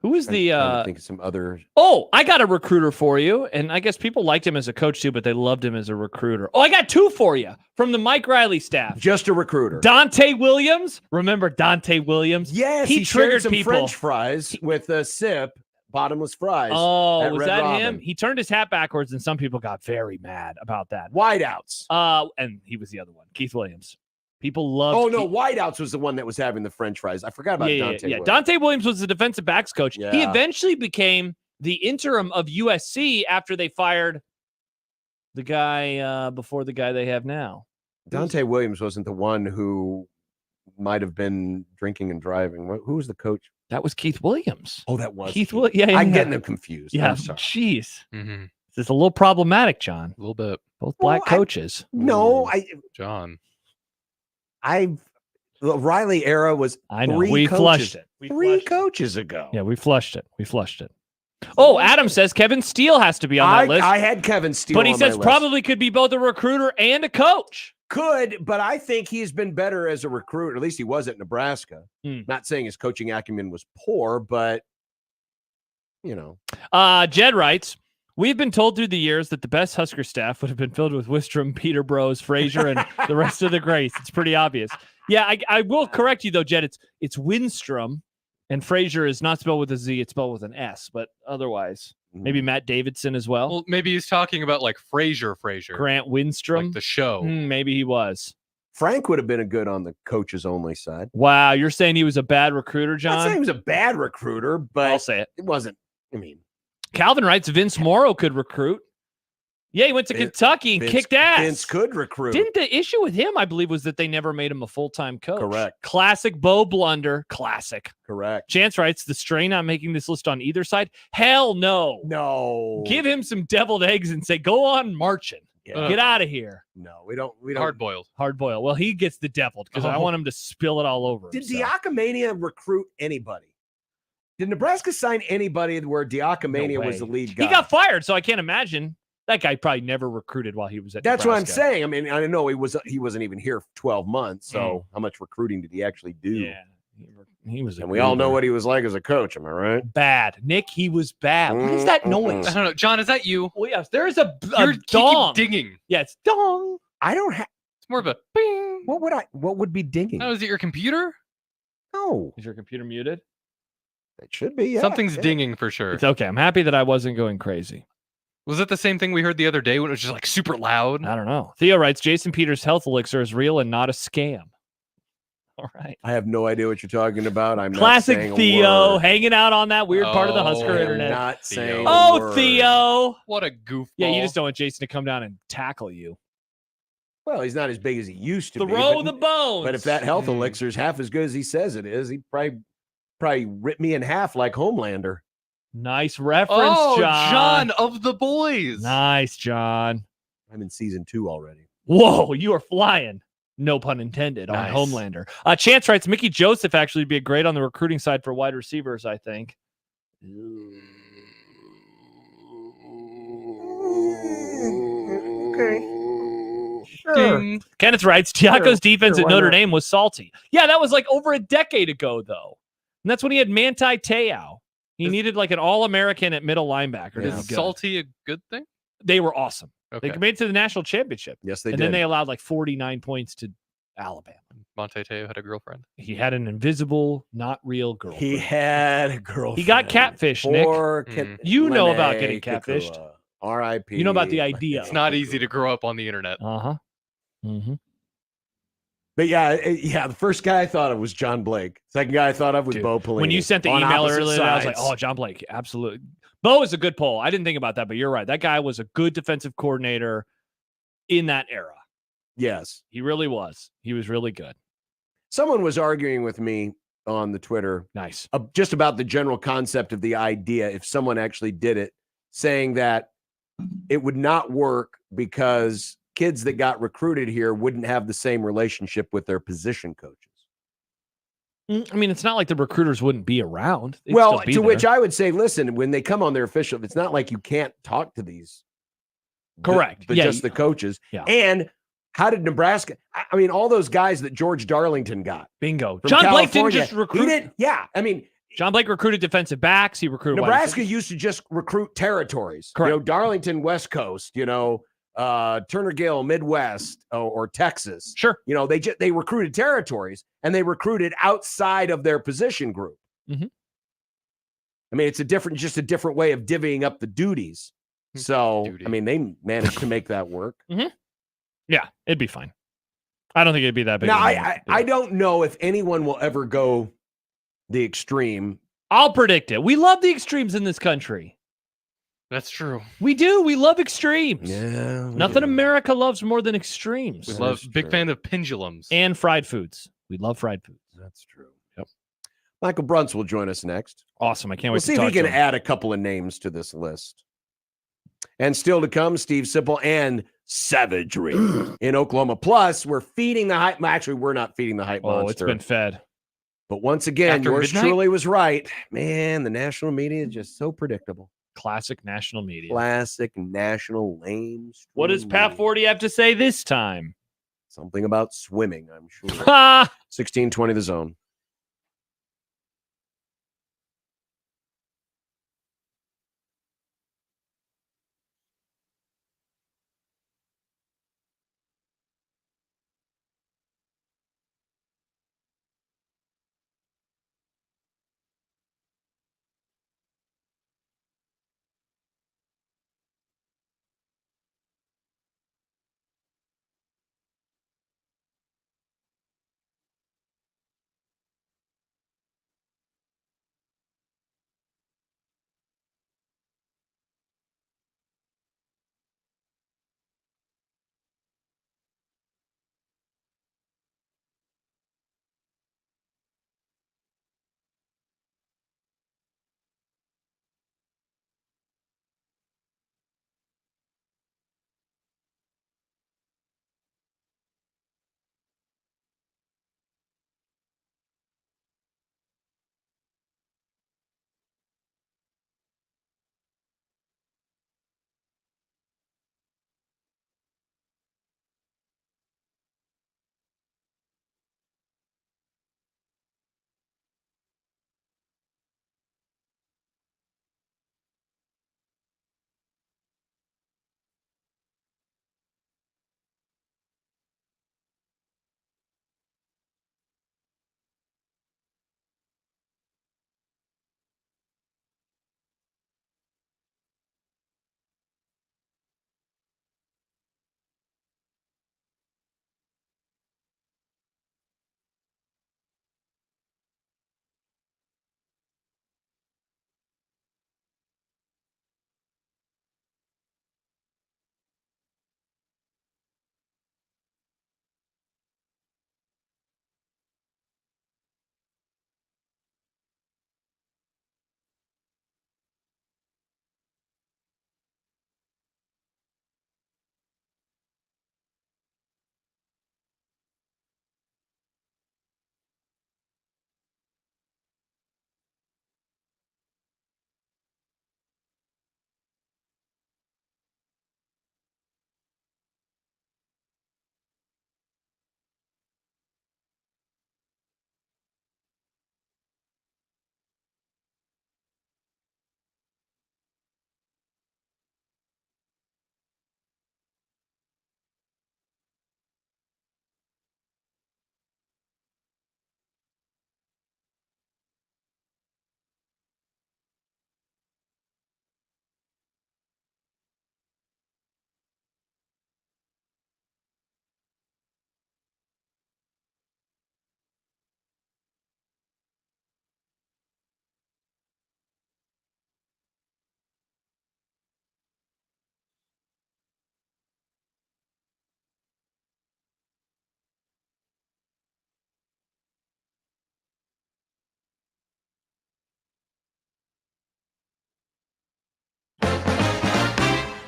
Who is the I think of some other Oh, I got a recruiter for you. And I guess people liked him as a coach too, but they loved him as a recruiter. Oh, I got two for you from the Mike Riley staff. just a recruiter. Dante Williams. Remember Dante Williams? Yes, he triggered shared some people. French fries with a sip, bottomless fries. Oh, at was Red that Robin. him? He turned his hat backwards, and some people got very mad about that. Wideouts. And he was the other one, Keith Williams. People loved. Oh no, Wideouts was the one that was having the French fries. I forgot about Dante. Yeah. Williams. Dante Williams was the defensive backs coach. He Yeah. eventually became the interim of USC after they fired the guy before the guy they have now. Dante Williams wasn't the one who might have been drinking and driving. Who was the coach? That was Keith Williams. Oh, that was Keith Williams. Yeah, I'm getting them confused. Yeah, I'm sorry. jeez. Mm-hmm. This is a little problematic, John. A little bit. Both black Well, coaches. No, John. the Riley era was I know. three We coaches, flushed it. We three flushed it. coaches ago. Yeah, we flushed it. Oh, Adam says Kevin Steele has to be on that list. I had Kevin Steele, But he on says my list. probably could be both a recruiter and a coach. Could, but I think he's been better as a recruiter. At least he was at Nebraska. Hmm. Not saying his coaching acumen was poor, but you know. Jed writes, we've been told through the years that the best Husker staff would have been filled with Wistrom, Peter Bros, Frazier, and the rest of the Grace. It's pretty obvious. Yeah, I will correct you though, Jed. It's Windstrom, and Frazier is not spelled with a Z, it's spelled with an S, but otherwise, maybe Matt Davidson as well. Well, maybe he's talking about like Frazier. Grant Windstrom. Like the show. Maybe he was. Frank would have been a good on the coaches only side. Wow, you're saying he was a bad recruiter, I'm John? not saying he was a bad recruiter, but I'll say it. It wasn't. I mean, Calvin writes Vince Morrow could recruit. Yeah, he went to Kentucky and kicked ass. Vince could recruit. Didn't the issue with him, I believe, was that they never made him a full-time coach? Correct. Classic Bo blunder. Classic. Correct. Chance writes, the strain on making this list on either side? Hell no. No. Give him some deviled eggs and say, go on marching. Yeah. Get out of here. No, we don't. Hard boiled. Hard boil. Well, he gets the deviled because I want him to spill it all over Did himself. Diakomania recruit anybody? Did Nebraska sign anybody where Diakomania No was the way. lead guy? He got fired, so I can't imagine. That guy probably never recruited while he was at That's what I'm Nebraska. saying. I mean, I know he wasn't even here for 12 months. So how much recruiting did he actually do? Yeah. He was a And we all know goober. what he was like as a coach. Am I right? Bad. Nick, he was bad. What is that noise? I don't know. John, is that you? Oh, yes. There's a You're dong. keep dinging. Yeah, it's dong. I don't have. It's more of a bing. What would be dinging? Oh, is it your computer? No, Is your computer muted? it should be. Yeah, Something's yeah. dinging for sure. It's okay. I'm happy that I wasn't going crazy. Was it the same thing we heard the other day when it was just like super loud? I don't know. Theo writes, Jason Peters' health elixir is real and not a scam. All right. I have no idea what you're talking about. I'm Classic not saying Theo a word. hanging out on that weird part of the Husker Oh, I am internet. not saying. Oh, a word. Theo. What a goofball. Yeah, you just don't want Jason to come down and tackle you. Well, he's not as big as he used to be. Throw but- the bones. But if that health elixir is half as good as he says it is, he'd probably rip me in half like Homelander. Nice reference, Oh, John. John of the boys. Nice, John. I'm in season 2 already. Whoa, you are flying. No pun intended on Nice. Homelander. Chance writes, Mickey Joseph actually would be a great on the recruiting side for wide receivers, I think. Ding. Kenneth writes, Tiako's defense sure, at why Notre not? Dame was salty. Yeah, that was like over a decade ago, though. And that's when he had Manti Te'o. He needed like an All-American at middle linebacker. to Yeah. be Is good. salty a good thing? They were awesome. Okay. They made it to the national championship. Yes, they and did. then they allowed like 49 points to Alabama. Monte Teo had a girlfriend. He had an invisible, not real girlfriend. He had a girlfriend. He got catfished, Nick. Poor Mhm. You know about Lene getting catfished. Kukua. R.I.P. You know about the idea. It's not easy to grow up on the internet. Uh-huh. Mm-hmm. But yeah, the first guy I thought of was John Blake. Second guy I thought of was Dude, Bo Pelini. when you sent the On email opposite earlier, I was like, sides. oh, John Blake. Absolutely. Bo is a good poll. I didn't think about that, but you're right. That guy was a good defensive coordinator in that era. Yes. He really was. He was really good. Someone was arguing with me on the Twitter. Nice. Just about the general concept of the idea, if someone actually did it, saying that it would not work because kids that got recruited here wouldn't have the same relationship with their position coaches. I mean, it's not like the recruiters wouldn't be around. They'd Well, still be to there. which I would say, listen, when they come on their official, it's not like you can't talk to these. Correct. But Yeah, just the coaches. yeah. And how did Nebraska? I mean, all those guys that George Darlington got. Bingo. from John Blake didn't California, just he recruit. didn't- yeah, I mean, John Blake recruited defensive backs. He recruited wide Nebraska receivers. used to just recruit territories. Correct. You know, Darlington, West Coast. You know, Turner Gill, Midwest, or Texas. Sure. You know, they recruited territories and they recruited outside of their position group. Mhm. I mean, it's just a different way of divvying up the duties. So, Duty. I mean, they managed to make that work. Yeah, it'd be fine. I don't think it'd be that big. Now, of a deal. I don't know if anyone will ever go the extreme. I'll predict it. We love the extremes in this country. That's true. We do. We love extremes. Yeah. Nothing America loves more than extremes. We That love is big true. fan of pendulums. And fried foods. We love fried foods. That's true. Yep. Michael Bruns will join us next. Awesome. I can't We'll wait see to if talk we can to him. add a couple of names to this list. And still to come, Steve Sipple and savagery in Oklahoma. Plus, we're feeding the hype. Actually, we're not feeding the hype Oh, monster. it's been fed. But once again, After yours midnight? truly was right. Man, the national media is just so predictable. Classic national media. Classic national lame. What does stream Pat media. 40 have to say this time? Something about swimming, I'm sure. Ha! 1620 the zone.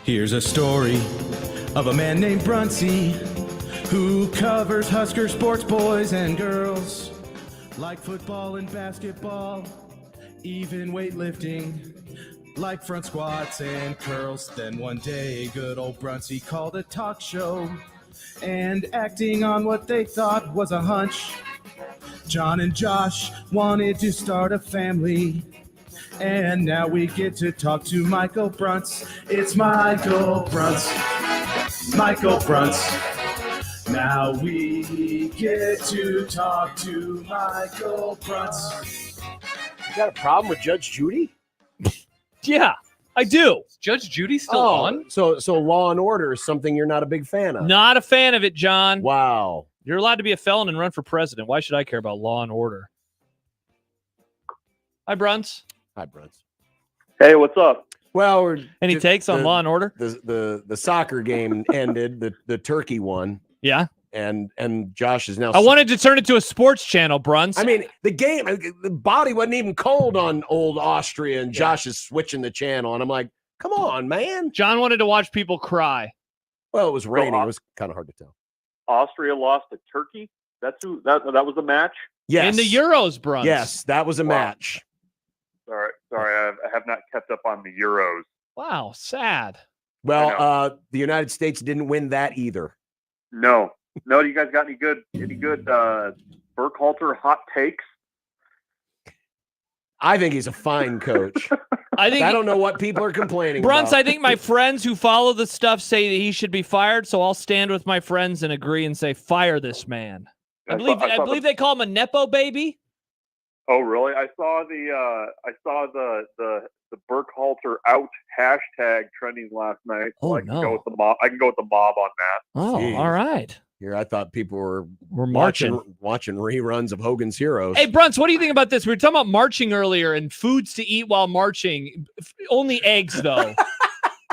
Here's a story of a man named Brunsy who covers Husker sports, boys and girls, like football and basketball, even weightlifting, like front squats and curls. Then one day, good old Brunsy called a talk show, and acting on what they thought was a hunch, John and Josh wanted to start a family. And now we get to talk to Michael Bruns. It's Michael Bruns. Michael Bruns. Now we get to talk to Michael Bruns. You got a problem with Judge Judy? Yeah, I do. Is Judge Judy still on? So Law and Order is something you're not a big fan of. Not a fan of it, John. Wow. You're allowed to be a felon and run for president. Why should I care about Law and Order? Hi, Bruns. Hi, Bruns. Hey, what's up? Well, Any takes on Law and Order? The soccer game ended. The Turkey won. Yeah. And Josh is now. I wanted to turn it to a sports channel, Bruns. I mean, the game, the body wasn't even cold on old Austria, and Josh is switching the channel, and I'm like, come on, man. John wanted to watch people cry. Well, it was raining. It was kind of hard to tell. Austria lost to Turkey. That's who that was a match. Yes. In the Euros, Bruns. Yes, that was a match. Sorry, I have not kept up on the Euros. Wow, sad. Well, the United States didn't win that either. No. You guys got any good Burkhalter hot takes? I think he's a fine coach. I don't know what people are complaining Bruns, about. I think my friends who follow the stuff say that he should be fired, so I'll stand with my friends and agree and say, fire this man. I believe they call him a Nepo baby. Oh, really? I saw the Burkhalter out hashtag trending last night. Oh, I can go with the mob. I can go with the mob on that. Oh, Jeez. all right. Here, I thought people were marching watching reruns of Hogan's Heroes. Hey, Bruns, what do you think about this? We were talking about marching earlier and foods to eat while marching. Only eggs, though.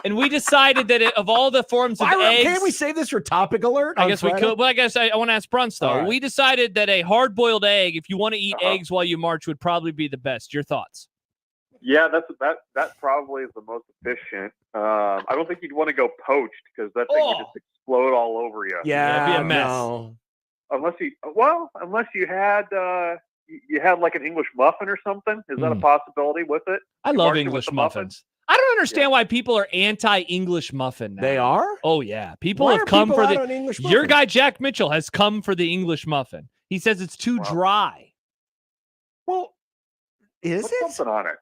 And we decided that of all the forms of eggs... Can't we save this for topic alert? I guess we could. Well, I guess I want to ask Bruns, though. Right. We decided that a hard-boiled egg, if you want to eat eggs while you march, would probably be the best. Your thoughts? Yeah, that probably is the most efficient. I don't think you'd want to go poached because that thing would just explode all over you. Yeah, it'd be a mess. No. Unless you had like an English muffin or something. Is that a possibility with it? I love English muffins. I don't understand why people are anti-English muffin now. They are? Oh, yeah. People have come for the... English Your guy, Jack Mitchell, has come for the English muffin. He says it's too dry. Well, is Put it? something on it.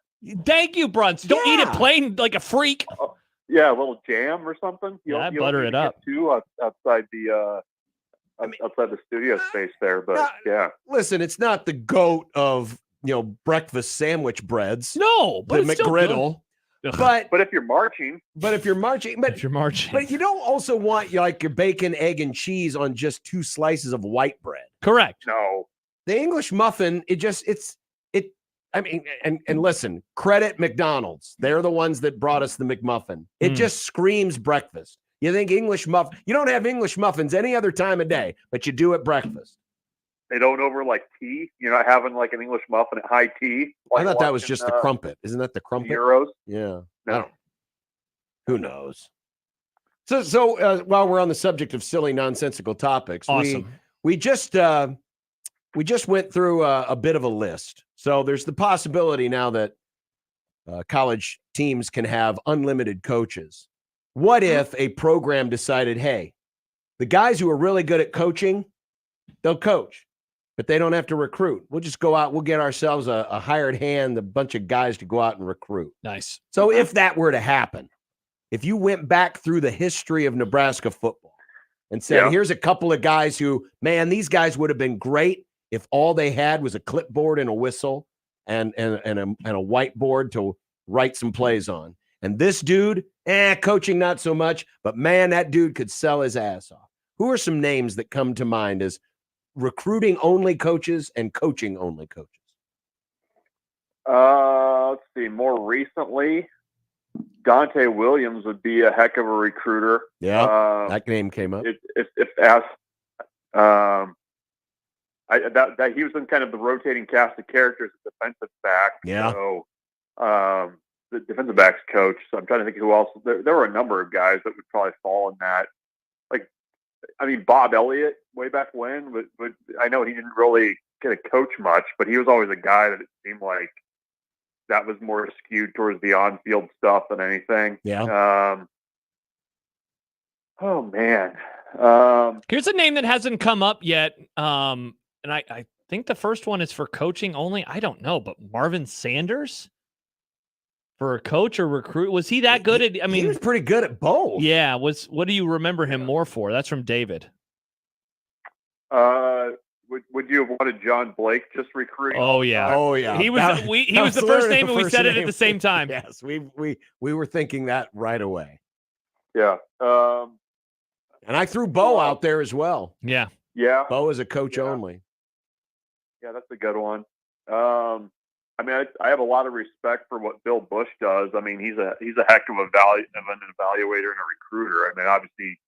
Thank you, Bruns. Don't eat it plain like a freak. Yeah, a little jam or something. You don't butter need it to up. get too outside the outside the studio space there, but yeah. Listen, it's not the goat of breakfast sandwich breads. No, but the it's still good. McGriddle. But if you're marching, but you don't also want your bacon, egg, and cheese on just 2 slices of white bread. Correct. No, the English muffin, I mean, and listen, credit McDonald's. They're the ones that brought us the McMuffin. It just screams breakfast. You think English muffin? You don't have English muffins any other time of day, but you do at breakfast. they don't over like tea. You're not having like an English muffin at high tea. I thought that was just the crumpet. Isn't that the crumpet? Euros. Yeah. No. Who knows? So while we're on the subject of silly, nonsensical topics, awesome. we just went through a bit of a list. So there's the possibility now that college teams can have unlimited coaches. What if a program decided, hey, the guys who are really good at coaching, they'll coach, but they don't have to recruit. We'll just go out. We'll get ourselves a hired hand, a bunch of guys to go out and recruit. Nice. So if that were to happen, if you went back through the history of Nebraska football and said, here's a couple of guys who, man, these guys would have been great if all they had was a clipboard and a whistle and a whiteboard to write some plays on. And this dude, coaching not so much, but man, that dude could sell his ass off. Who are some names that come to mind as recruiting only coaches and coaching only coaches? Let's see. More recently, Dante Williams would be a heck of a recruiter. Yeah, that name came up. If asked, that he was in kind of the rotating cast of characters at defensive back. Yeah. So, the defensive backs coach. So I'm trying to think who else. There were a number of guys that would probably fall in that. Like, I mean, Bob Elliott way back when, but I know he didn't really get to coach much, but he was always a guy that it seemed like that was more skewed towards the on-field stuff than anything. Yeah. Oh man. Here's a name that hasn't come up yet. And I think the first one is for coaching only. I don't know, but Marvin Sanders for a coach or recruit, was he that good at? I mean, he was pretty good at both. Yeah. What do you remember him more for? That's from David. Would you have wanted John Blake just recruiting? Oh yeah. Oh yeah. He was. He was the first name, and we said it at the same time. Yes, we were thinking that right away. Yeah. And I threw Bo out there as well. Yeah. Yeah. Bo is a coach only. Yeah, that's a good one. I mean, I have a lot of respect for what Bill Bush does. I mean, he's a heck of an evaluator and a recruiter. I mean, obviously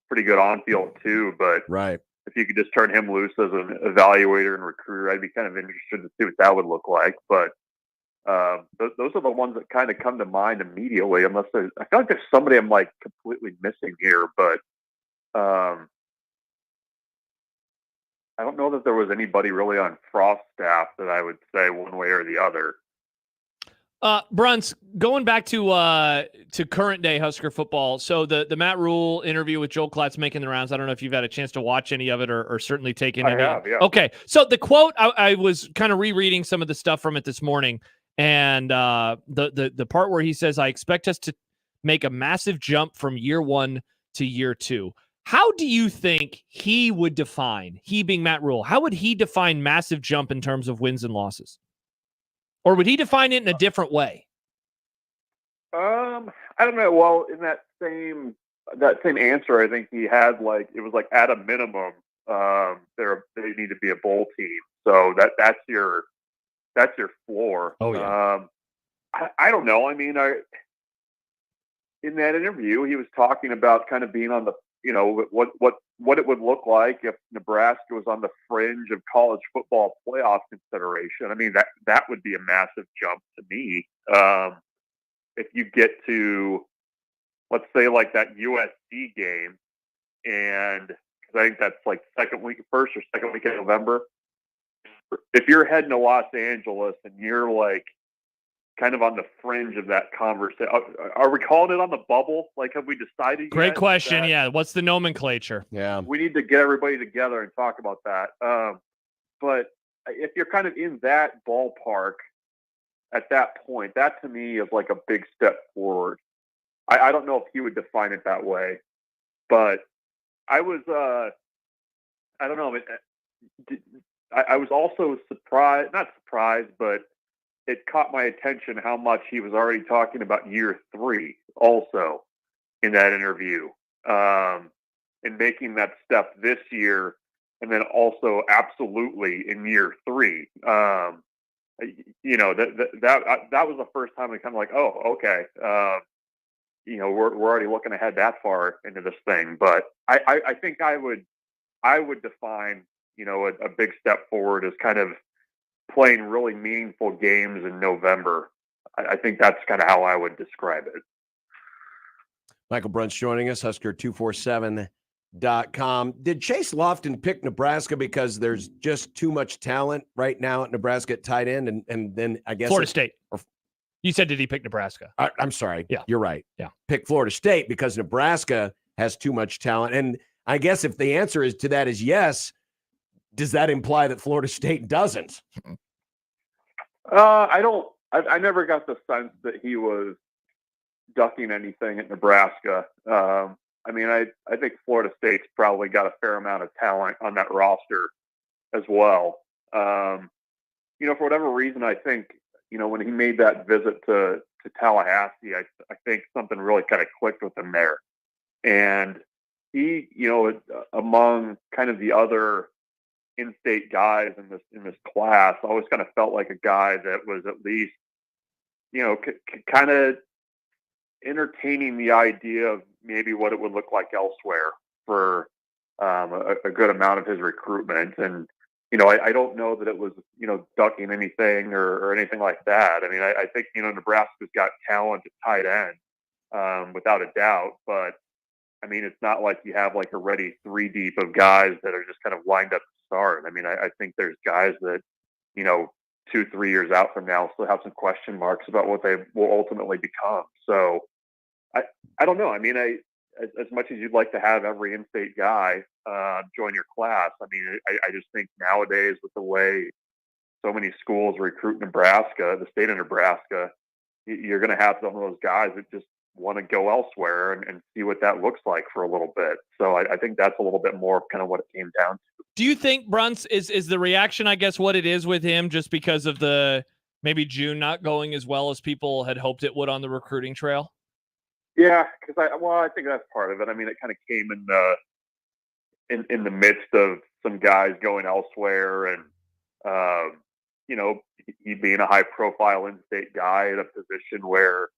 pretty good on field too, but right. If you could just turn him loose as an evaluator and recruiter, I'd be kind of interested to see what that would look like. But those are the ones that kind of come to mind immediately, unless I feel like there's somebody I'm like completely missing here, but I don't know that there was anybody really on Frost's staff that I would say one way or the other. Bruns, going back to current day Husker football. So the Matt Rhule interview with Joel Klatt's making the rounds. I don't know if you've had a chance to watch any of it or certainly take any. I have, yeah. Okay. So the quote, I was kind of rereading some of the stuff from it this morning, and the part where he says, "I expect us to make a massive jump from year one to year two." How do you think he would define, he being Matt Rhule, how would he define massive jump in terms of wins and losses? Or would he define it in a different way? I don't know. Well, in that same answer, I think he had it was like at a minimum, they need to be a bowl team. So that's your floor. Oh yeah. I don't know. I mean, in that interview, he was talking about kind of being on the, what it would look like if Nebraska was on the fringe of college football playoff consideration. I mean, that would be a massive jump to me. If you get to, let's say, like that USC game, and because I think that's like first or second week of November. If you're heading to Los Angeles and you're like kind of on the fringe of that conversation, are we calling it on the bubble? Like, have we decided? Great question. Yeah. What's the nomenclature? Yeah. We need to get everybody together and talk about that. But if you're kind of in that ballpark at that point, that to me is like a big step forward. I don't know if he would define it that way, but I was, I don't know. I was also not surprised, but it caught my attention how much he was already talking about year three also in that interview, and making that step this year. And then also absolutely in year three. That was the first time I kind of like, oh, okay. We're already looking ahead that far into this thing, but I think I would define, a big step forward as kind of playing really meaningful games in November. I think that's kind of how I would describe it. Michael Bruns joining us, Husker247.com. Did Chase Lofton pick Nebraska because there's just too much talent right now at Nebraska at tight end? And then I guess Florida State. You said, did he pick Nebraska? I'm sorry. Yeah. You're right. Yeah. Pick Florida State because Nebraska has too much talent. And I guess if the answer to that is yes, does that imply that Florida State doesn't? I never got the sense that he was ducking anything at Nebraska. I mean, I think Florida State's probably got a fair amount of talent on that roster as well. For whatever reason, I think, when he made that visit to Tallahassee, I think something really kind of clicked with him there. And he, among kind of the other in-state guys in this class, always kind of felt like a guy that was at least, kind of entertaining the idea of maybe what it would look like elsewhere for a good amount of his recruitment. And, I don't know that it was, ducking anything or anything like that. I mean, I think, Nebraska's got talent at tight end, without a doubt. But, I mean, it's not like you have like a ready 3 deep of guys that are just kind of lined up to start. I mean, I think there's guys that, 2-3 years out from now still have some question marks about what they will ultimately become. So I don't know. I mean, as much as you'd like to have every in-state guy join your class, I mean, I just think nowadays with the way so many schools recruit Nebraska, the state of Nebraska, you're going to have some of those guys that just want to go elsewhere and see what that looks like for a little bit. So I think that's a little bit more of kind of what it came down to. Do you think Bruns is the reaction, I guess, what it is with him just because of the maybe June not going as well as people had hoped it would on the recruiting trail? Yeah, because I think that's part of it. I mean, it kind of came in the midst of some guys going elsewhere, and he being a high-profile in-state guy at a position where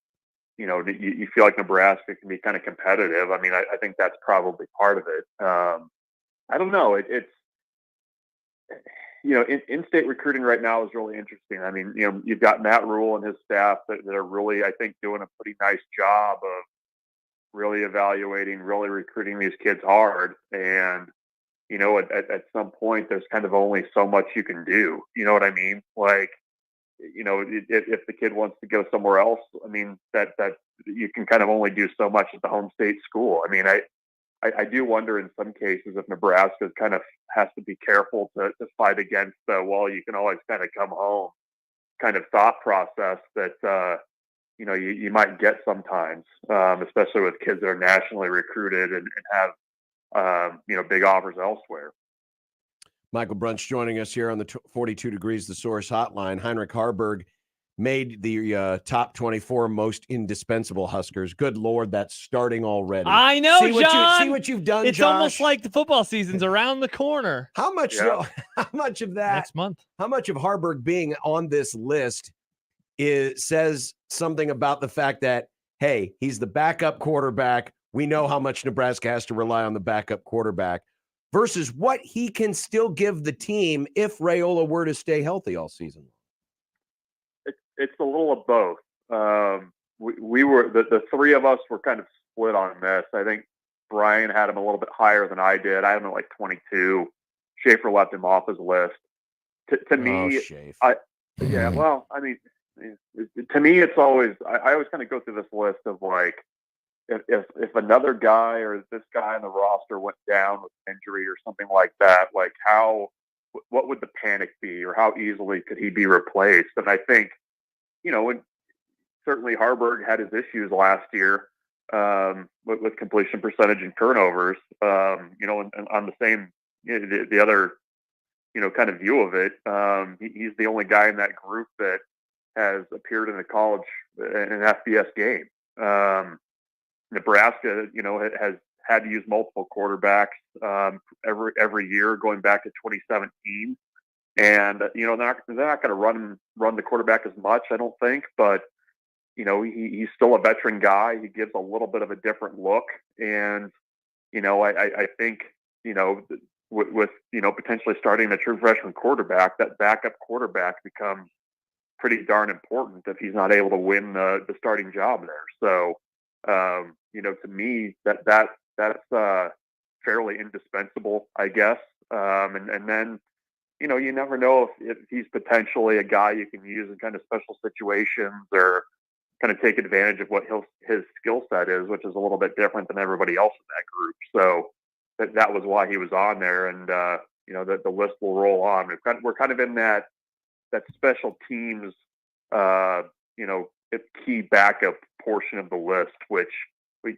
you feel like Nebraska can be kind of competitive. I mean, I think that's probably part of it. I don't know. It's in-state recruiting right now is really interesting. I mean, you've got Matt Rhule and his staff that are really, I think, doing a pretty nice job of really evaluating, really recruiting these kids hard. And, at some point, there's kind of only so much you can do. You know what I mean? Like, if the kid wants to go somewhere else, I mean, that you can kind of only do so much at the home state school. I mean, I do wonder in some cases if Nebraska kind of has to be careful to fight against the, well, you can always kind of come home kind of thought process that, you might get sometimes, especially with kids that are nationally recruited and have, big offers elsewhere. Michael Bruns joining us here on the 42 Degrees The Source hotline. Heinrich Harburg made the top 24 most indispensable Huskers. Good Lord, that's starting already. I know, John. See what you've done, It's Josh? almost like the football season's around the corner. How much of that next month? How much of Harburg being on this list says something about the fact that, hey, he's the backup quarterback. We know how much Nebraska has to rely on the backup quarterback versus what he can still give the team if Rhule were to stay healthy all season. It's a little of both. We were the 3 of us were kind of split on this. I think Brian had him a little bit higher than I did. I had him at like 22. Schaefer left him off his list. To me, well, I mean, to me, it's always I always kind of go through this list of like if another guy or this guy on the roster went down with injury or something like that, like what would the panic be, or how easily could he be replaced? And I think, and certainly Harburg had his issues last year with completion percentage and turnovers. And on the same, the other, kind of view of it, he's the only guy in that group that has appeared in a college in an FBS game. Nebraska, has had to use multiple quarterbacks every year going back to 2017. And, they're not going to run the quarterback as much, I don't think. But, he's still a veteran guy. He gives a little bit of a different look. And, I think, with potentially starting a true freshman quarterback, that backup quarterback becomes pretty darn important if he's not able to win the starting job there. So, to me, that's fairly indispensable, I guess. And then, you never know if he's potentially a guy you can use in kind of special situations or kind of take advantage of what his skill set is, which is a little bit different than everybody else in that group. So that was why he was on there. And, the list will roll on. We're kind of in that special teams, key backup portion of the list, which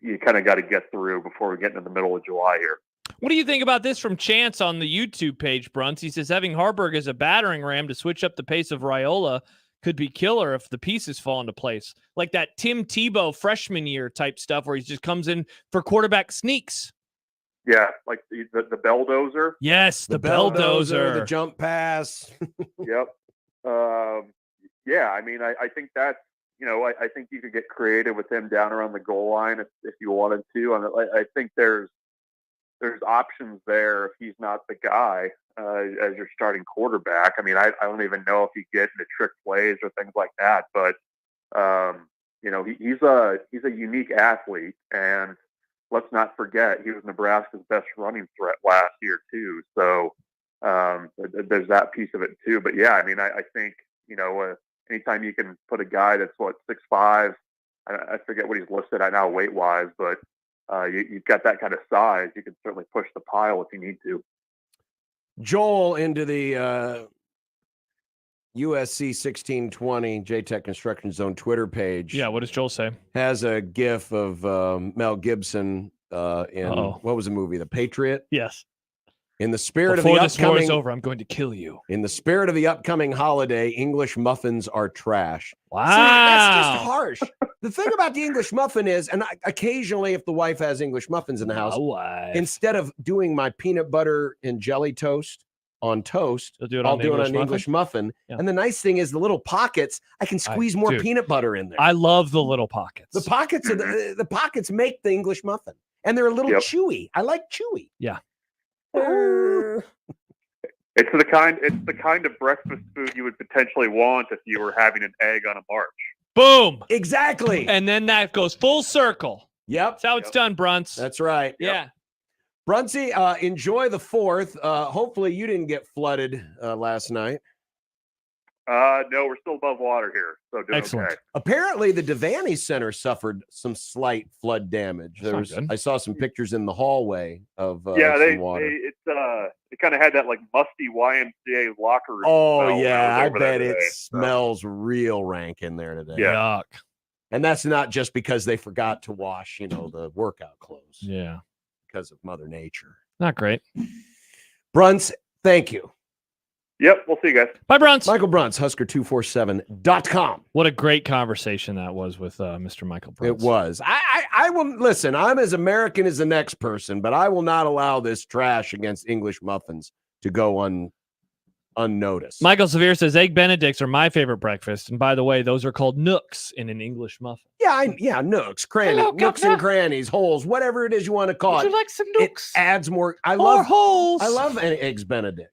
you kind of got to get through before we get into the middle of July here. What do you think about this from Chance on the YouTube page, Bruns? He says having Harburg as a battering ram to switch up the pace of Rhule could be killer if the pieces fall into place. Like that Tim Tebow freshman year type stuff where he just comes in for quarterback sneaks. Yeah, like the belldozer. Yes, the belldozer. The jump pass. Yep. Yeah, I mean, I think that's, I think you could get creative with him down around the goal line if you wanted to. And I think there's there's options there if he's not the guy as your starting quarterback. I mean, I don't even know if you get into trick plays or things like that, but he's a unique athlete, and let's not forget he was Nebraska's best running threat last year too. So there's that piece of it too. But yeah, I mean, I think anytime you can put a guy that's 6'5", I forget what he's listed at now weight wise, but you've got that kind of size, you can certainly push the pile if you need to. Joel into the USC 1620 JTech Construction Zone Twitter page. Yeah, what does Joel say? Has a GIF of Mel Gibson in what was the movie? The Patriot. Yes. In the spirit Before of the this war upcoming, is over, I'm going to kill you. In the spirit of the upcoming holiday, English muffins are trash. Wow, see, that's just harsh. The thing about the English muffin is, and occasionally, if the wife has English muffins in the house, instead of doing my peanut butter and jelly toast on toast, I'll do it on an English muffin. Yeah. And the nice thing is, the little pockets, I can squeeze more peanut butter in there. I love the little pockets. The pockets, the pockets make the English muffin, and they're a little chewy. I like chewy. Yeah. It's the kind of breakfast food you would potentially want if you were having an egg on a march. Boom. Exactly. And then that goes full circle. Yep. That's how it's done, Bruns. That's right. Yeah. Brunsy, enjoy the 4th. Hopefully you didn't get flooded last night. No, we're still above water here, so doing okay. Apparently, the Devaney Center suffered some slight flood damage. I saw some pictures in the hallway of some water. It kind of had that like musty YMCA locker room. Oh yeah, I bet it smells real rank in there today. Yeah. Yuck. And that's not just because they forgot to wash, the workout clothes. Yeah, because of Mother Nature. Not great. Bruns, thank you. Yep, we'll see you guys. Bye, Bruns. Michael Bruns, Husker247.com. What a great conversation that was with Mr. Michael Bruns. It was. I will listen. I'm as American as the next person, but I will not allow this trash against English muffins to go unnoticed. Michael Severe says Egg Benedicts are my favorite breakfast, and by the way, those are called nooks in an English muffin. Yeah, nooks, crannies, nooks and crannies, holes, whatever it is you want to call it. Would you like some nooks? It adds more. Holes. I love Eggs Benedict.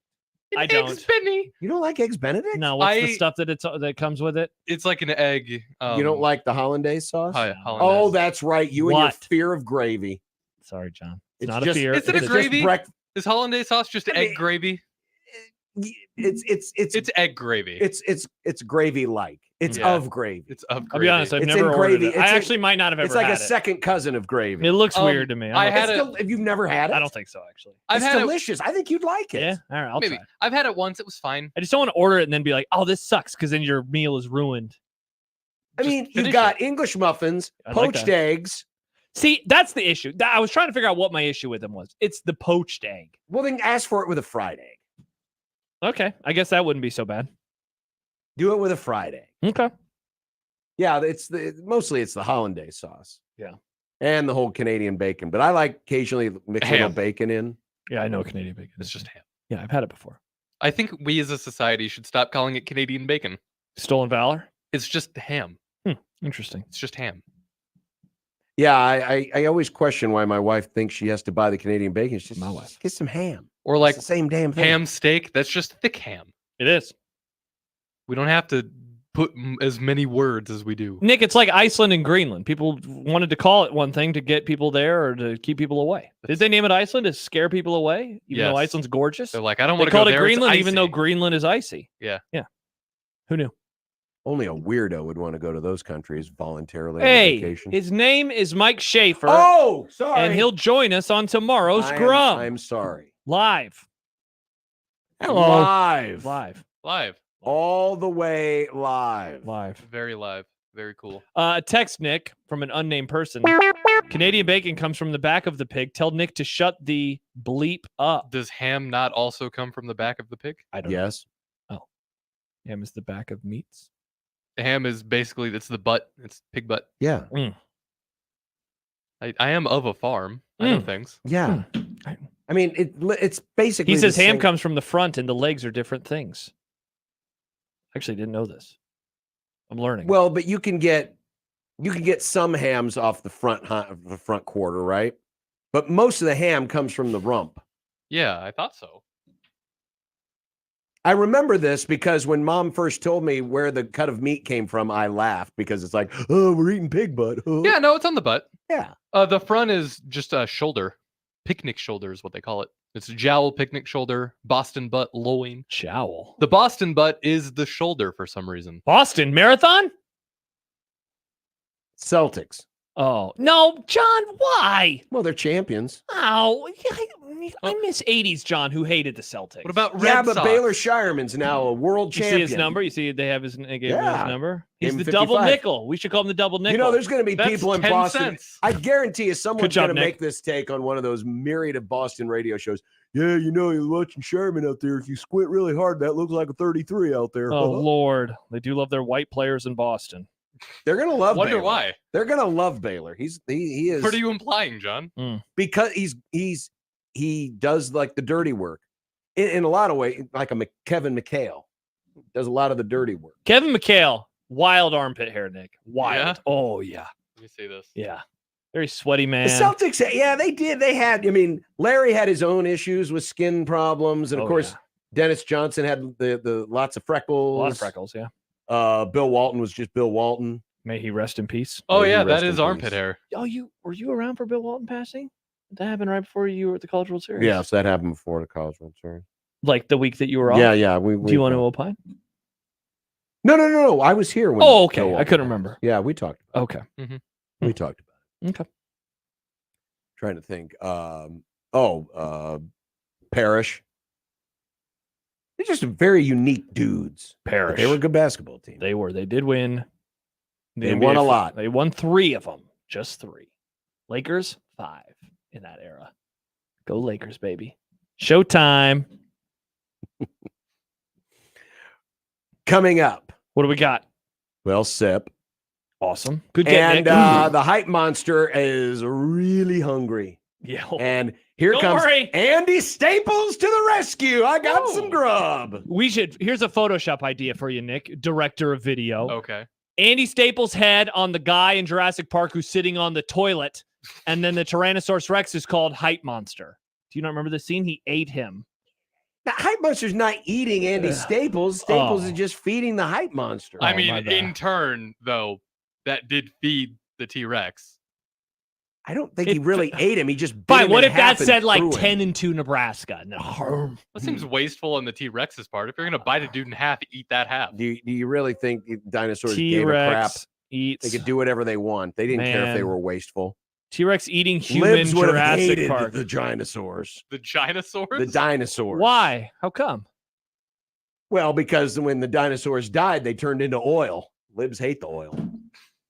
I don't. Eggs Benny. You don't like Eggs Benedict? No, what's the stuff that comes with it? It's like an egg. You don't like the hollandaise sauce? Hollandaise. Oh, that's right. You and your fear of gravy. Sorry, John. It's not just, a fear. Is it a gravy? Is hollandaise sauce just egg gravy? It's egg gravy. It's gravy like. It's of gravy. It's of gravy. I'll be honest, I've never ordered it. I actually might not have ever had it. It's like a second cousin of gravy. It looks weird to me. If you've never had it? I don't think so, actually. It's delicious. I think you'd like it. Yeah, all right, I'll maybe. try. I've had it once. It was fine. I just don't want to order it and then be like, oh, this sucks, because then your meal is ruined. I mean, you've got English muffins, poached eggs. See, that's the issue. I was trying to figure out what my issue with them was. It's the poached egg. Well, then ask for it with a fried egg. Okay, I guess that wouldn't be so bad. Do it with a fried egg. Okay. Yeah, mostly it's the hollandaise sauce. Yeah. And the whole Canadian bacon. But I like occasionally mix a little bacon in. Yeah, I know Canadian bacon. It's just ham. Yeah, I've had it before. I think we as a society should stop calling it Canadian bacon. Stolen valor? It's just ham. Interesting. It's just ham. Yeah, I always question why my wife thinks she has to buy the Canadian bacon. It's just my wife. Get some ham. Or like it's the same damn thing. Ham steak. That's just thick ham. It is. We don't have to put as many words as we do. Nick, it's like Iceland and Greenland. People wanted to call it one thing to get people there or to keep people away. Did they name it Iceland to scare people away? Even though Iceland's gorgeous? They're like, I don't want to go called there. It Greenland, even though Greenland is icy. Yeah. Yeah. Who knew? Only a weirdo would want to go to those countries voluntarily on Hey, vacation. his name is Mike Schaefer. Oh, sorry. And he'll join us on tomorrow's Grum. I'm sorry. Live. Hello. Live. All the way live. Very live. Very cool. Text Nick from an unnamed person. Canadian bacon comes from the back of the pig. Tell Nick to shut the bleep up. Does ham not also come from the back of the pig? I don't know. Oh. Ham is the back of meats? Ham is basically, it's the butt. It's pig butt. Yeah. I am of a farm. I know things. Yeah. I mean, it's basically. He says ham comes from the front and the legs are different things. Actually, didn't know this. I'm learning. Well, but you can get some hams off the front quarter, right? but most of the ham comes from the rump. Yeah, I thought so. I remember this because when Mom first told me where the cut of meat came from, I laughed because it's like, oh, we're eating pig butt. Yeah, no, it's on the butt. Yeah. The front is just a shoulder. Picnic shoulder is what they call it. It's a jowl, picnic shoulder, Boston butt, loin. Jowl. The Boston butt is the shoulder for some reason. Boston Marathon? Celtics. Oh, no, John, why? Well, they're champions. Oh, I miss 80s John, who hated the Celtics. What about Red Yeah, but Sox? Baylor Shireman's now a world You champion. see his number? You see they have his, they gave him Yeah. his number? Gave He's him the double 55. nickel. We should call him the double nickel. You know, there's going to be That's people in 10 Boston. cents. I guarantee you someone's Good job, going to Nick. make this take on one of those myriad of Boston radio shows. Yeah, you know, you're watching Sherman out there. If you squint really hard, that looks like a 33 out there. Oh, Lord. They do love their white players in Boston. They're going to love Wonder Baylor. why. They're going to love Baylor. He is. What are you implying, John? Because he does like the dirty work in a lot of ways, like Kevin McHale does a lot of the dirty work. Kevin McHale, wild armpit hair, Nick. Wild. Yeah? Oh, yeah. Let me see this. Yeah. Very sweaty man. The Celtics, yeah, they did. They had, I mean, Larry had his own issues with skin problems. And of Oh, course, yeah. Dennis Johnson had the lots of freckles. A lot of freckles, yeah. Bill Walton was just Bill Walton. May he rest in peace. Oh, May he yeah, rest that in is peace. armpit hair. Oh, were you around for Bill Walton passing? That happened right before you were at the College World Series. Yeah, so that happened before the College World Series. Like the week that you were off? Yeah. Do you want to opine? No. I was here when. Oh, okay. Bill I Walton couldn't passed. remember. Yeah, we talked. Okay. We talked about it. Okay. Trying to think. Parrish. They're just very unique dudes. Parrish. They were a good basketball team. They were. They did win. The They NBA won a lot. They won 3 of them. Just 3. Lakers, 5 in that era. Go Lakers, baby. Showtime. Coming up. What do we got? Well, Sip. Awesome. Good get, And Nick. the hype monster is really hungry. Yeah. And here Don't comes worry. Andy Staples to the rescue. I got Oh. some grub. Here's a Photoshop idea for you, Nick, director of video. Okay. Andy Staples' head on the guy in Jurassic Park who's sitting on the toilet, and then the Tyrannosaurus Rex is called Hype Monster. Do you not remember the scene? He ate him. The hype monster's not eating Andy Staples. Staples Oh. is just feeding the hype monster. I my mean, bad. in turn, though, that did feed the T-Rex. I don't think he really ate him. He just bit Fine. him What in if that half and said like threw him. 10-2 Nebraska? No. That seems wasteful on the T-Rex's part. If you're going to bite a dude in half, eat that half. Do you really think dinosaurs gave a crap? T-Rex eats. They could do whatever they want. They didn't care if they Man. were wasteful. T-Rex eating human Libs would have Jurassic hated Park. the dinosaurs. The dinosaurs? The dinosaurs. Why? How come? Well, because when the dinosaurs died, they turned into oil. Libs hate the oil.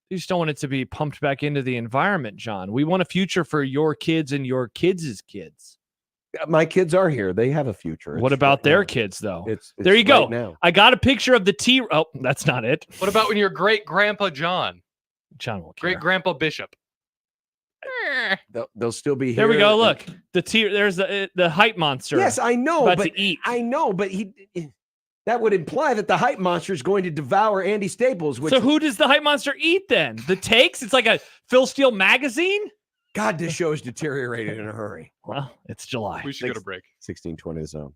You just don't want it to be pumped back into the environment, John. We want a future for your kids and your kids' kids. My kids are here. They have a future. What It's about right their now. kids, though? It's There you go. right now. I got a picture of the T. Oh, that's not it. What about when your great-grandpa John? John will care. Great-grandpa Bishop. They'll still be here. There we go. Look, the T. There's the hype monster. Yes, I know, about but to eat. I know, but that would imply that the hype monster is going to devour Andy Staples. Which So who does the hype monster eat then? The takes? It's like a Phil Steele magazine. God, this show is deteriorated in a hurry. Well, it's July. We should go to break. 16:20 zone.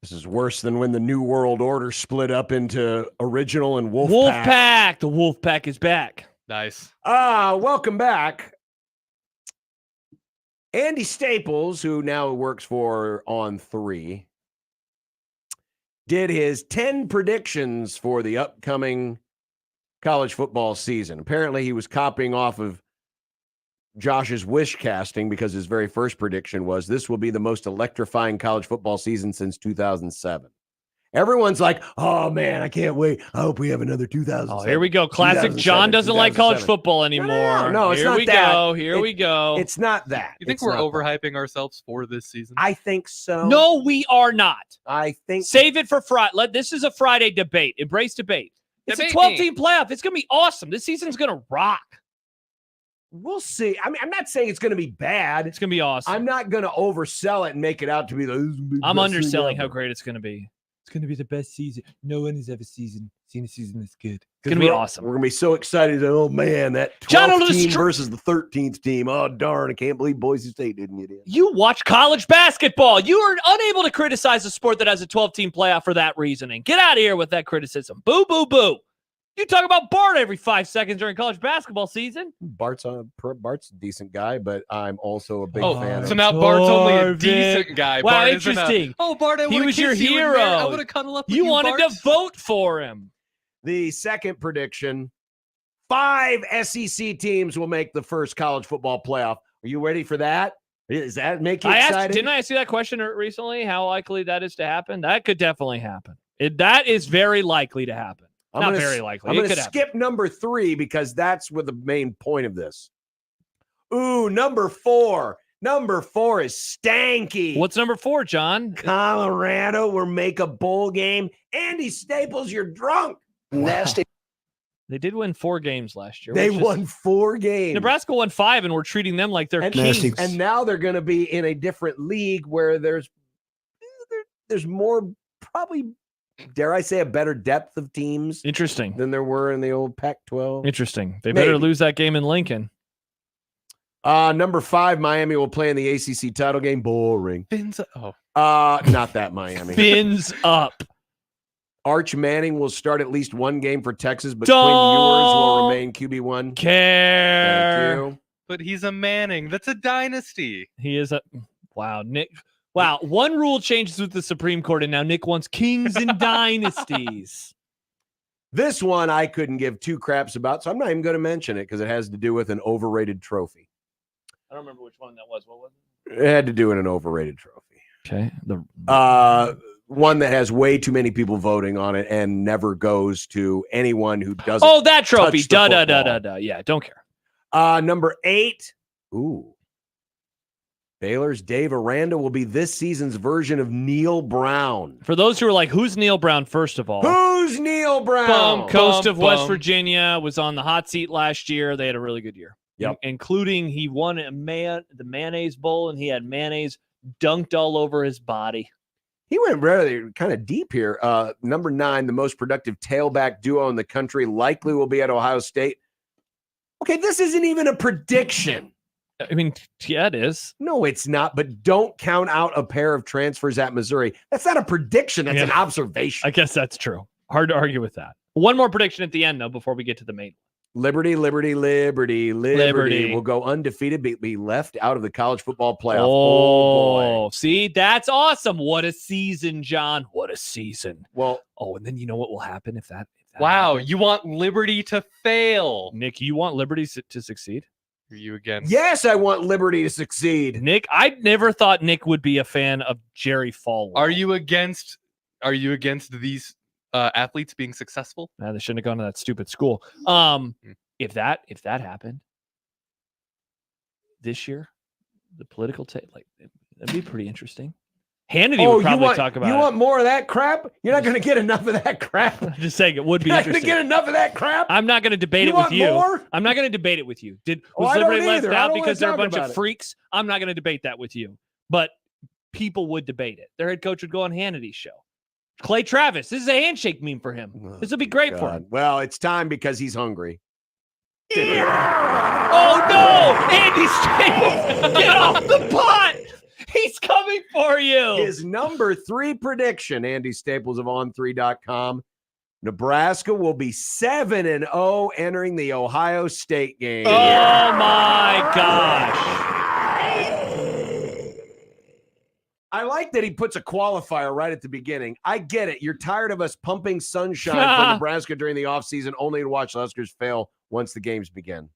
This is worse than when the New World Order split up into original and Wolf Wolfpack. The Wolfpack is back. Nice. Welcome back. Andy Staples, who now works for On 3, did his 10 predictions for the upcoming college football season. Apparently, he was copying off of Josh's wish casting because his very first prediction was this will be the most electrifying college football season since 2007. Everyone's like, oh, man, I can't wait. I hope we have another 2007. Oh, here we go. Classic John doesn't like college football anymore. No, it's here not we that. go. Here we go. It's not that. You think It's we're not overhyping ourselves for this season? I think so. No, we are not. I think Save it for Friday. This is a Friday debate. Embrace debate. It's Debate a 12-team playoff. It's going to be awesome. This season's going to rock. we'll see. I mean, I'm not saying it's going to be bad. It's going to be awesome. I'm not going to oversell it and make it out to be the. I'm underselling how great it's going to be. It's going to be the best season. No one has ever seen a season that's good. It's going to be awesome. We're going to be so excited. Oh, man, that 12th team versus the 13th team. Oh, darn. I can't believe Boise State didn't get in. You watch college basketball. You are unable to criticize a sport that has a 12-team playoff for that reasoning. Get out of here with that criticism. Boo, boo, boo. You talk about Bart every 5 seconds during college basketball season. Bart's a decent guy, but I'm also a big fan of. So now Bart's only a decent guy. Wow, Bart interesting. Bart, he was your hero. I would have cuddled up with you. You wanted Bart. to vote for him. The second prediction, 5 SEC teams will make the first college football playoff. Are you ready for that? Does that make you excited? Didn't I ask you that question recently? How likely that is to happen? That could definitely happen. That is very likely to happen. Not very likely. I'm going to skip number 3 because that's what the main point of this. Ooh, number 4. Number 4 is stanky. What's number 4, John? Colorado will make a bowl game. Andy Staples, you're drunk. Nasty. They did win 4 games last year. They won 4 games. Nebraska won 5, and we're treating them like they're kings. And now they're going to be in a different league where there's more, probably, dare I say, a better depth of teams. Interesting. Than there were in the old Pac-12. Interesting. They better lose that game in Lincoln. Number 5, Miami will play in the ACC title game. Boring. Fins up. Oh. Not that Miami. Fins up. Arch Manning will start at least one game for Texas, but Quinn Ewers will remain QB1. Care. Thank you. But he's a Manning. That's a dynasty. He is a wow, Nick. Wow, one rule changes with the Supreme Court, and now Nick wants kings and dynasties. This one I couldn't give 2 craps about, so I'm not even going to mention it because it has to do with an overrated trophy. I don't remember which one that was. What was it? It had to do with an overrated trophy. Okay. One that has way too many people voting on it and never goes to anyone who doesn't. Oh, that trophy. touch the Da. football. Yeah, don't care. Number 8. Ooh. Baylor's Dave Aranda will be this season's version of Neil Brown. For those who are like, who's Neil Brown, first of all? Who's Neil Brown? Coast of West Virginia, was on the hot seat last year. They had a really good year. Yep. Including he won the Mayonnaise Bowl, and he had mayonnaise dunked all over his body. He went really kind of deep here. Number 9, the most productive tailback duo in the country likely will be at Ohio State. Okay, this isn't even a prediction. I mean, yeah, it is. No, it's not. But don't count out a pair of transfers at Missouri. That's not a prediction. That's an observation. I guess that's true. Hard to argue with that. One more prediction at the end, though, before we get to the main. Liberty will go undefeated, be left out of the college football playoff. Oh, boy. See, that's awesome. What a season, John. What a season. Well, and then you know what will happen if that wow, happens? you want Liberty to fail. Nick, you want Liberty to succeed? Are you again? Yes, I want Liberty to succeed. Nick, I never thought Nick would be a fan of Jerry Falwell. Are you against these athletes being successful? Nah, they shouldn't have gone to that stupid school. If that happened this year, the political that'd be pretty interesting. Hannity would probably talk about it. You want more of that crap? You're not going to get enough of that crap. I'm just saying it would be You're not interesting. going to get enough of that crap? I'm not going to debate it with you. More? I'm not going to debate it with you. Was I don't Liberty left either. I out don't because wanna they're a talk bunch about of it. freaks? I'm not going to debate that with you. But people would debate it. Their head coach would go on Hannity's show. Clay Travis. This is a handshake meme for him. This would be great for him. Well, it's time because he's hungry. Oh, no! Andy Staples! Get off the pot! He's coming for you. His number 3 prediction, Andy Staples of On3.com. Nebraska will be 7-0 entering the Ohio State game. Oh my gosh. I like that he puts a qualifier right at the beginning. I get it. You're tired of us pumping sunshine for Nebraska during the offseason only to watch the Huskers fail once the games begin.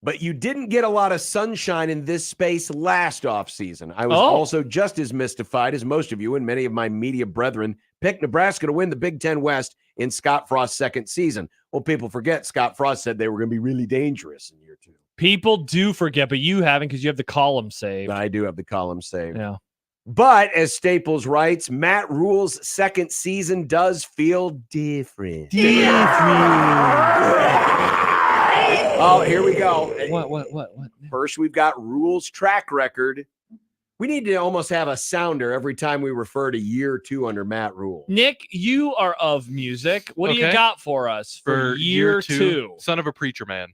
But you didn't get a lot of sunshine in this space last offseason. I was also just as mystified as most of you and many of my media brethren picked Nebraska to win the Big Ten West in Scott Frost's second season. Well, people forget Scott Frost said they were going to be really dangerous in year 2. People do forget, but you haven't because you have the column saved. I do have the column saved. Yeah. But as Staples writes, Matt Rhule's second season does feel different. Oh, here we go. What? First, we've got Rhule's track record. We need to almost have a sounder every time we refer to year 2 under Matt Rhule. Nick, you are of music. What do you got for us for year 2? Son of a Preacher Man.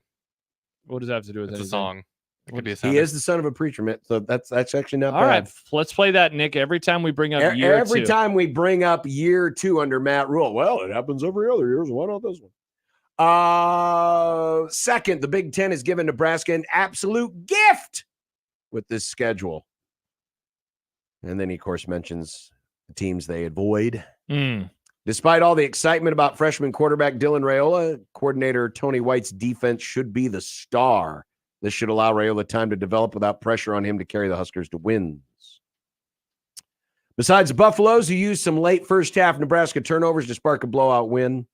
What does that have to do with It's anything? a song. It could be a He sounder. is the son of a preacher, man. So that's actually not All bad. right, let's play that, Nick. Every time we bring up year 2. Every time we bring up year 2 under Matt Rhule. Well, it happens every other year. So why not this one? Second, the Big Ten has given Nebraska an absolute gift with this schedule. And then he, of course, mentions the teams they avoid. Despite all the excitement about freshman quarterback Dylan Rhule, coordinator Tony White's defense should be the star. This should allow Rhule time to develop without pressure on him to carry the Huskers to wins. Besides the Buffaloes, who used some late first half Nebraska turnovers to spark a blowout win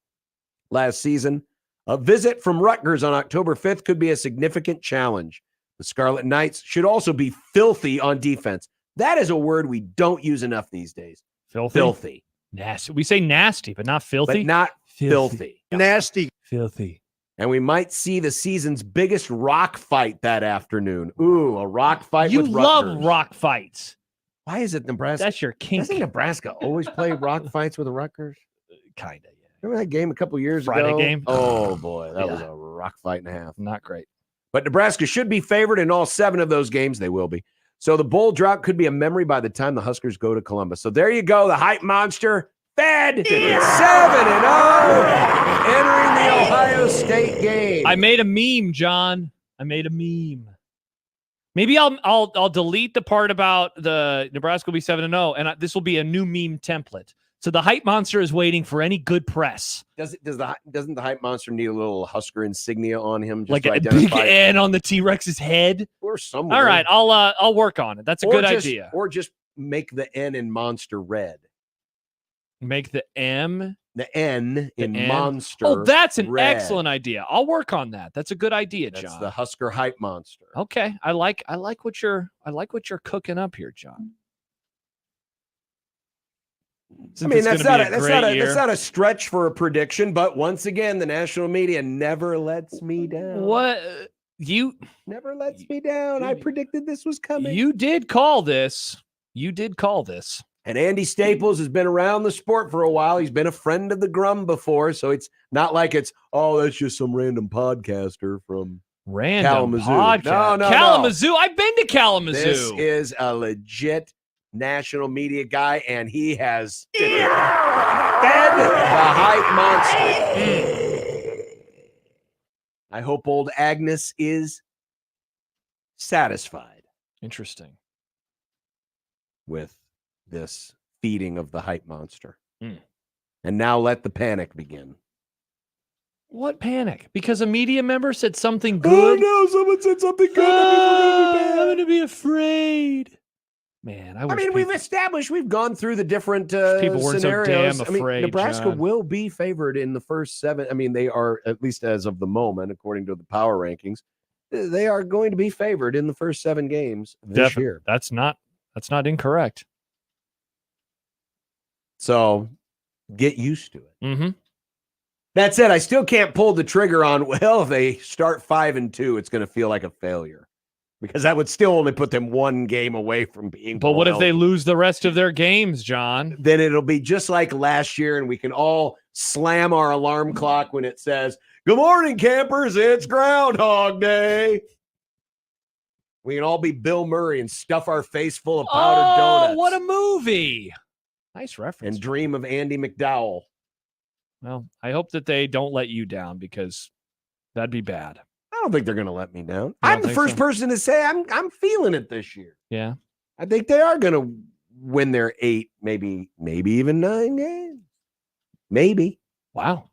last season, a visit from Rutgers on October 5th could be a significant challenge. The Scarlet Knights should also be filthy on defense. That is a word we don't use enough these days. Filthy. Nasty. We say nasty, but not filthy. But not filthy. Nasty. Filthy. And we might see the season's biggest rock fight that afternoon. Ooh, a rock fight You with love Rutgers. rock fights. Why is it Nebraska? That's your kink. Doesn't Nebraska always play rock fights with the Rutgers? Kind of, yeah. Remember that game a couple years Friday ago? game? Oh, boy. That was Yeah. a rock fight and a half. Not great. But Nebraska should be favored in all 7 of those games. They will be. So the bowl drought could be a memory by the time the Huskers go to Columbus. So there you go. The hype monster fed 7-0 entering the Ohio State game. I made a meme, John. I made a meme. Maybe I'll delete the part about the Nebraska will be 7-0, and this will be a new meme template. So the hype monster is waiting for any good press. Doesn't the hype monster need a little Husker insignia on him, just Like to a big identify N on the T-Rex's head. or somewhere? All right, I'll work on it. That's a Or good just- idea. Or just make the N in monster red. Make the M. The N in N. monster. Oh, that's an red. excellent idea. I'll work on that. That's a good idea, That's John. the Husker hype monster. Okay, I like what you're cooking up here, John. I mean, that's not a stretch for a prediction, but once again, the national media never lets me down. What you Never lets me down. I predicted this was coming. you did call this. You did call this. And Andy Staples has been around the sport for a while. He's been a friend of the Grum before, so it's not like that's just some random podcaster from Random Kalamazoo. podcast. No. Kalamazoo. I've been to Kalamazoo. This is a legit national media guy, and he has fed the hype monster. I hope old Agnes is satisfied Interesting. with this feeding of the hype monster. Mm. And now let the panic begin. What panic? Because a media member said something Oh good. no, someone said something good. I'm going to be afraid. Man, I mean, we've established, we've gone through the different people weren't so scenarios. damn I mean, afraid, Nebraska John. will be favored in the first 7. I mean, they are, at least as of the moment, according to the power rankings, they are going to be favored in the first 7 games this year. That's not incorrect. So get used to it. Mm-hmm. That said, I still can't pull the trigger on, well, if they start 5-2, it's going to feel like a failure. Because that would still only put them 1 game away from being. But what if they eligible. lose the rest of their games, John? Then it'll be just like last year, and we can all slam our alarm clock when it says, "Good morning, campers. It's Groundhog Day." We can all be Bill Murray and stuff our face full of powdered donuts. What a movie. Nice reference. And dream of Andy McDowell. Well, I hope that they don't let you down because that'd be bad. I don't think they're going to let me down. don't I'm the think first so? person to say I'm feeling it this year. Yeah. I think they are going to win their 8, maybe even 9 games. Maybe. Wow.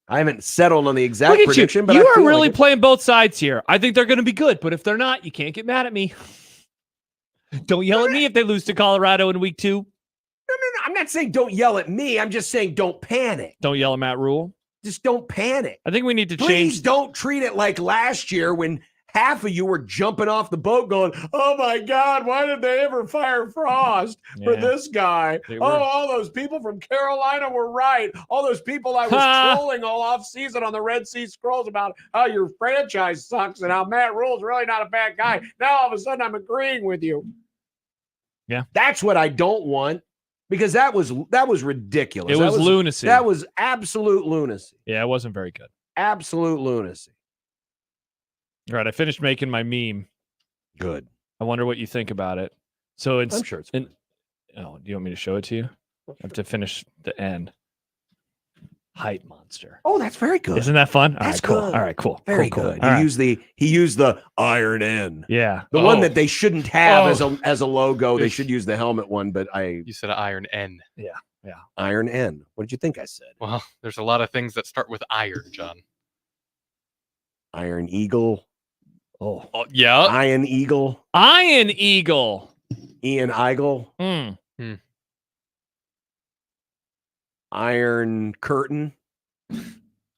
I haven't settled on the exact Look at prediction, you. but You I are feel really like playing both sides here. I think they're going to be good, but if they're not, you can't get mad at me. Don't yell at me if they lose to Colorado in week 2. No. I'm not saying don't yell at me. I'm just saying don't panic. Don't yell at Matt Rhule. Just don't panic. I think we need to Please change. don't treat it like last year when half of you were jumping off the boat going, oh my God, why did they ever fire Frost for Yeah. this guy? They Oh, were. all those people from Carolina were right. All those people I was trolling all off season on the Red Sea Scrolls about how your franchise sucks and how Matt Rhule's really not a bad guy. Now all of a sudden I'm agreeing with you. Yeah. That's what I don't want because that was ridiculous. It was lunacy. That was absolute lunacy. Yeah, it wasn't very good. Absolute lunacy. All right, I finished making my meme. Good. I wonder what you think about it. So it's I'm sure it's oh, do you want me to show it to you? I have to finish the end. Hype monster. Oh, that's very good. Isn't that fun? All That's right, cool. good. All right, cool. Very cool, cool. good. All right. He used the Iron N. Yeah. The one that they shouldn't have as a logo. They If- should use the helmet one, but You said Iron N. Iron N. What did you think I said? Well, there's a lot of things that start with iron, John. Iron Eagle. Oh. Yeah. Iron Eagle. Iron Eagle. Ian Eagle. Hmm. Iron Curtain.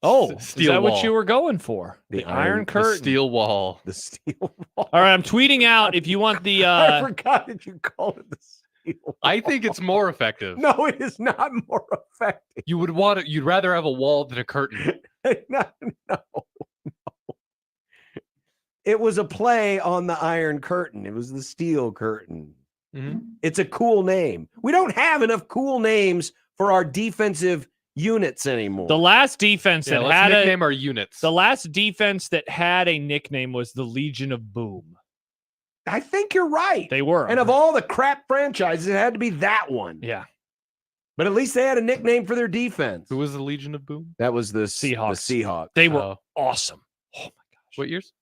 Oh, is Steel that what wall. you were going for? The The Iron iron- The Curtain. steel wall. The steel wall. All right, I'm tweeting out if you want the I forgot that you called it the steel wall. I think it's more effective. No, it is not more effective. You would want it. You'd rather have a wall than a curtain. no. It was a play on the Iron Curtain. It was the Steel Curtain. Mhm. It's a cool name. We don't have enough cool names for our defensive units anymore. the last defense Yeah, that let's had nickname our units. the last defense that had a nickname was the Legion of Boom. I think you're right. They were. And of all the crap franchises, it had to be that one. yeah. But at least they had a nickname for their defense. Who was the Legion of Boom? That was the Seahawks. The Seahawks. They were Oh. awesome. Oh my gosh. What years?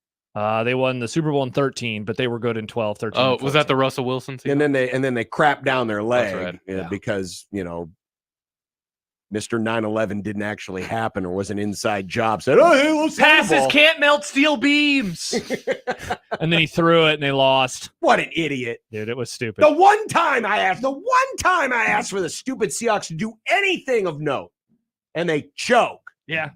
They won the Super Bowl in 13, but they were good in 12, 13. Oh, and was that 14. the Russell Wilson season? And then they crapped down their leg right. Yeah. because, Mr. 9/11 didn't actually happen or was an inside job. Said, oh, hey, let's Passes can't melt steel beams. And then he threw it and they lost. What an idiot. Dude, it was stupid. The one time I asked for the stupid Seahawks to do anything of note, and they choke. Yeah.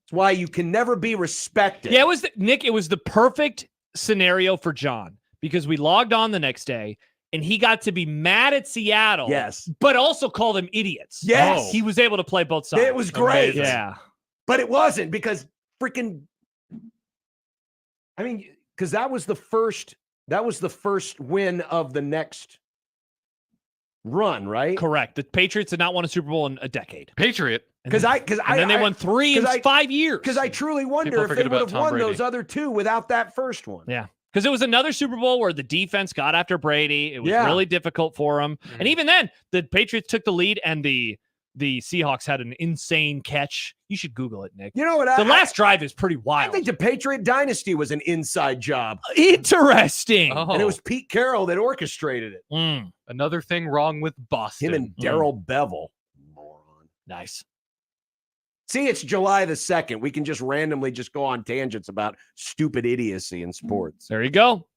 It's why you can never be respected. Yeah, Nick, it was the perfect scenario for John because we logged on the next day and he got to be mad at Seattle. Yes. But also call them idiots. Yes. He was able to play both sides. It was great. Yeah. But it wasn't because freaking, because that was the first win of the next run, right? Correct. The Patriots did not won a Super Bowl in a decade. Patriot. And Because then they won 3 in 5 years. Because I truly wonder People if they forget would about have Tom won Brady. those other two without that first one. Yeah. Because it was another Super Bowl where the defense got after Brady. It was Yeah. really difficult for him. And even then, the Patriots took the lead and the Seahawks had an insane catch. You should Google it, Nick. You know what? The last drive is pretty I wild. think the Patriot Dynasty was an inside job. Interesting. Oh, And it was Pete Carroll that orchestrated it. Mm, another thing wrong with Boston. Him and Darryl Bevel. Moron. nice. See, it's July the 2nd. We can just randomly just go on tangents about stupid idiocy in sports, There you go.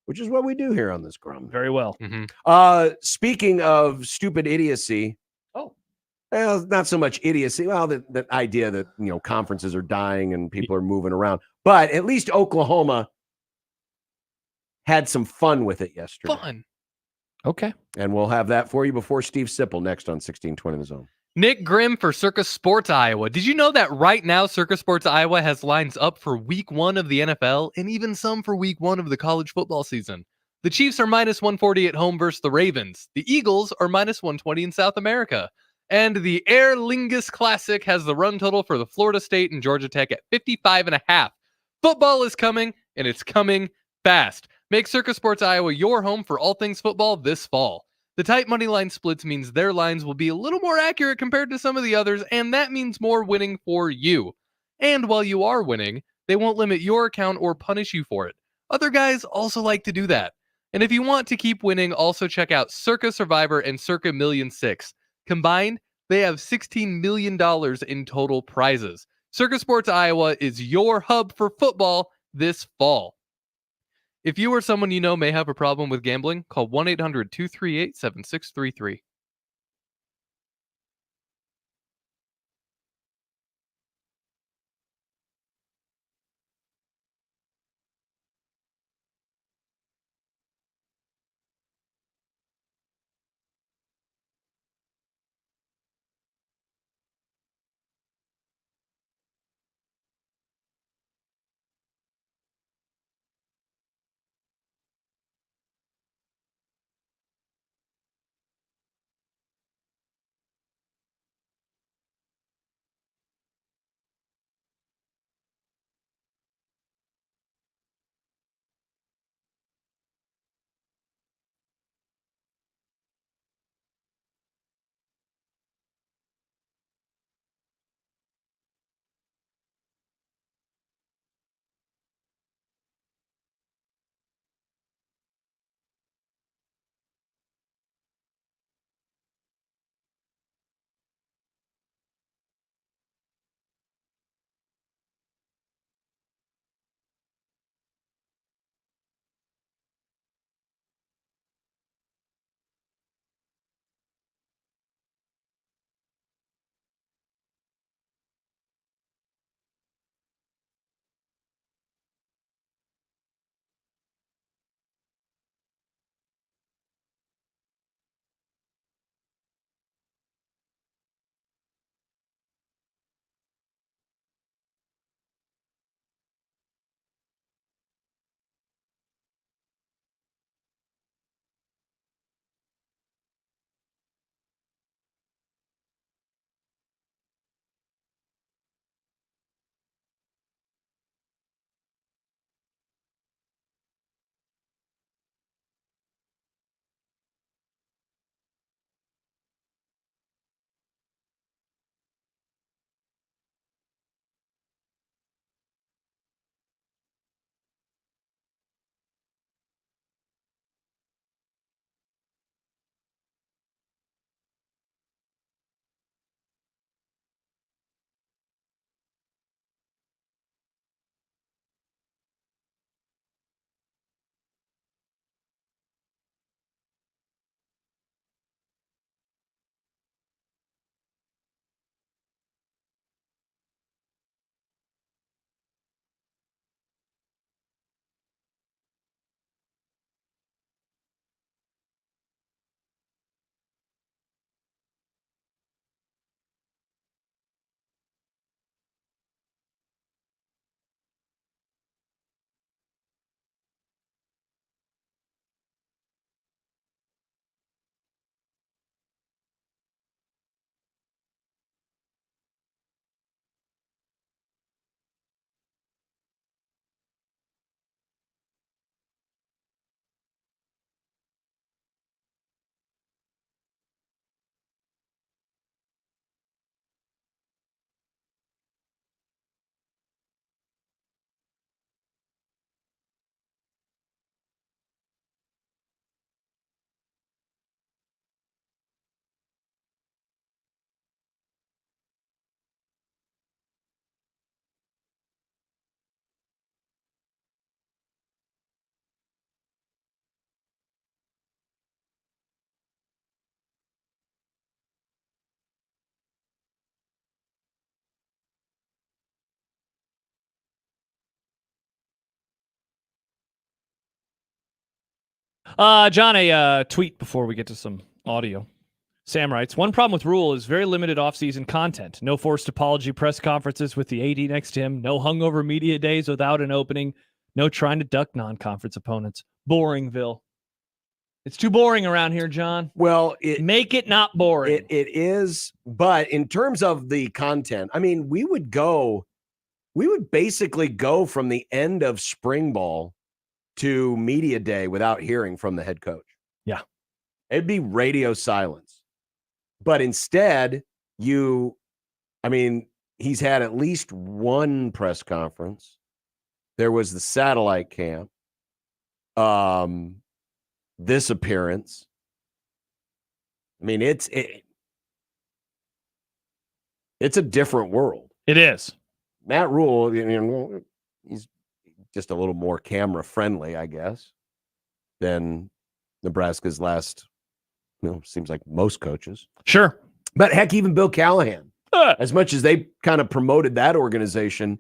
which is what we do here on this Grum. Very well. Mhm. Speaking of stupid idiocy, well, not so much idiocy. Well, the idea that, conferences are dying and people are moving around. But at least Oklahoma had some fun with it yesterday. Fun. Okay. And we'll have that for you before Steve Sipple next on 1620 The Zone. Nick Grimm for Circus Sports Iowa. Did you know that right now Circus Sports Iowa has lines up for week 1 of the NFL and even some for week 1 of the college football season? The Chiefs are minus 140 at home versus the Ravens. The Eagles are minus 120 in South America. And the Aer Lingus Classic has the run total for the Florida State and Georgia Tech at 55.5. Football is coming, and it's coming fast. Make Circus Sports Iowa your home for all things football this fall. The tight money line splits means their lines will be a little more accurate compared to some of the others, and that means more winning for you. And while you are winning, they won't limit your account or punish you for it. Other guys also like to do that. And if you want to keep winning, also check out Circa Survivor and Circa Million 6. Combined, they have $16 million in total prizes. Circus Sports Iowa is your hub for football this fall. If you or someone you know may have a problem with gambling, call 1-800-238-7633. John, a tweet before we get to some audio. Sam writes, one problem with Rhule is very limited offseason content. No forced apology press conferences with the AD next to him. No hungover media days without an opening. No trying to duck non-conference opponents. Boringville. It's too boring around here, John. Well, make it not boring. It is, but in terms of the content, I mean, we would basically go from the end of spring ball to media day without hearing from the head coach. Yeah. It'd be radio silence. But instead, he's had at least one press conference. There was the satellite camp. This appearance. I mean, it's a different world. It is. Matt Rhule, he's just a little more camera friendly, I guess, than Nebraska's last, seems like most coaches. Sure. But heck, even Bill Callahan, as much as they kind of promoted that organization,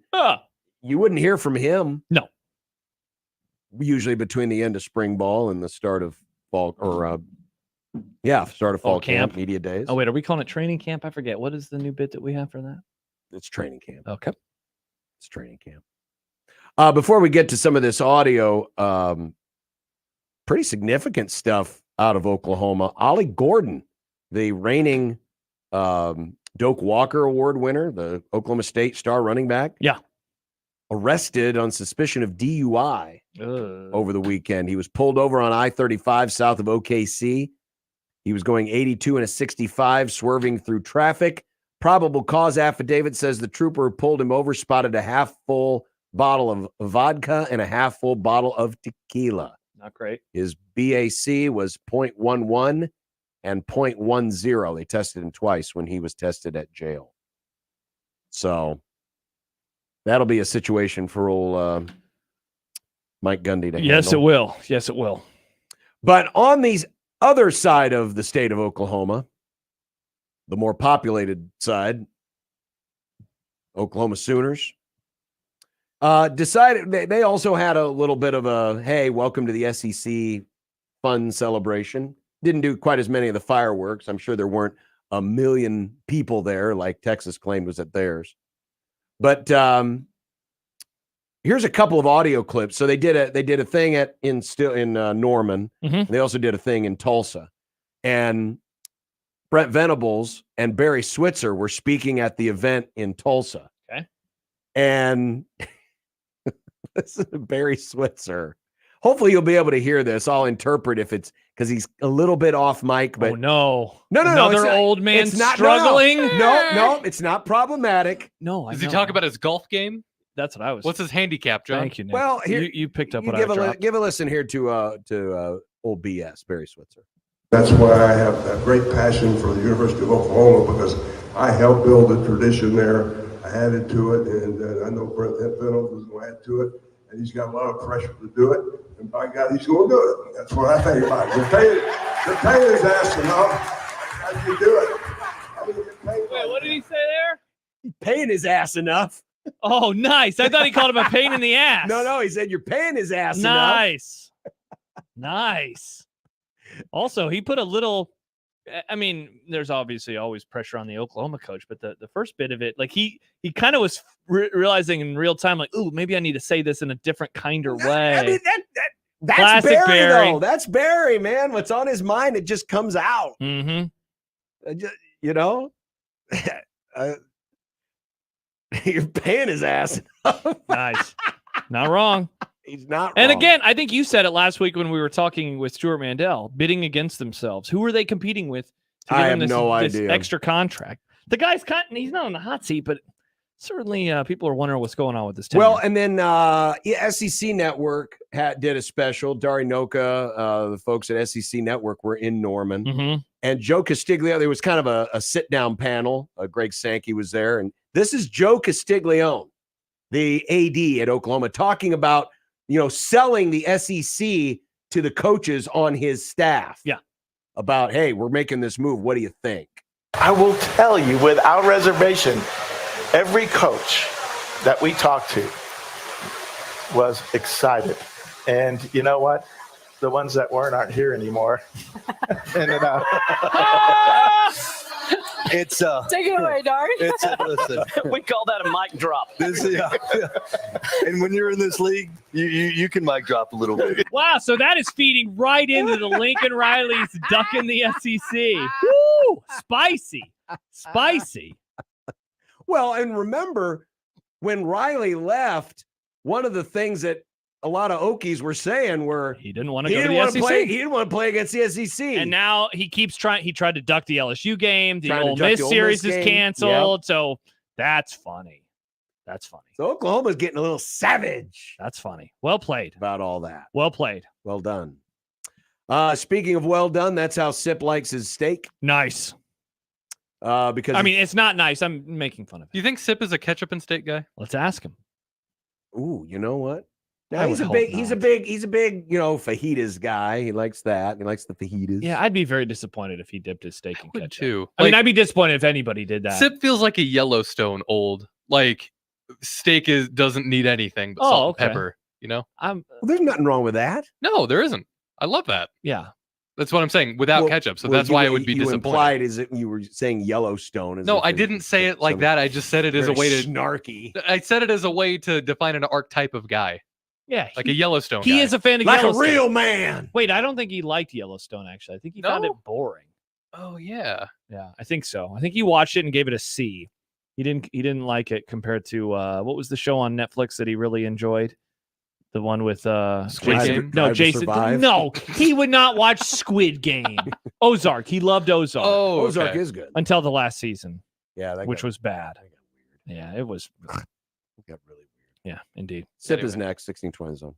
you wouldn't hear from him. No. Usually between the end of spring ball and the start of fall start of fall camp, media days. Oh, wait, are we calling it training camp? I forget. What is the new bit that we have for that? It's training camp. Okay. It's training camp. Before we get to some of this audio, pretty significant stuff out of Oklahoma. Ollie Gordon, the reigning Doak Walker Award winner, the Oklahoma State star running back. Yeah. Arrested on suspicion of DUI over the weekend. He was pulled over on I-35 south of OKC. He was going 82 and a 65, swerving through traffic. Probable cause affidavit says the trooper who pulled him over spotted a half-full bottle of vodka and a half-full bottle of tequila. Not great. His BAC was 0.11 and 0.10. They tested him twice when he was tested at jail. So that'll be a situation for old Mike Gundy to Yes, handle. it will. Yes, it will. But on the other side of the state of Oklahoma, the more populated side, Oklahoma Sooners, decided they also had a little bit of a, hey, welcome to the SEC fun celebration. Didn't do quite as many of the fireworks. I'm sure there weren't a million people there like Texas claimed was at theirs. But here's a couple of audio clips. So they did a thing in Norman. Mm-hmm. They also did a thing in Tulsa, and Brent Venables and Barry Switzer were speaking at the event in Tulsa. Okay, and listen to Barry Switzer. Hopefully you'll be able to hear this. I'll interpret if it's because he's a little bit off mic. But no, another old man it's not, struggling. No, it's not problematic. No, Does he talk about his golf game? That's what I was. What's his handicap, John? Thank you, Nick. Well, here, you picked up you what give I dropped. give a listen here to old BS, Barry Switzer. That's why I have a great passion for the University of Oklahoma, because I helped build a tradition there. I added to it, and I know Brent Venables is going to add to it, and he's got a lot of pressure to do it. And by God, he's going to do it. That's what I think about it. They're paying his ass enough. How do you do it? Wait, what did he say there? He's paying his ass enough. Oh, nice. I thought he called him a pain in the ass. No, he said you're paying his ass enough. Nice. Nice. Also, he put a little, I mean, there's obviously always pressure on the Oklahoma coach, but the first bit of it, like he kind of was realizing in real time, like, ooh, maybe I need to say this in a different, kinder way. I mean, that's Classic Barry, though. That's Barry, man. What's on his mind, it just comes out. Mm-hmm. You're paying his ass enough. Nice. Not wrong. He's not wrong. And again, I think you said it last week when we were talking with Stuart Mandel, bidding against themselves. Who are they competing with to give I him have this, no this idea. extra contract? The guy's he's not on the hot seat, but certainly people are wondering what's going on with this team. Well, and then SEC Network did a special. Dari Noka, the folks at SEC Network were in Norman. Mm-hmm. And Joe Castiglione, there was kind of a sit-down panel. Greg Sankey was there. And this is Joe Castiglione, the AD at Oklahoma, talking about, selling the SEC to the coaches on his staff. Yeah. About, hey, we're making this move. What do you think? I will tell you without reservation, every coach that we talked to was excited. And you know what? The ones that aren't here anymore. And it's take it away, Dari. Listen, we call that a mic drop. And when you're in this league, you can mic drop a little bit. Wow, so that is feeding right into the Lincoln Riley's ducking the SEC. Woo! Spicy. Well, and remember when Riley left, one of the things that a lot of Okies were saying were he didn't want to he go to didn't the want to SEC. play. He didn't want to play against the SEC. And now he keeps trying. He tried to duck the LSU game. The Trying to Ole duck Miss the Ole series Miss is game. canceled. So that's funny. That's funny. So Oklahoma's getting a little savage. That's funny. Well played. About all that. Well played. Well done. Speaking of well done, that's how Sip likes his steak. Nice. Because I mean, it's not nice. I'm making fun of Do it. you think Sip is a ketchup and steak guy? Let's ask him. ooh, you know what? I Now, he's would a hope big, not. he's a big, fajitas guy. He likes that. He likes the fajitas. Yeah, I'd be very disappointed if he dipped his steak in Would ketchup. too. I mean, Like, I'd be disappointed if anybody did that. Sip feels like a Yellowstone old. Like steak doesn't need anything but Oh, salt okay. and pepper. You know? I'm. Well, there's nothing wrong with that. No, there isn't. I love that. Yeah. That's what I'm saying. Without Well- ketchup, so well, that's why it would be you disappointing. implied is that you were saying Yellowstone. As No, if I it didn't was say it like some that. I just said it as a very way to. snarky. I said it as a way to define an archetype of guy, Yeah. like a Yellowstone. He guy. is a fan of Like a Yellowstone. real man. Wait, I don't think he liked Yellowstone. Actually, I think he found it No? boring. Oh yeah. Yeah, I think so. I think he watched it and gave it a C. He didn't like it compared to what was the show on Netflix that he really enjoyed? The one with Squid Jason- Game? No, Drive to Jason. Survive? No, he would not watch Squid Game. Ozark. He loved Ozark Oh, Ozark okay. is good. until the last season, Yeah, that which got, was bad. that got weird. Yeah, it was. That got really weird. Yeah, indeed. Sip is Anyway. next. 1620 zone.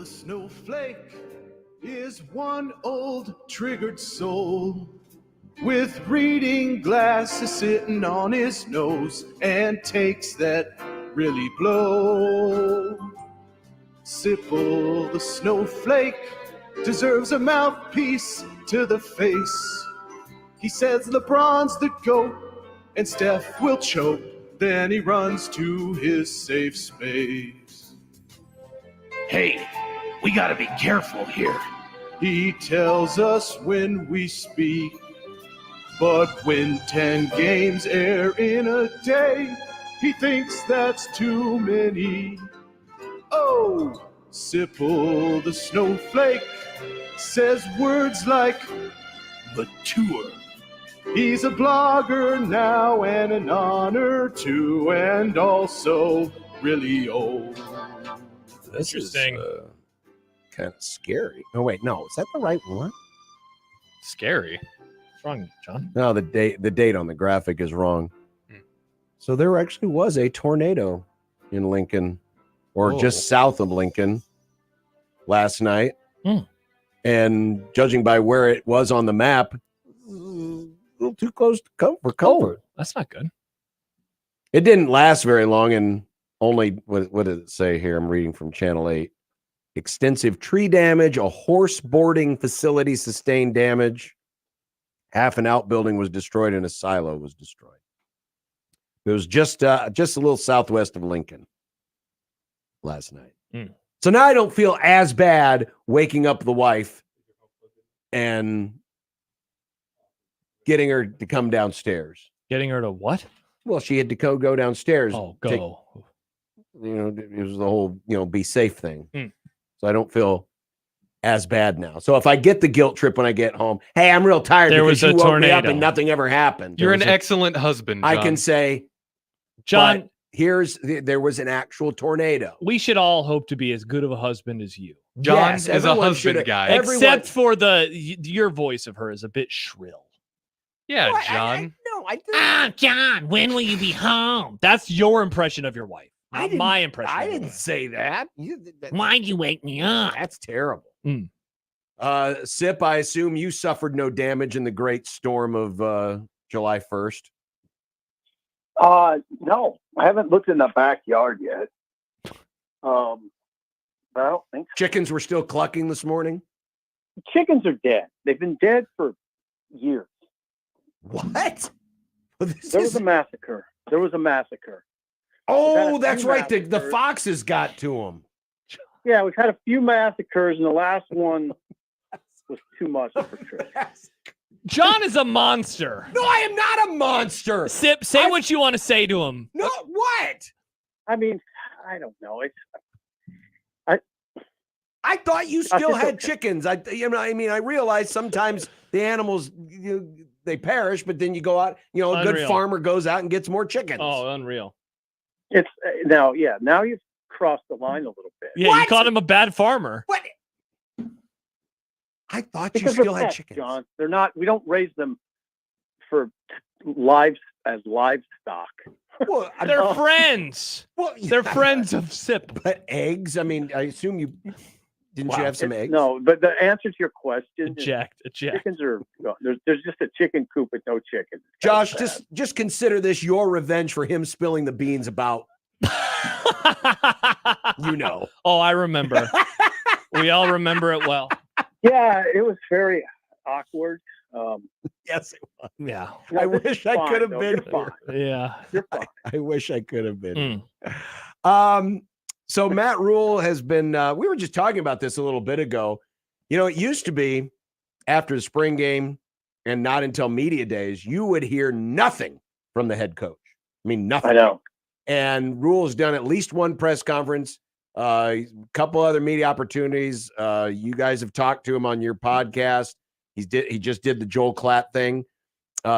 the snowflake is one old triggered soul with reading glasses sitting on his nose and takes that really blow. Sipple the snowflake deserves a mouthpiece to the face. He says LeBron's the GOAT and Steph will choke. Then he runs to his safe space. Hey, we gotta be careful here. He tells us when we speak. But when 10 games air in a day, he thinks that's too many. Oh, Sipple the snowflake says words like mature. He's a blogger now and an honor too, and also really old. This Interesting. is kind of scary. Oh wait, no, is that the right one? Scary. What's wrong, John? No, the date on the graphic is wrong. So there actually was a tornado in Lincoln, or just south of Lincoln, last night. And judging by where it was on the map, a little too close to for comfort. That's not good. It didn't last very long, and only what did it say here? I'm reading from Channel 8. Extensive tree damage, a horse boarding facility sustained damage. Half an outbuilding was destroyed and a silo was destroyed. It was just a little southwest of Lincoln last night. So now I don't feel as bad waking up the wife and getting her to come downstairs. Getting her to what? Well, she had to go downstairs. Oh, go. It was the whole, be safe thing. So I don't feel as bad now. So if I get the guilt trip when I get home, hey, I'm real tired. There was because you a woke me up tornado. and nothing ever happened. You're an excellent husband, John. I can say, John, there was an actual tornado. we should all hope to be as good of a husband as you. John Yes, is a everyone husband should- guy. Except for your voice of her is a bit shrill. Yeah, What? John. John, when will you be home? That's your impression of your wife, I not didn't- my impression. I of your didn't wife. say that. Why'd you wake me up? That's terrible. Mm. Sip, I assume you suffered no damage in the great storm of July 1st. No, I haven't looked in the backyard yet. But I don't think so. Chickens were still clucking this morning. Chickens are dead. They've been dead for years. What? There was a massacre. Oh, We've had a that's few right. The massacres. foxes got to them. Yeah, we've had a few massacres, and the last one was too much for Trish. John is a monster. No, I am not a monster. Sip, say what you want to say to him. No, what? I mean, I don't know. I thought you still think had okay. chickens. I realize sometimes the animals they perish, but then you go out. A good Unreal. farmer goes out and gets more chickens. Oh, unreal. It's now you've crossed the line a little bit. Yeah, What? you called him a bad farmer. What? I thought Because you still they're had pets, chickens. John. They're not. We don't raise them for livestock. Well, They're friends. well, They're friends of Sip. But eggs. I mean, I assume you didn't. You have some eggs? No, but the answer to your question is Eject. chickens are. There's just a chicken coop with no chickens. It's Josh, kinda sad. just consider this your revenge for him spilling the beans about. Oh, I remember. We all remember it well. Yeah, it was very awkward. Yes, it was. Yeah. I this wish is I fine, could have though. been. You're fine. Yeah. You're fine. I wish I could have been. Mm. So Matt Rhule has been. We were just talking about this a little bit ago. It used to be after the spring game, and not until media days, you would hear nothing from the head coach. I mean, nothing. I know. And Rhule's done at least one press conference, a couple other media opportunities. You guys have talked to him on your podcast. He just did the Joel Klatt thing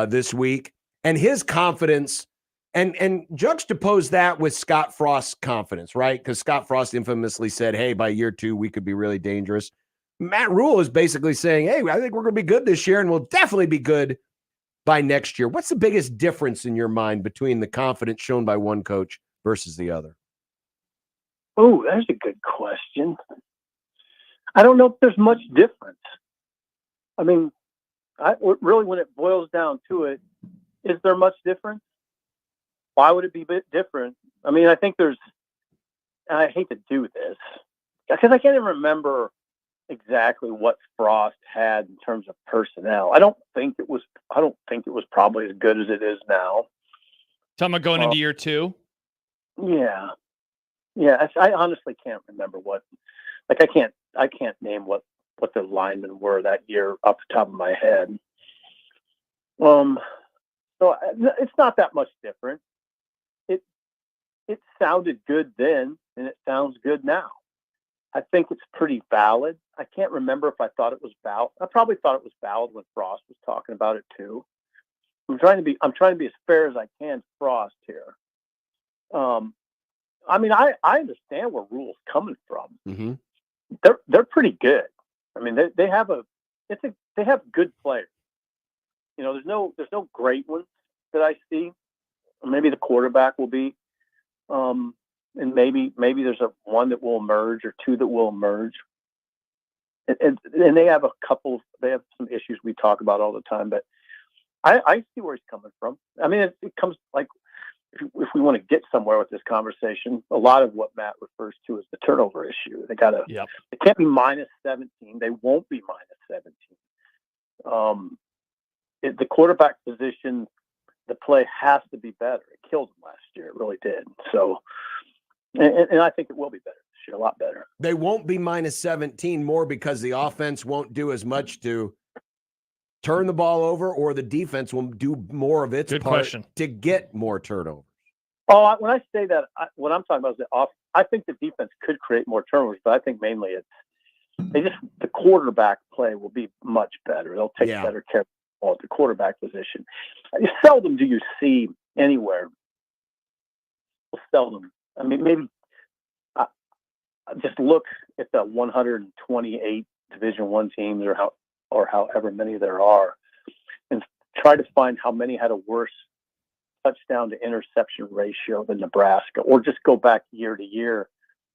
this week, and his confidence, and juxtapose that with Scott Frost's confidence, right? Because Scott Frost infamously said, "Hey, by year 2, we could be really dangerous." Matt Rhule is basically saying, "Hey, I think we're going to be good this year, and we'll definitely be good by next year." What's the biggest difference in your mind between the confidence shown by one coach versus the other? Oh, that's a good question. I don't know if there's much difference. I mean, really, when it boils down to it, is there much difference? Why would it be a bit different? I mean, I think there's, and I hate to do this because I can't even remember exactly what Frost had in terms of personnel. I don't think it was probably as good as it is now. Talking about going into year 2? Yeah. I honestly can't remember what. Like, I can't name what the linemen were that year off the top of my head. So it's not that much different. It sounded good then, and it sounds good now. I think it's pretty valid. I can't remember if I thought it was valid. I probably thought it was valid when Frost was talking about it too. I'm trying to be as fair as I can to Frost here. I mean, I understand where Rhule's coming from. Mm-hmm. They're pretty good. I mean, they have good players. You know, there's no great ones that I see. Maybe the quarterback will be, and maybe there's one that will emerge or two that will emerge. And they have they have some issues we talk about all the time, but I see where he's coming from. I mean, it comes like, if we want to get somewhere with this conversation, a lot of what Matt refers to is the turnover issue. They can't be minus 17. They won't be minus 17. The quarterback position, the play has to be better. It killed them last year. It really did. So, and I think it will be better this year, a lot better. They won't be minus 17 more because the offense won't do as much to turn the ball over, or the defense will do more of its part to get more turnovers. Oh, when I say that, what I'm talking about is I think the defense could create more turnovers, but I think mainly the quarterback play will be much better. They'll take better care of the ball at the quarterback position. Seldom do you see anywhere. Seldom. I mean, maybe just look at the 128 Division I teams or however many there are, and try to find how many had a worse touchdown to interception ratio than Nebraska, or just go back year to year.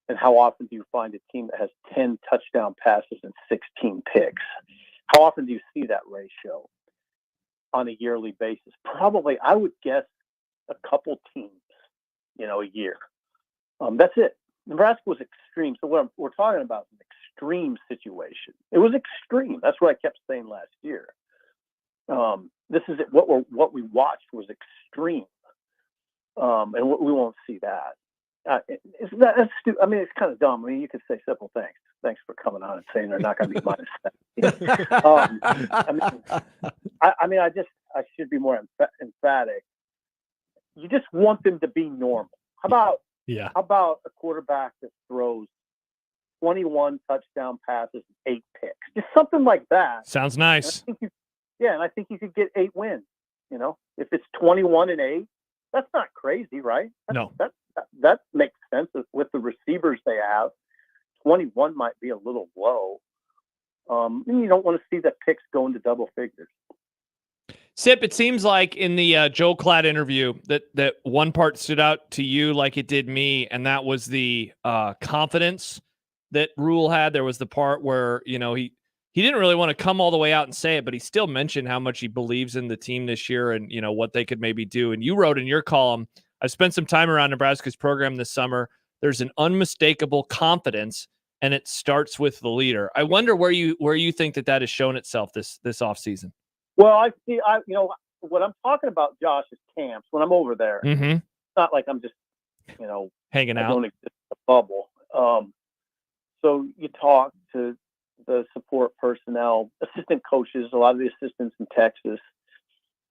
And how often do you find a team that has 10 touchdown passes and 16 picks? How often do you see that ratio on a yearly basis? Probably, I would guess, a couple teams, a year. That's it. Nebraska was extreme. So what we're talking about is an extreme situation. It was extreme. That's what I kept saying last year. This is it. What we watched was extreme, and we won't see that. That's stupid. I mean, it's kind of dumb. I mean, you could say simple things. Thanks for coming on and saying they're not going to be minus 17. I should be more emphatic. You just want them to be normal. How about a quarterback that throws 21 touchdown passes, 8 picks, just something like that? Sounds nice. And I think you could get 8 wins. If it's 21 and 8, that's not crazy, right? No, that makes sense with the receivers they have. 21 might be a little low. And you don't want to see the picks go into double figures. Sip, it seems like in the Joe Klatt interview that one part stood out to you like it did me, and that was the confidence that Rhule had. There was the part where, he didn't really want to come all the way out and say it, but he still mentioned how much he believes in the team this year and, what they could maybe do. And you wrote in your column, I've spent some time around Nebraska's program this summer. There's an unmistakable confidence, and it starts with the leader. I wonder where you think that has shown itself this offseason. Well, I see, what I'm talking about, Josh, is camps. When I'm over there, It's not like I'm just, hanging out. I don't exist in a bubble. So you talk to the support personnel, assistant coaches, a lot of the assistants in Texas.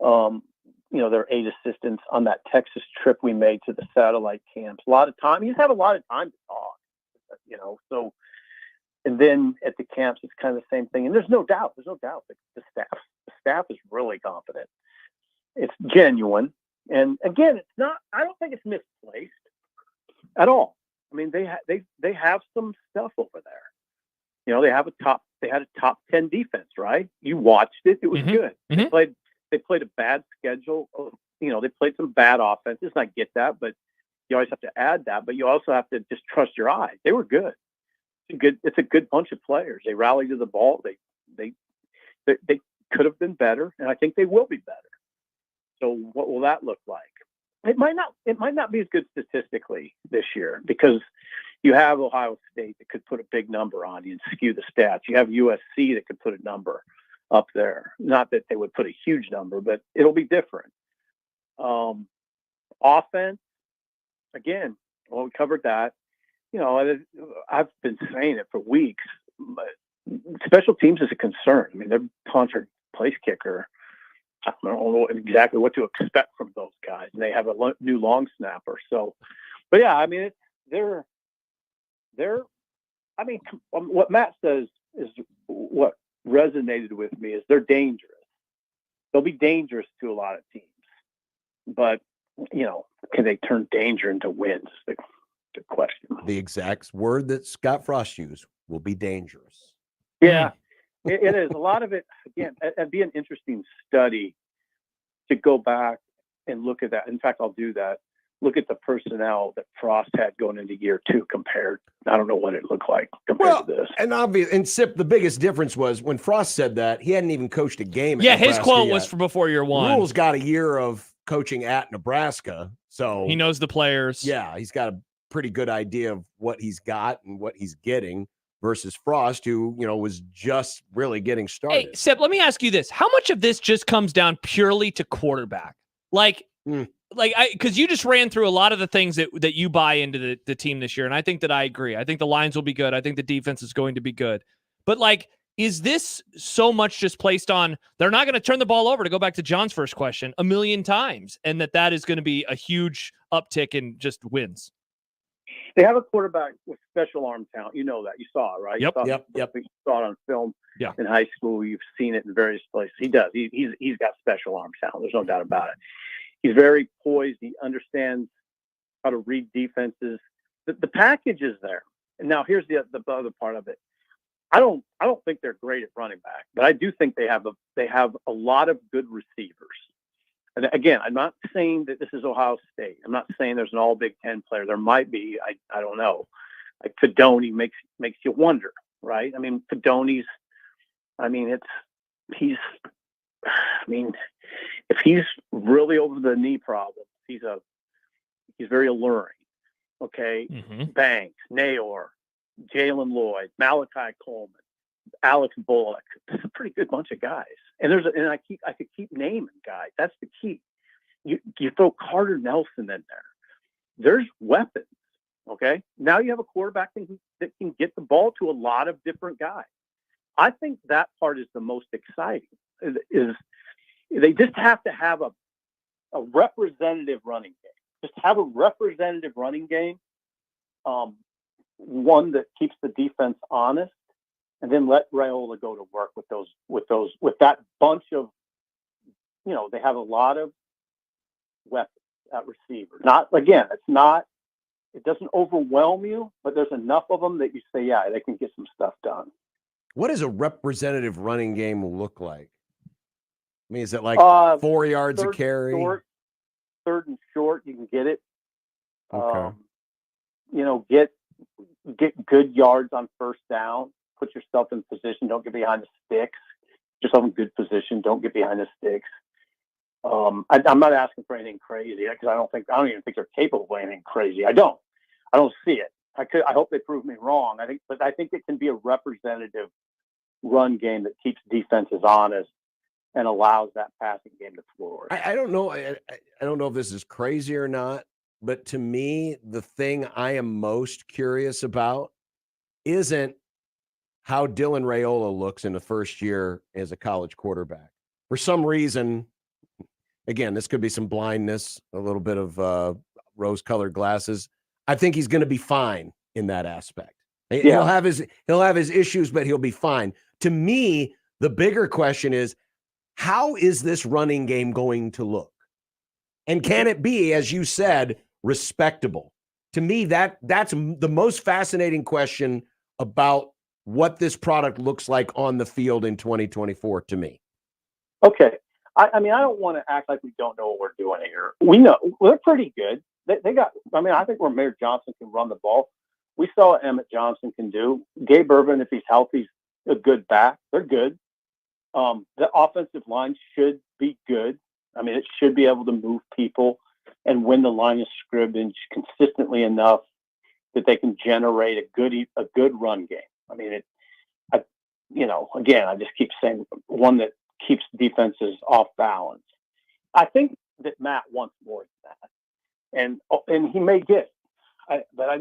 There are 8 assistants on that Texas trip we made to the satellite camps. A lot of time. You just have a lot of time to talk, so. And then at the camps, it's kind of the same thing. And there's no doubt that the staff is really confident. It's genuine. And again, it's not, I don't think it's misplaced at all. I mean, they have some stuff over there. They had a top 10 defense, right? You watched it. It was good. They played a bad schedule. They played some bad offenses. And I get that, but you always have to add that, but you also have to just trust your eyes. They were good. it's a good bunch of players. They rally to the ball. They could have been better, and I think they will be better. So what will that look like? It might not be as good statistically this year because you have Ohio State that could put a big number on you and skew the stats. You have USC that could put a number up there. Not that they would put a huge number, but it'll be different. Offense, again, well, we covered that. I've been saying it for weeks. But special teams is a concern. I mean, their punter, place kicker, I don't know exactly what to expect from those guys. And they have a new long snapper. So, but yeah, I mean, they're. I mean, what Matt says is what resonated with me is they're dangerous. They'll be dangerous to a lot of teams, but can they turn danger into wins? The question. The exact word that Scott Frost used will be dangerous. Yeah, it is. A lot of it, again, it'd be an interesting study to go back and look at that. In fact, I'll do that. Look at the personnel that Frost had going into year 2 compared. I don't know what it looked like compared to this. And Sip, the biggest difference was when Frost said that, he hadn't even coached a game at Yeah, his Nebraska quote yet. was from before year 1. Rhule's got a year of coaching at Nebraska, so he knows the players. Yeah, he's got a pretty good idea of what he's got and what he's getting versus Frost, who, was just really getting started. Hey, Sip, let me ask you this. How much of this just comes down purely to quarterback? Because you just ran through a lot of the things that you buy into the team this year, and I think that I agree. I think the lines will be good. I think the defense is going to be good. But, is this so much just placed on they're not going to turn the ball over, to go back to John's first question, a million times, and that is going to be a huge uptick in just wins? They have a quarterback with special arm talent. You know that. You saw it, right? Yep. You saw it on film in high school. You've seen it in various places. He does. He's got special arm talent. There's no doubt about it. He's very poised. He understands how to read defenses. The package is there. And now here's the other part of it. I don't think they're great at running back, but I do think they have a lot of good receivers. And again, I'm not saying that this is Ohio State. I'm not saying there's an all Big Ten player. There might be. I don't know. Like Fedoni makes you wonder, right? I mean, Fedoni's. If he's really over the knee problems, he's very alluring. Okay, Banks, Nayor, Jalen Lloyd, Malachi Coleman, Alex Bullock. It's a pretty good bunch of guys. And I could keep naming guys. That's the key. You throw Carter Nelson in there. There's weapons. Okay. Now you have a quarterback that can get the ball to a lot of different guys. I think that part is the most exciting. Is they just have to have a representative running game. Just have a representative running game. One that keeps the defense honest, and then let Rhule go to work with that bunch of, they have a lot of weapons at receiver. It doesn't overwhelm you, but there's enough of them that you say, yeah, they can get some stuff done. What does a representative running game look like? I mean, is it like 4 yards a carry? Third and short, you can get it. Okay. Get good yards on first down. Put yourself in position. Don't get behind the sticks. Put yourself in good position. Don't get behind the sticks. I'm not asking for anything crazy because I don't even think they're capable of anything crazy. I don't see it. I hope they prove me wrong. I think it can be a representative run game that keeps defenses honest and allows that passing game to flourish. I don't know. I don't know if this is crazy or not, but to me, the thing I am most curious about isn't how Dylan Rhule looks in the first year as a college quarterback. For some reason, again, this could be some blindness, a little bit of rose-colored glasses. I think he's going to be fine in that aspect. Yeah. He'll have his issues, but he'll be fine. To me, the bigger question is, how is this running game going to look? And can it be, as you said, respectable? To me, that's the most fascinating question about what this product looks like on the field in 2024 to me. Okay. I don't want to act like we don't know what we're doing here. We know they're pretty good. They got, I think Ramir Johnson can run the ball. we saw what Emmett Johnson can do. Gabe Ervin, if he's healthy, is a good back. They're good. The offensive line should be good. I mean, it should be able to move people and win the line of scrimmage consistently enough that they can generate a good run game. I mean, again, I just keep saying one that keeps defenses off balance. I think that Matt wants more than that, and he may get it. But I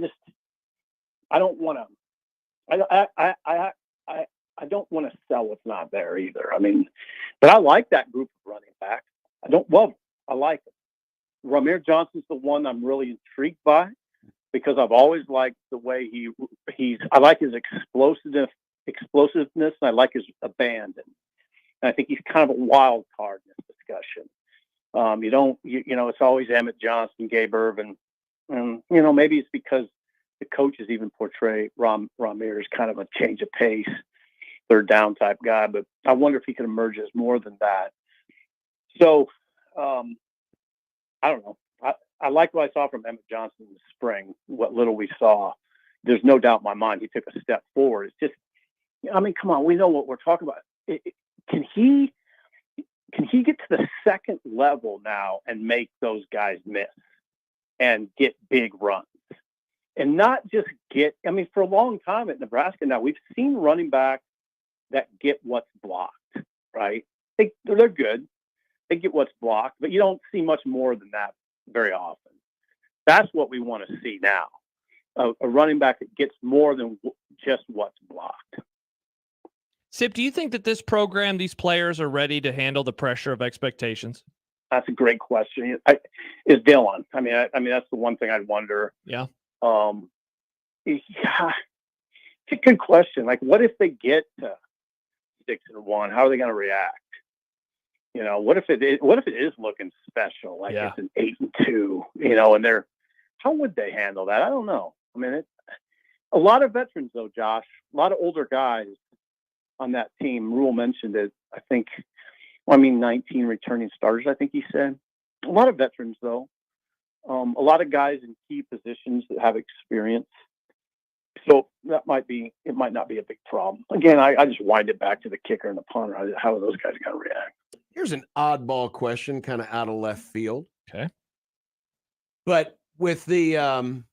don't want to. I don't want to sell what's not there either. I mean, but I like that group of running backs. I don't love them. I like it. Ramir Johnson's the one I'm really intrigued by because I've always liked the way I like his explosiveness, and I like his abandon. And I think he's kind of a wild card in this discussion. It's always Emmett Johnson, Gabe Ervin, and maybe it's because the coaches even portray Ramir as kind of a change of pace, third down type guy. But I wonder if he could emerge as more than that. So I don't know. I like what I saw from Emmett Johnson in the spring. What little we saw, there's no doubt in my mind he took a step forward. It's just, I mean, come on, we know what we're talking about. Can he get to the second level now and make those guys miss and get big runs and not just for a long time at Nebraska now, we've seen running backs that get what's blocked, right? They're good. They get what's blocked, but you don't see much more than that very often. That's what we want to see now. A running back that gets more than just what's blocked. Sip, do you think that this program, these players are ready to handle the pressure of expectations? That's a great question. Is Dylan? I mean, that's the one thing I'd wonder. Yeah. It's a good question. Like, what if they get to 6-1? How are they going to react? What if it is looking special? Like it's an 8-2. And how would they handle that? I don't know. I mean, a lot of veterans though, Josh. A lot of older guys on that team. Rhule mentioned it. I think. 19 returning starters. I think he said. A lot of veterans though. A lot of guys in key positions that have experience. So it might not be a big problem. Again, I just wind it back to the kicker and the punter. How are those guys going to react? Here's an oddball question, kind of out of left field. Okay. But with the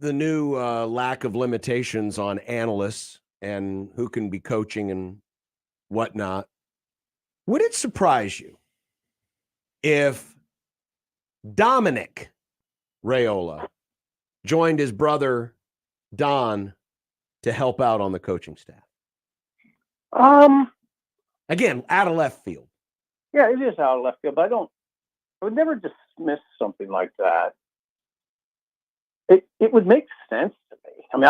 new lack of limitations on analysts and who can be coaching and whatnot, would it surprise you if Dominic Raiola joined his brother Don to help out on the coaching staff? Again, out of left field. Yeah, it is out of left field, but I would never dismiss something like that. It would make sense to me. I mean,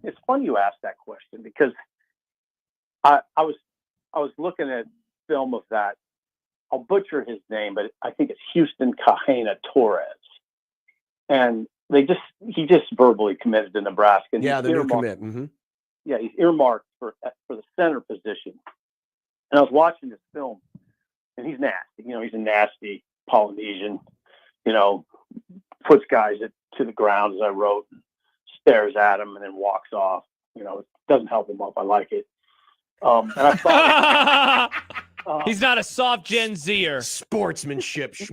it's funny you ask that question because I was looking at film of that. I'll butcher his name, but I think it's Houston Kahena Torres. And he just verbally committed to Nebraska. And the new commit. Mm-hmm. Yeah, he's earmarked for the center position. And I was watching this film, and he's nasty. He's a nasty Polynesian. Puts guys to the ground, as I wrote, stares at him, and then walks off. It doesn't help him up. I like it. And I thought he's not a soft Gen Zer. Sportsmanship. I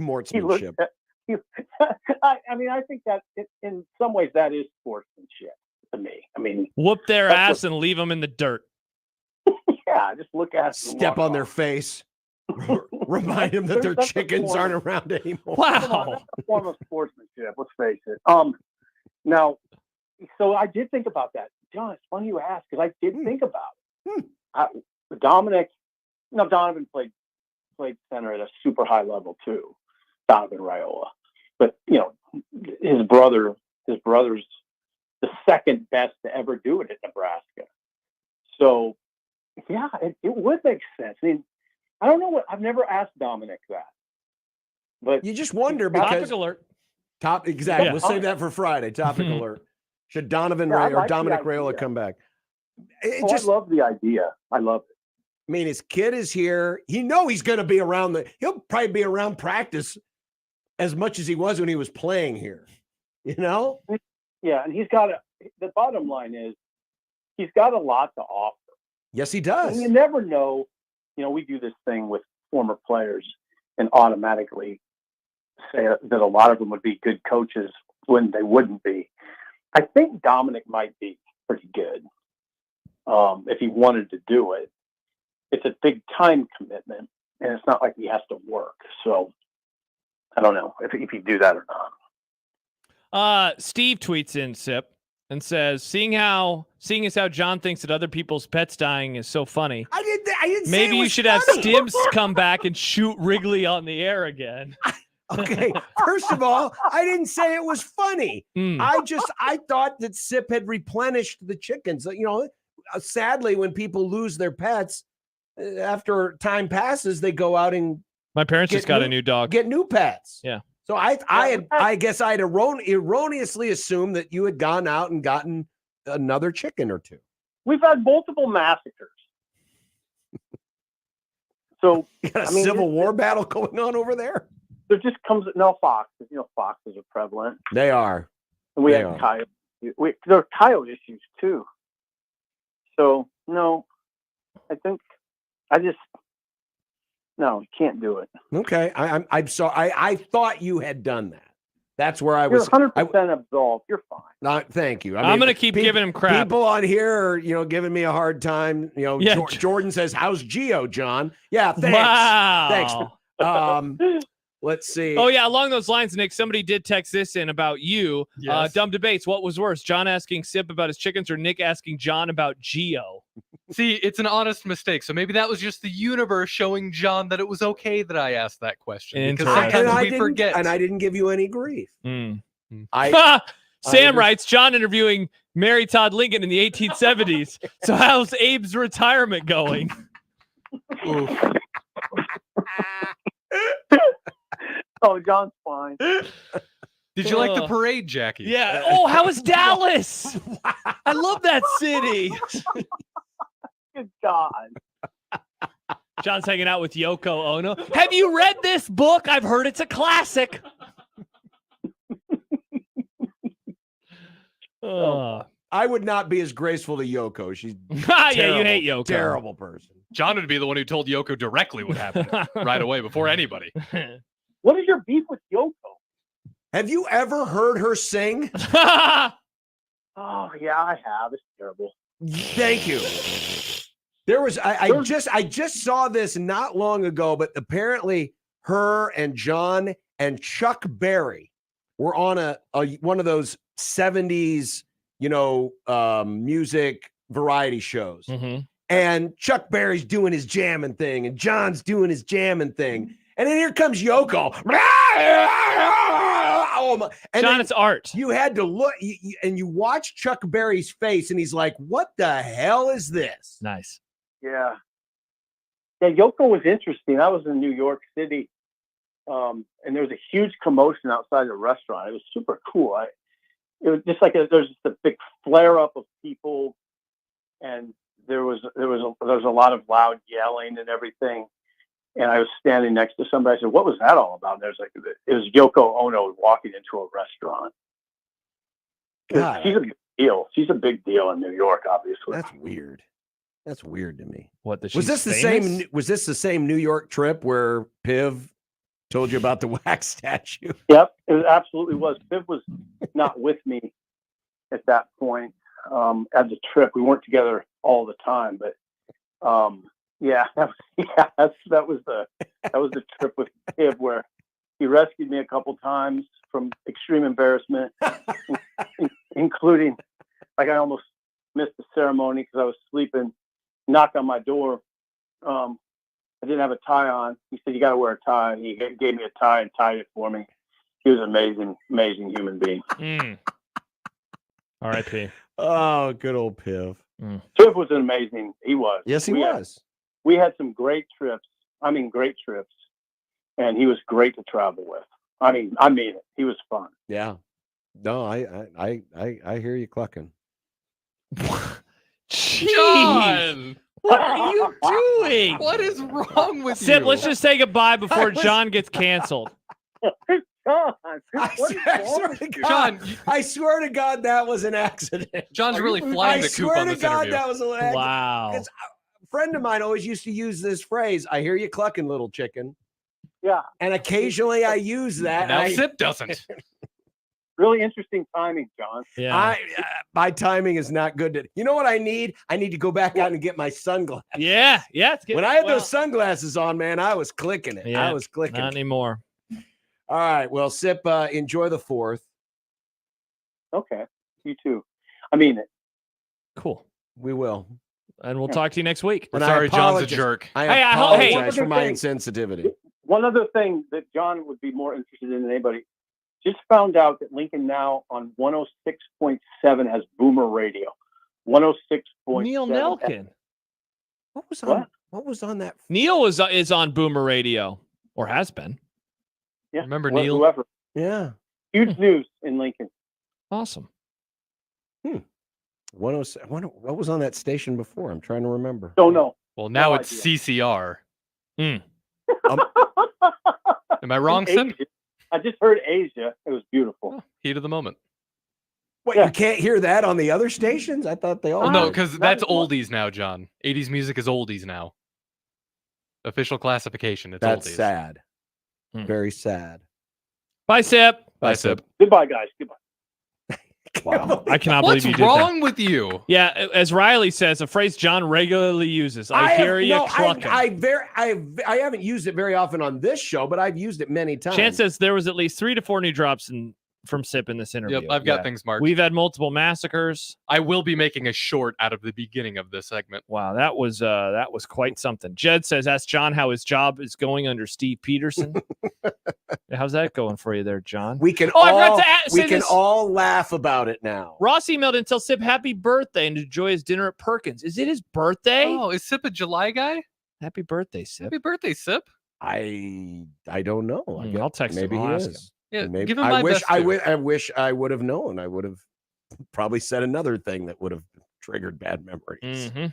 think that in some ways that is sportsmanship to me. I mean, whoop their ass and leave them in the dirt. Yeah, just look at them. Step on their face. Remind them that their chickens aren't around anymore. Wow. That's a form of sportsmanship. Let's face it. Now, so I did think about that. John, it's funny you asked because I did think about it. Donovan played center at a super high level too. Donovan Raiola, but his brother's the second best to ever do it at Nebraska. So yeah, it would make sense. I mean, I don't know I've never asked Dominic that, but you just wonder because topic alert. Exactly. Yeah. We'll save that for Friday. Topic alert. Should Donovan or Dominic Raiola come back? I love the idea. I love it. I mean, his kid is here. He's going to be around he'll probably be around practice as much as he was when he was playing here, Yeah. And he's got the bottom line is he's got a lot to offer. Yes, he does. And you never know. You know, we do this thing with former players and automatically say that a lot of them would be good coaches when they wouldn't be. I think Dominic might be pretty good if he wanted to do it. It's a big time commitment, and it's not like he has to work. So I don't know if he'd do that or not. Steve tweets in Sip and says, seeing as how John thinks that other people's pets dying is so funny. I didn't say Maybe it you was should have funny. Stibbs come back and shoot Wrigley on the air again. Okay, first of all, I didn't say it was funny. I thought that Sip had replenished the chickens. You know, sadly, when people lose their pets, after time passes, they go out and my parents just got a new dog. Get new pets. Yeah. So I guess I'd erroneously assumed that you had gone out and gotten another chicken or two. We've had multiple massacres. So you got a civil war battle going on over there. There just comes foxes. You know, foxes are prevalent. They are. And we have coyotes. There are coyote issues too. So no, no, you can't do it. Okay, I'm sorry. I thought you had done that. That's where I was. You're 100% absolved. You're fine. Thank you. I'm going to keep giving him crap. People on here are, giving me a hard time. Jordan says, "How's Gio, John?" Yeah, thanks. Wow. Thanks. Let's see. Oh, yeah. Along those lines, Nick, somebody did text this in about you. Yes. Dumb debates. What was worse, John asking Sip about his chickens or Nick asking John about Gio? See, it's an honest mistake. So maybe that was just the universe showing John that it was okay that I asked that question. Because sometimes we forget. And I didn't give you any grief. Sam writes, John interviewing Mary Todd Lincoln in the 1870s. So how's Abe's retirement going? Oh, John's fine. Did you like the parade, Jackie? Yeah. Oh, how was Dallas? I love that city. Good God. John's hanging out with Yoko Ono. Have you read this book? I've heard it's a classic. I would not be as graceful to Yoko. She's yeah, you hate Yoko. Terrible person. John would be the one who told Yoko directly what happened right away before anybody. What is your beef with Yoko? Have you ever heard her sing? Oh, yeah, I have. It's terrible. Thank you. There was I just saw this not long ago, but apparently her and John and Chuck Berry were on a one of those 70s, music variety shows. Mm-hmm. And Chuck Berry's doing his jamming thing, and John's doing his jamming thing. And then here comes Yoko. Oh my. And John, it's art. You had to look, and you watch Chuck Berry's face, and he's like, what the hell is this? Nice. Yeah. Yeah, Yoko was interesting. I was in New York City, and there was a huge commotion outside the restaurant. It was super cool. It was just like there's just a big flare up of people, and there was a lot of loud yelling and everything. And I was standing next to somebody. I said, "What was that all about?" And there's it was Yoko Ono walking into a restaurant. God, she's a big deal. She's a big deal in New York, obviously. That's weird. That's weird to me. What was this famous? Was this the same New York trip where Piv told you about the wax statue? Yep, it absolutely was. Piv was not with me at that point at the trip. We weren't together all the time, but that was the trip with Piv where he rescued me a couple times from extreme embarrassment, including I almost missed the ceremony because I was sleeping. Knocked on my door. I didn't have a tie on. He said, "You got to wear a tie." And he gave me a tie and tied it for me. He was an amazing human being. R.I.P. Oh, good old Piv. Piv was amazing. He was. Yes, he was. We had some great trips. Great trips. And he was great to travel with. I mean it. He was fun. Yeah. No, I hear you clucking. John, what are you doing? What is wrong with Sip, you? let's just say goodbye before John gets canceled. John, I what is swear wrong to with you? God, John, I swear to God that was an accident. John's really flying I the coop swear on to this God interview. that was an accident. Wow. Because a friend of mine always used to use this phrase, I hear you clucking, little chicken. Yeah, And occasionally I use that. Now I, Sip doesn't. really interesting timing, John. Yeah. my timing is not good. You know what I need? I need to go back out and get my sunglasses. Yeah. It's When I had those sunglasses on, man, I was clicking it. Yeah, I was clicking not it. anymore. All right. Well, Sip, enjoy the 4th. Okay, you too. I mean it. Cool. We will. And we'll talk to you next week. We're And sorry, I John's a apologize. jerk. I Hey, apologize hey. for my insensitivity. One other thing that John would be more interested in than anybody. Just found out that Lincoln now on 106.7 has Boomer Radio. 106.7. Neil Nelkin. What was on that? Neil is on Boomer Radio, or has been. Yeah. Remember Neil? Whoever. Yeah. Huge news in Lincoln. Awesome. 107. What was on that station before? I'm trying to remember. Don't know. Well, now No it's idea. CCR. Hmm. Am I wrong, In Sip? Asia. I just heard Asia. It was beautiful. Oh, heat of the moment. What, Yeah. you can't hear that on the other stations? I thought they all Well, no, did. because not that's as much. oldies now, John. 80s music is oldies now. Official classification. It's That's oldies. sad. Hmm. Very sad. Bye, Sip. Bye, Sip. Goodbye, guys. Goodbye. Wow. I cannot What's believe you did wrong with you? that. Yeah, as Riley says, a phrase John regularly uses. I hear you clucking. I haven't used it very often on this show, but I've used it many times. Chance says there was at least 3 to 4 new drops from Sip in this interview. Yep, I've got things marked. We've had multiple massacres. I will be making a short out of the beginning of this segment. Wow, that was quite something. Jed says, ask John how his job is going under Steve Peterson. How's that going for you there, John? We can I forgot to say this. all laugh about it now. Ross emailed and tell Sip happy birthday and enjoy his dinner at Perkins. Is it his birthday? Oh, is Sip a July guy? Happy birthday, Sip. Happy birthday, Sip. I don't know. I'll text maybe him. he I'll ask is. him. Yeah, Maybe. give him my best. I wish I would have known. I would have probably said another thing that would have triggered bad memories. Mhm.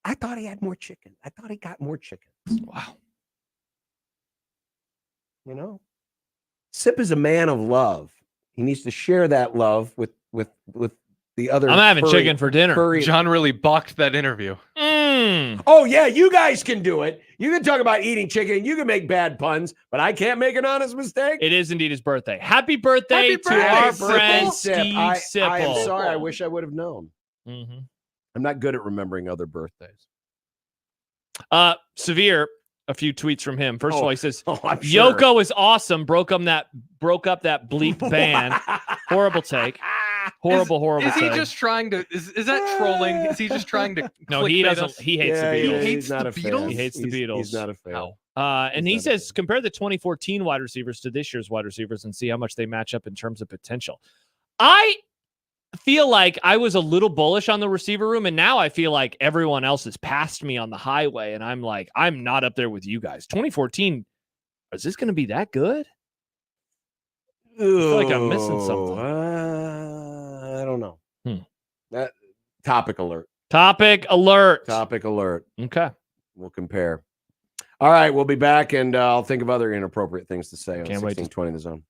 I thought he had more chicken. I thought he got more chicken. Wow. You know, Sip is a man of love. He needs to share that love with the other. I'm having chicken for dinner. John really balked that interview. Oh yeah, you guys can do it. You can talk about eating chicken. You can make bad puns, but I can't make an honest mistake. It is indeed his birthday. Happy birthday Happy to birthday, our Sipple. friend Sip. Steve Sipple. I am sorry. I wish I would have known. Mhm. I'm not good at remembering other birthdays. Severe. A few tweets from him. First of all, he says, I'm sure. Yoko is awesome. Broke up that bleep band. Horrible take. Horrible Is he take. just trying to? Is that trolling? Is he just trying to? No, he clickbait doesn't. us? He hates the Yeah, Beatles. He hates he's not the a fan. Beatles? He hates the Beatles. He's not a fan. How? And he He's not a says, compare the 2014 wide receivers to this year's wide receivers and see how much they match up in terms of potential. I feel like I was a little bullish on the receiver room, and now I feel like everyone else has passed me on the highway, and I'm like, I'm not up there with you guys. 2014, is this going to be that good? I feel like I'm missing something. I don't know. That topic alert. Topic alert. Topic alert. Okay. We'll compare. All right, we'll be back, and I'll think of other inappropriate things to say on Can't wait to 1620 The Zone.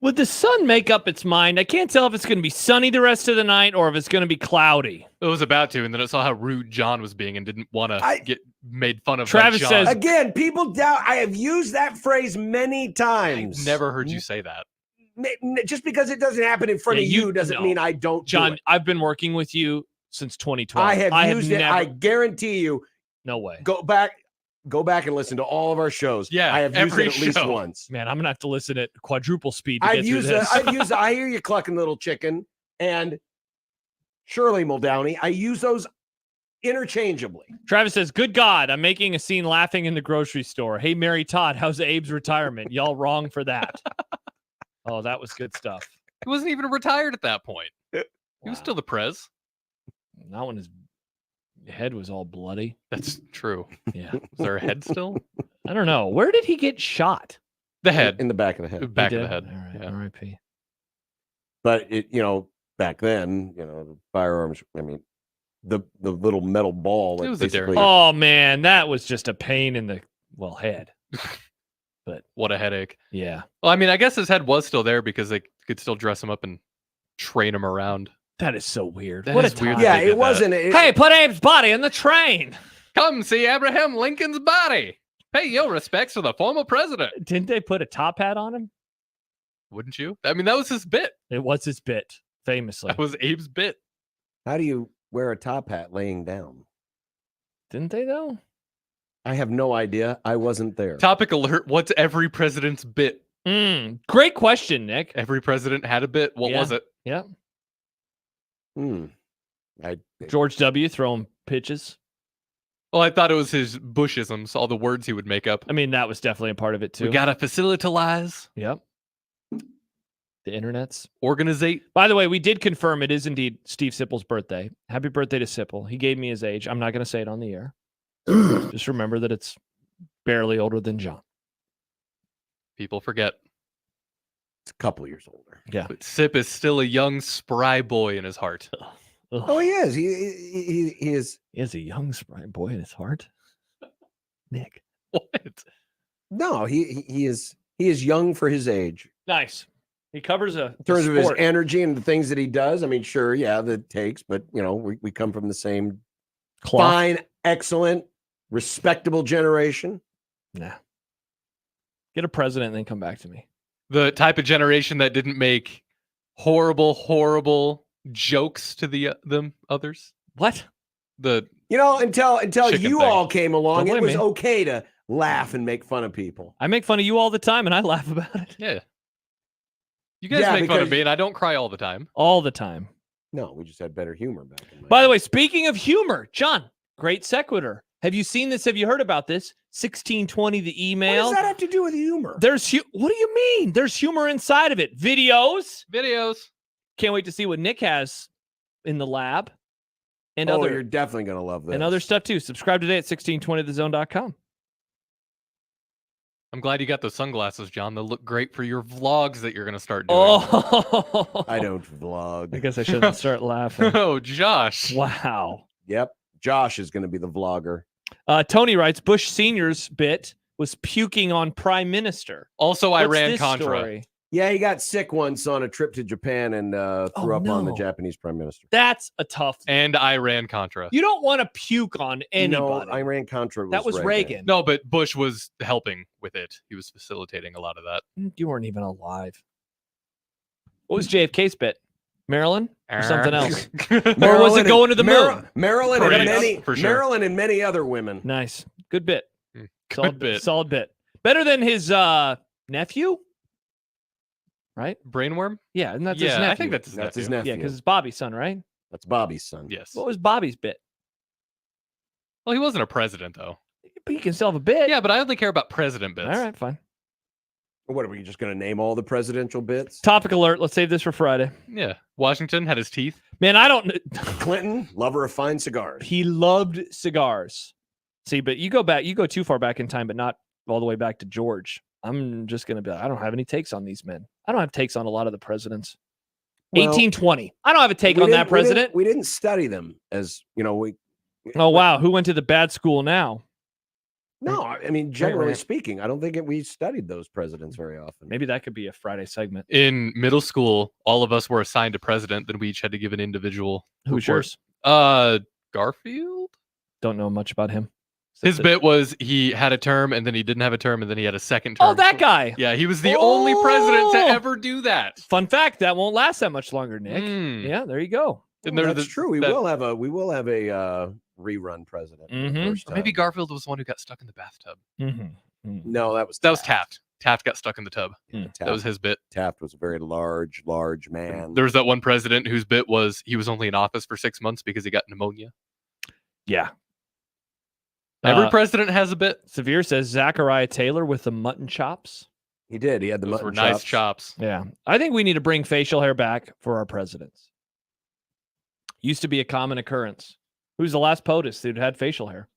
Would the sun make up its mind? I can't tell if it's going to be sunny the rest of the night or if it's going to be cloudy. It was about to, and then it saw how rude John was being and didn't want to get made fun of. Travis by John. says Again, people doubt. I have used that phrase many times. I've never heard you say that. Just because it doesn't happen in front of you doesn't mean I don't. John, do it. I've been working with you since 2012. I have used it. Never, I guarantee you. No way. Go back and listen to all of our shows. Yeah, I have used it at least show. once. Man, I'm gonna have to listen at quadruple speed to I've get through used this. I've used. I hear you clucking, little chicken, and Shirley Muldowney. I use those interchangeably. Travis says, "Good God, I'm making a scene laughing in the grocery store. Hey, Mary Todd, how's Abe's retirement? Y'all wrong for that." Oh, that was good stuff. He wasn't even retired at that point. He was still the prez. Not when his head was all bloody. That's true. Yeah. Is there a head still? I don't know. Where did he get shot? The head. In the back of the head. Back He of the did? head. All right. Yeah. R.I.P. But back then, the firearms. I mean, the little metal ball. It was a basically- derriere. Oh man, that was just a pain in the head. But What a headache. yeah, Well, I mean, I guess his head was still there because they could still dress him up and train him around. that is so weird. That What is a weird time. that Yeah, they did it wasn't. It, Hey, put Abe's body in the train. Come see Abraham Lincoln's body. Pay your respects to the former president. Didn't they put a top hat on him? Wouldn't you? I mean, that was his bit. It was his bit, famously. That was Abe's bit. How do you wear a top hat laying down? Didn't they though? I have no idea. I wasn't there. Topic alert. What's every president's bit? Great question, Nick. Every president had a bit. What Yeah. was it? Yeah. I George W. throwing pitches. Well, I thought it was his Bushisms, all the words he would make up. I mean, that was definitely a part of it too. We gotta facilitalize, Yep. The internet's. organizate. By the way, we did confirm it is indeed Steve Sipple's birthday. Happy birthday to Sipple. He gave me his age. I'm not going to say it on the air. Just remember that it's barely older than John. People forget. It's a couple years older. Yeah. But Sip is still a young, spry boy in his heart. Oh, he is. He is. He has a young spry boy in his heart. Nick. What? No, he is. He is young for his age. Nice. He covers In terms of his energy and the things that he does. I mean, sure, yeah, that takes, but we come from the same fine, excellent, respectable generation. Nah. Get a president and then come back to me. The type of generation that didn't make horrible jokes to them others. What? Until Chicken you thing. all came along, Don't it blame was me. okay to laugh and make fun of people. I make fun of you all the time and I laugh about it. Yeah. You guys Yeah, make fun of because- me, and I don't cry all the time. All the time. No, we just had better humor back in my By the day. way, speaking of humor, John, great sequitur. Have you seen this? Have you heard about this? 1620, the What email. does that have to do with humor? There's what do you mean? There's humor inside of it. Videos. Can't wait to see what Nick has in the lab. And you're other definitely gonna love this. and other stuff too. Subscribe today at 1620thezone.com. I'm glad you got those sunglasses, John. They'll look great for your vlogs that you're going to start doing. Oh, I don't vlog. I guess I shouldn't start laughing. Oh, Josh. Wow. Yep. Josh is going to be the vlogger. Tony writes, Bush Sr.'s bit was puking on Prime Minister. Also, What's Iran-Contra. this story? Yeah, he got sick once on a trip to Japan and threw up on the no. Japanese prime minister. That's a tough. And Iran-Contra. You don't want to puke on anybody. No, Iran-Contra That was Reagan. No, but Bush was helping with it. He was facilitating a lot of that. You weren't even alive. What was JFK's bit? Maryland or something else? Or was it going to the moon? Maryland Correct. and many For sure. Maryland and many other women. Nice. Good bit. Good bit. Solid bit. Better than his nephew? Right? Brainworm? Yeah, and that's his Yeah, nephew. I think that's his That's his nephew. nephew. Yeah, because it's Bobby's son, right? That's Bobby's son. Yes. What was Bobby's bit? Well, he wasn't a president, though. But you can still have a bit. Yeah, but I only care about president bits. All right, fine. What are we just going to name all the presidential bits? Topic alert. Let's save this for Friday. Yeah. Washington had his teeth. Man, I don't. Clinton, lover of fine cigars. He loved cigars. See, but you go too far back in time, but not all the way back to George. I'm just going to be like, I don't have any takes on these men. I don't have takes on a lot of the presidents. Well, 1820. I don't have a take we on didn't- that president. We didn't study them as, Oh, wow. Who went to the bad school now? No, I mean, generally rant. speaking, I don't think we studied those presidents very often. Maybe that could be a Friday segment. In middle school, all of us were assigned a president, then we each had to give an individual. Who's report. yours? Garfield? Don't know much about him. His bit was he had a term and then he didn't have a term and then he had a second term. Oh, that guy. Yeah, he was the only president to Oh! ever do that. Fun fact, that won't last that much longer, Nick. Yeah, there you go. And Well, that's true. We will have a rerun president. for the Mhm. first Or maybe time. Garfield was the one who got stuck in the bathtub. No, that was Taft. Taft got stuck in the tub. That was his bit. Taft was a very large man. There was that one president whose bit was he was only in office for 6 months because he got pneumonia. Yeah. Every president has a bit. Severe says Zachariah Taylor with the mutton chops. He did. He had the Those mutton were nice chops. Yeah. I think we need to bring facial hair back for our presidents. Used to be a common occurrence. Who's the last POTUS who had facial hair?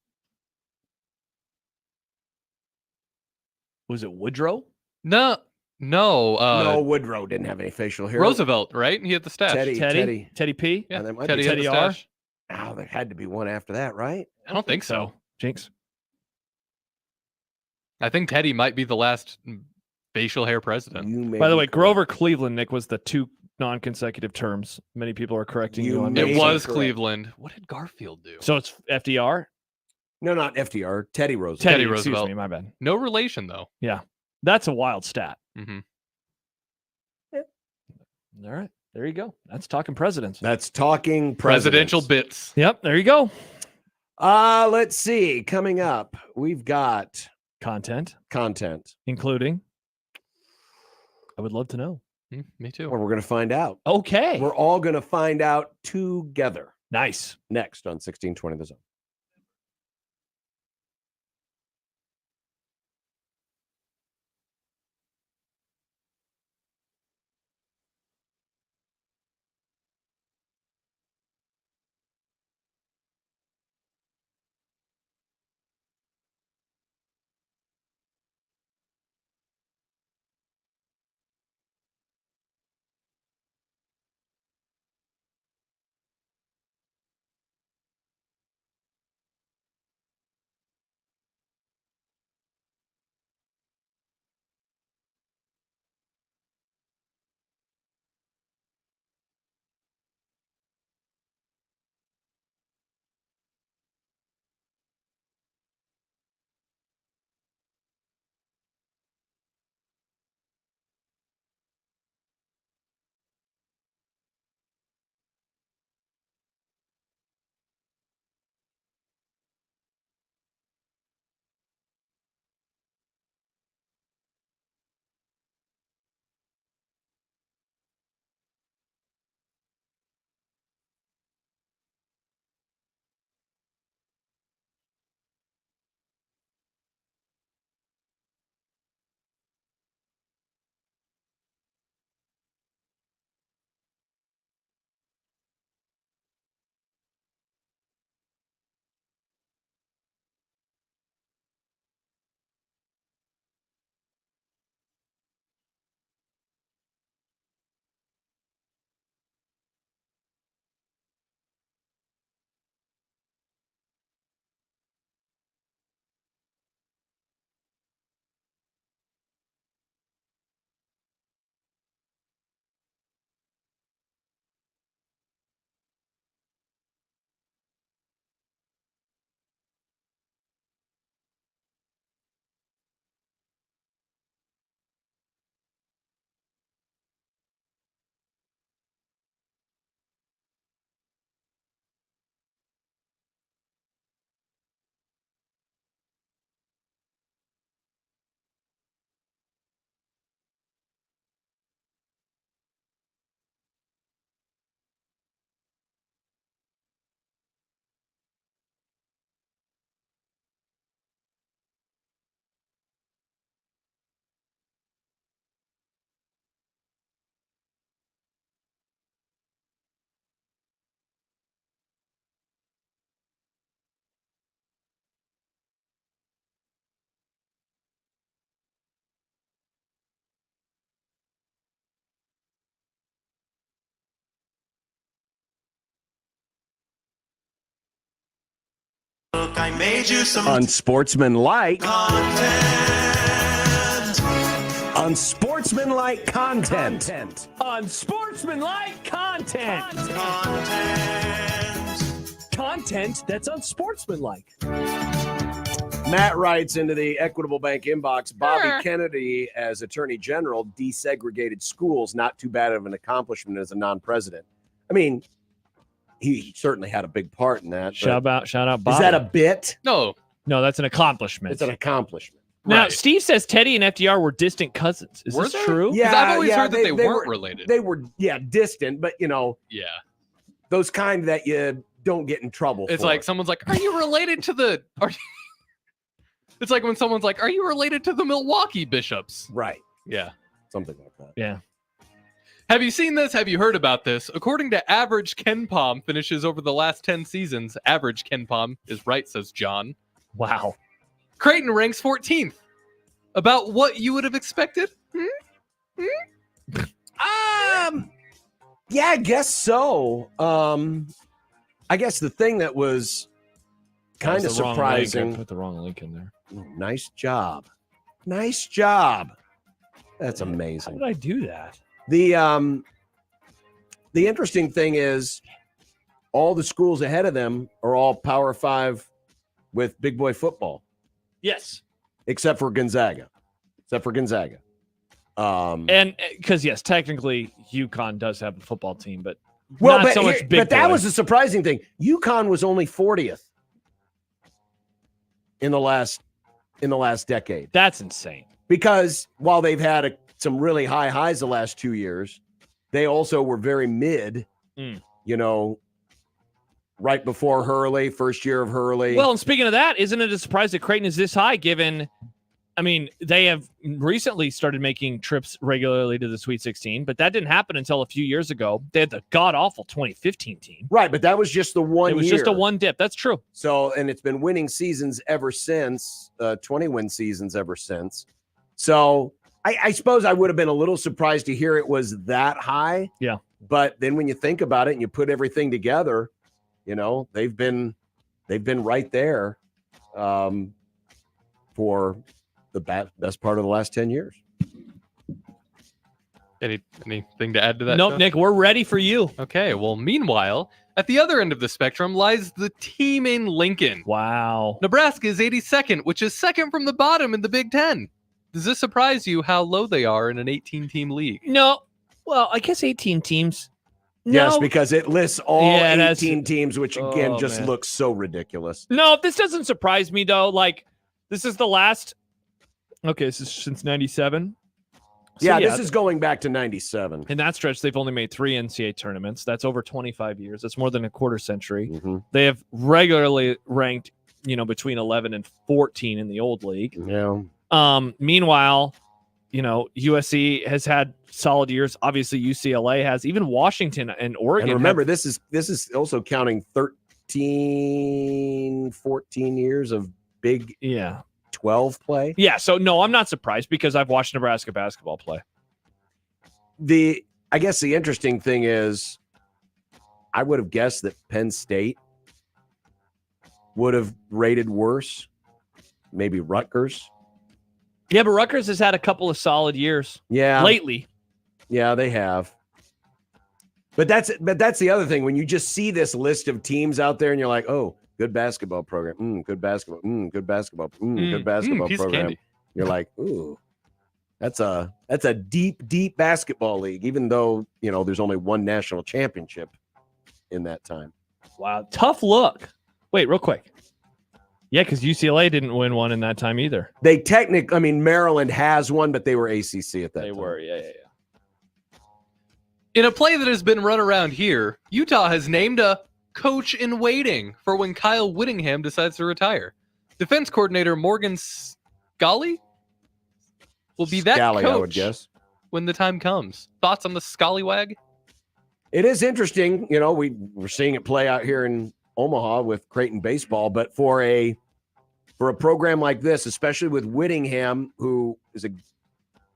Was it Woodrow? No. No, Woodrow didn't have any facial hair. Roosevelt, right? He had the stash. Teddy P? Yeah, there might Teddy be had the Teddy R? stash. Oh, there had to be one after that, right? I don't think so. Jinx. I think Teddy might be the last facial hair president. By the way, Grover Cleveland, Nick, was the 2 non-consecutive terms. Many people are correcting you on that. It was Cleveland. What did Garfield do? So it's FDR? No, not FDR. Teddy Roosevelt. Teddy Roosevelt. Excuse me, my bad. No relation, though. Yeah. That's a wild stat. Mm-hmm. All right. There you go. That's talking presidents. That's talking Presidential presidents. bits. Yep. There you go. Let's see. Coming up, we've got Content, including. I would love to know. Me too. Well, we're going to find out. Okay. We're all going to find out together. Nice. Next on 1620 The Zone. I made you some Unsportsmanlike content. Unsportsmanlike content. Unsportsmanlike content. Content that's unsportsmanlike. Matt writes into the Equitable Bank inbox, Bobby Kennedy as Attorney General desegregated schools. Not too bad of an accomplishment as a non-president. I mean, he certainly had a big part in that. Shout out, Bobby. Is that a bit? No, that's an accomplishment. It's an accomplishment. Now, Right. Steve says Teddy and FDR were distant cousins. Is Were this they? true? Yeah. I've always heard that they weren't related. They were, distant, but Yeah. those kind that you don't get in trouble It's for. like someone's like, "Are you related to the?" It's like when someone's like, "Are you related to the Milwaukee Bishops?" Right. Yeah. Something like that. Yeah. Have you seen this? Have you heard about this? According to Average Ken Palm finishes over the last 10 seasons. Average Ken Palm is right, says John. Wow. Creighton ranks 14th. About what you would have expected? Yeah, I guess so. I guess the thing that was kind of surprising. Put the wrong link in there. Nice job. Nice job. That's amazing. How did I do that? The interesting thing is all the schools ahead of them are all Power 5 with big boy football. Yes. Except for Gonzaga. And because, yes, technically UConn does have a football team, but not so much big But that boy. was the surprising thing. UConn was only 40th in the last decade. That's insane. Because while they've had some really high highs the last 2 years, they also were very mid, right before Hurley, first year of Hurley. Well, and speaking of that, isn't it a surprise that Creighton is this high given, I mean, they have recently started making trips regularly to the Sweet 16, but that didn't happen until a few years ago. They had the god-awful 2015 team. Right, but that was just the one year. It was just a one dip. That's true. So, and it's been winning seasons ever since, 20-win seasons ever since. So I suppose I would have been a little surprised to hear it was that high. Yeah. But then when you think about it and you put everything together, they've been right there for the best part of the last 10 years. Anything to add to that? Nope, Jeff? Nick, we're ready for you. Okay. Well, meanwhile, at the other end of the spectrum lies the team in Lincoln. Wow. Nebraska is 82nd, which is second from the bottom in the Big Ten. Does this surprise you how low they are in an 18-team league? No. Well, I guess 18 teams. Yes, No. because it lists all Yeah, 18 teams, which again just man. looks so ridiculous. No, this doesn't surprise me, though. Like, this is the last. Okay, this is since 97. So, This is going back to 97. In that stretch, they've only made 3 NCAA tournaments. That's over 25 years. That's more than a quarter century. Mm-hmm. They have regularly ranked, between 11 and 14 in the old league. Yeah. Meanwhile, USC has had solid years. Obviously, UCLA has. Even Washington and Oregon. And remember, this is also counting 13, 14 years of Big 12 play. Yeah, so no, I'm not surprised because I've watched Nebraska basketball play. I guess the interesting thing is I would have guessed that Penn State would have rated worse. Maybe Rutgers. Yeah, but Rutgers has had a couple of solid years. Yeah. Lately. Yeah, they have. But that's the other thing. When you just see this list of teams out there and you're like, oh, good basketball program. Good basketball. Good basketball. Good basketball piece of program. candy. You're like, ooh, that's a deep, deep basketball league, even though, there's only one national championship in that time. Wow. Tough look. Wait, real quick. Yeah, because UCLA didn't win one in that time either. They Maryland has one, but they were ACC at that time. They were, yeah. In a play that has been run around here, Utah has named a coach in waiting for when Kyle Whittingham decides to retire. Defense coordinator Morgan Scally will be that Scally, coach I would guess. when the time comes. Thoughts on the Scallywag? It is interesting. We're seeing it play out here in Omaha with Creighton baseball, but for a program like this, especially with Whittingham, who is a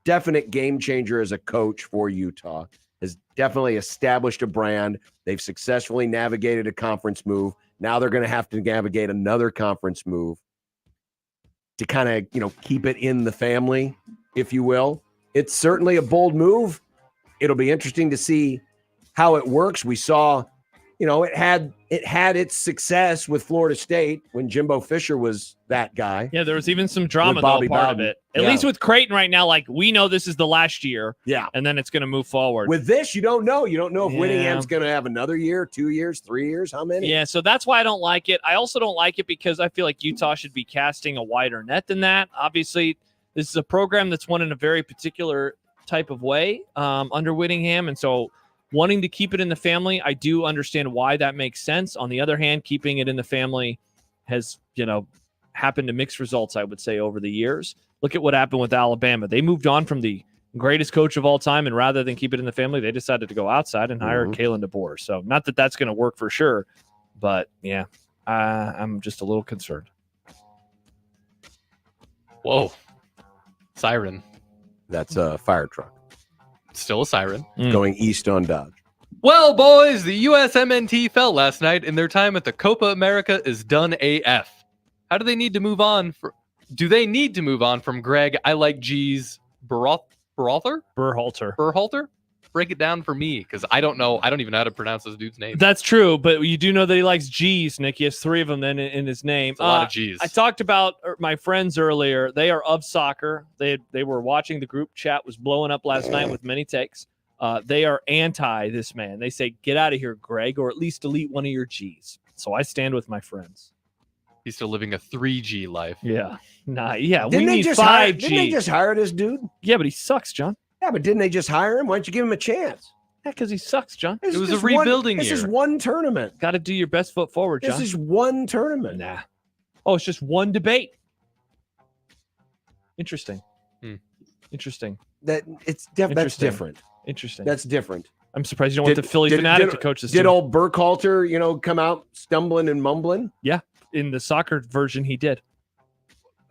definite game changer as a coach for Utah, has definitely established a brand. They've successfully navigated a conference move. Now they're going to have to navigate another conference move to kind of, keep it in the family, if you will. It's certainly a bold move. It'll be interesting to see how it works. We saw, it had its success with Florida State when Jimbo Fisher was that guy. Yeah, there was even some drama, Bobby though, part Bowden. of it. At least with Creighton right now, like, we know this is the last year. Yeah. And then it's going to move forward. With this, you don't know. You don't know if Yeah. Whittingham's going to have another year, 2 years, 3 years, how many? Yeah, so that's why I don't like it. I also don't like it because I feel like Utah should be casting a wider net than that. Obviously, this is a program that's won in a very particular type of way under Whittingham. And so wanting to keep it in the family, I do understand why that makes sense. On the other hand, keeping it in the family has, happened to mixed results, I would say, over the years. Look at what happened with Alabama. They moved on from the greatest coach of all time, and rather than keep it in the family, they decided to go outside and hire Kalen DeBoer. So not that that's going to work for sure, but yeah, I'm just a little concerned. Whoa. Siren. That's a fire truck. Still a siren. Going east on Dodge. Well, boys, the USMNT fell last night, and their time at the Copa America is done AF. How do they need to move on? Do they need to move on from Greg, I like G's, Berhalter? Break it down for me, because I don't know. I don't even know how to pronounce this dude's name. That's true, but you do know that he likes G's, Nick. He has 3 of them then in his name. It's a lot of G's. I talked about my friends earlier. They are of soccer. They were watching the group chat was blowing up last night with many takes. They are anti this man. They say, get out of here, Greg, or at least delete one of your G's. So I stand with my friends. He's still living a 3G life. Yeah. Yeah. Didn't We they need just 5G. Didn't they just hire this dude? Yeah, but he sucks, John. Yeah, but didn't they just hire him? Why don't you give him a chance? Yeah, because he sucks, John. It was a rebuilding year. This is year. one tournament. Got to do your best foot forward, John. This is one tournament. Nah. Oh, it's just one debate. Interesting. Interesting. That's Interesting. different. Interesting. That's different. I'm surprised you don't want the Philly fanatic to coach this Did team. old Burkhalter, come out stumbling and mumbling? Yeah, in the soccer version, he did.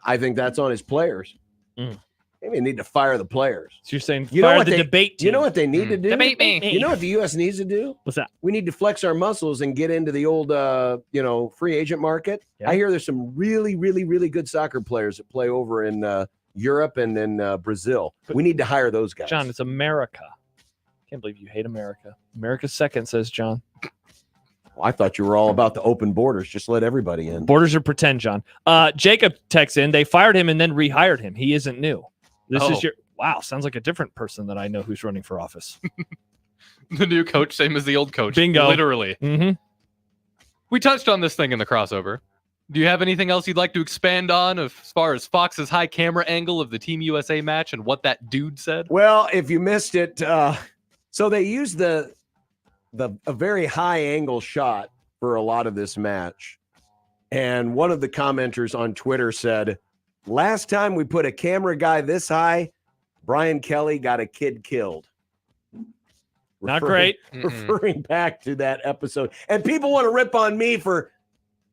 I think that's on his players. Maybe they need to fire the players. So you're saying You know fire what the they- debate team. You know what they need to do? Debate me. You know what the U.S. needs to do? What's that? We need to flex our muscles and get into the old, free agent market. Yeah. I hear there's some really, really, really good soccer players that play over in Europe and in Brazil. We need to hire those guys. John, it's America. Can't believe you hate America. America's second, says John. Well, I thought you were all about the open borders. Just let everybody in. Borders are pretend, John. Jacob texts in. They fired him and then rehired him. He isn't new. This is your wow. Sounds like a different person that I know who's running for office. The new coach, same as the old coach. Bingo. Literally. Mm-hmm. We touched on this thing in the crossover. Do you have anything else you'd like to expand on as far as Fox's high camera angle of the Team USA match and what that dude said? Well, if you missed it, so they used a very high angle shot for a lot of this match. And one of the commenters on Twitter said, last time we put a camera guy this high, Brian Kelly got a kid killed. Not great. Referring back to that episode. And people want to rip on me for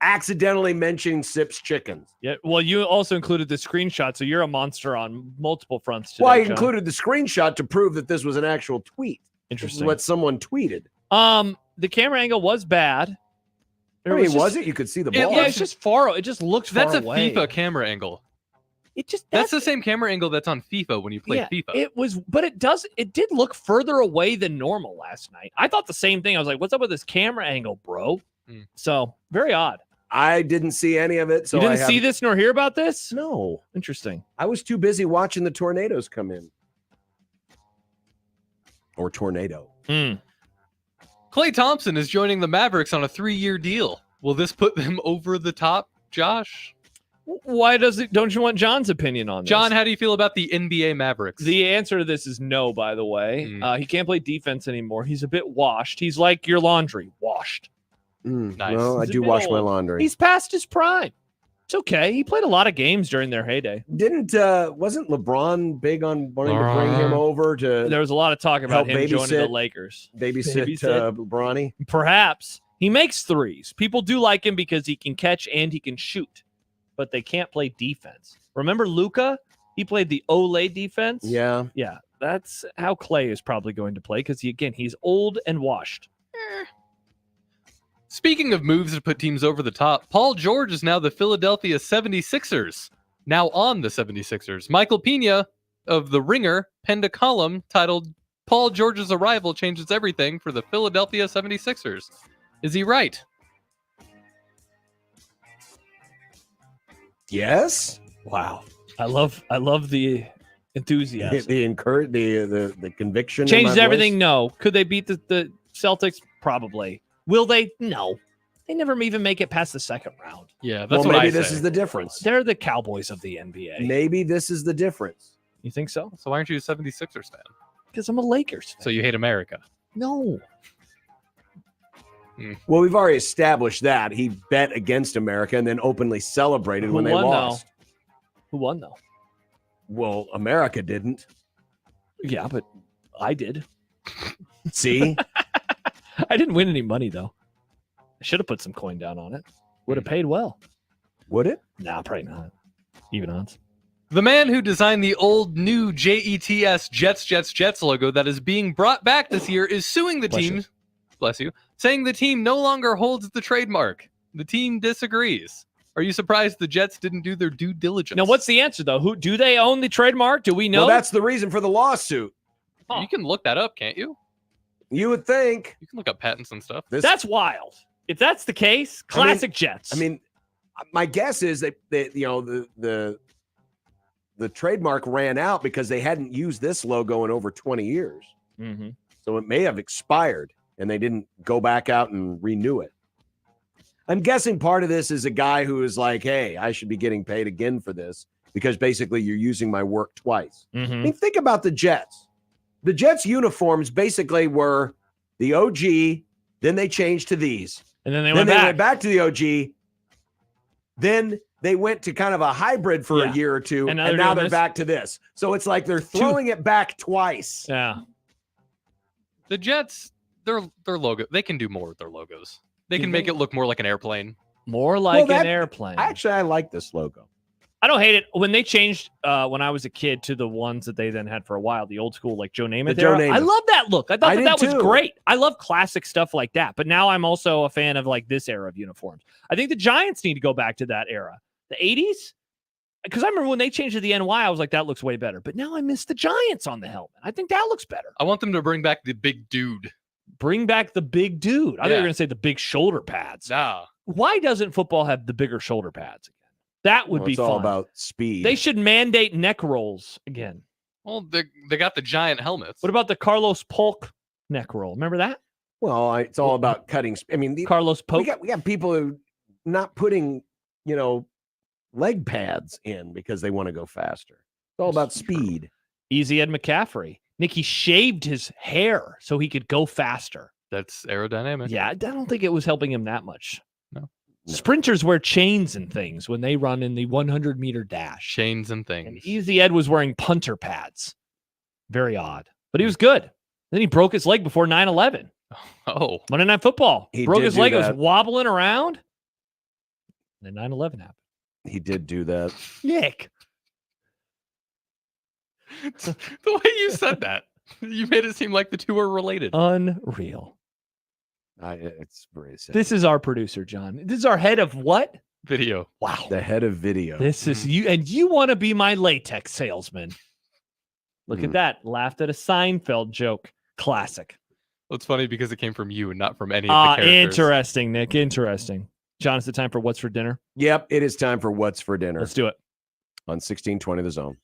accidentally mentioning Sips chickens. Yeah. Well, you also included the screenshot, so you're a monster on multiple fronts today. Well, I John. included the screenshot to prove that this was an actual tweet. This is Interesting. what someone tweeted. The camera angle was bad. Was it? You could see the ball. Yeah, it's just far. It just looked far That's a away. FIFA camera angle. It just That's the same camera angle that's on FIFA when you play FIFA. It was, but it did look further away than normal last night. I thought the same thing. I was like, "What's up with this camera angle, bro?" So very odd. I didn't see any of it. So you didn't see this nor hear about this? No. Interesting. I was too busy watching the tornadoes come in. Or tornado. Klay Thompson is joining the Mavericks on a 3-year deal. Will this put them over the top, Josh? Why don't you want John's opinion on this? John, how do you feel about the NBA Mavericks? The answer to this is no, by the way. He can't play defense anymore. He's a bit washed. He's like your laundry, washed. Nice. Well, I He's a do bit wash my old. laundry. He's past his prime. It's okay. He played a lot of games during their heyday. Wasn't LeBron big on wanting to bring him over to There was a lot of talk about help him joining the babysit- Lakers. babysit Bronny? Perhaps. He makes threes. People do like him because he can catch and he can shoot, but they can't play defense. Remember Luka? He played the Olay defense. Yeah. Yeah. That's how Clay is probably going to play because, he's old and washed. Speaking of moves to put teams over the top, Paul George is now the Philadelphia 76ers. Now on the 76ers. Michael Pena of The Ringer penned a column titled, Paul George's arrival changes everything for the Philadelphia 76ers. Is he right? Yes. Wow. I love the enthusiasm. The conviction. in Changes my everything? voice. No. Could they beat the Celtics? Probably. Will they? No. They never even make it past the second round. Yeah, that's Well, what maybe I this say. is the difference. They're the Cowboys of the NBA. Maybe this is the difference. You think so? So why aren't you a 76ers fan? Because I'm a Lakers fan. So you hate America? No. Well, we've already established that he bet against America and then openly celebrated when they won, lost. Who won, though? Well, America didn't. Yeah, but I did. See? I didn't win any money, though. I should have put some coin down on it. Would have paid well. Would it? Nah, probably not. Even odds. The man who designed the old new JETS Jets logo that is being brought back this year is suing the team, bless you, saying the team no longer holds the trademark. The team disagrees. Are you surprised the Jets didn't do their due diligence? Now, what's the answer, though? Who do they own the trademark? Do we know? Well, that's the reason for the lawsuit. You can look that up, can't you? You would think. You can look up patents and stuff. That's wild. If that's the case, classic Jets. I mean, my guess is that the trademark ran out because they hadn't used this logo in over 20 years. Mm-hmm. So it may have expired and they didn't go back out and renew it. I'm guessing part of this is a guy who is like, hey, I should be getting paid again for this because basically you're using my work twice. Mm-hmm. I mean, think about the Jets. The Jets uniforms basically were the OG, then they changed to these. And then they went back. back to the OG. Then they went to kind of a hybrid for a year or two, and now they're back to this. So it's like they're throwing it back twice. Yeah. The Jets, their logo, they can do more with their logos. They can make it look more like an airplane. More like an airplane. Actually, I like this logo. I don't hate it. When they changed when I was a kid to the ones that they then had for a while, the old school like Joe Namath Joe era, Namath. I love that look. I thought that was too. great. I love classic stuff like that. But now I'm also a fan of like this era of uniforms. I think the Giants need to go back to that era. The 80s? Because I remember when they changed to the NY, I was like, that looks way better. But now I miss the Giants on the helmet. I think that looks better. I want them to bring back the big dude. Bring back the big dude. I thought you were going to say the big shoulder pads. Nah. Why doesn't football have the bigger shoulder pads again? That would be It's fun. all about speed. They should mandate neck rolls again. Well, they got the giant helmets. What about the Carlos Polk neck roll? Remember that? Well, it's all about cutting. I mean, Carlos Polk. We got people who not putting, leg pads in because they want to go faster. It's all about speed. Easy Ed McCaffrey. Nicky shaved his hair so he could go faster. That's aerodynamic. Yeah, I don't think it was helping him that much. No. Sprinters wear chains and things when they run in the 100-meter dash. Chains and things. And Easy Ed was wearing punter pads. Very odd. But he was good. Then he broke his leg before 9/11. Oh. Monday Night Football. He broke did his do leg. It that. was wobbling around. Then 9/11 happened. He did do that. Nick. The way you said that, you made it seem like the two are related. Unreal. It's very sad. This is our producer, John. This is our head of what? Video. Wow. The head of video. This is you, and you want to be my latex salesman. Look at that. Laughed at a Seinfeld joke. Classic. Well, it's funny because it came from you and not from any of the characters. Interesting, Nick. Interesting. John, it's the time for What's for Dinner. Yep, it is time for What's for Dinner. Let's do it. On 1620 The Zone.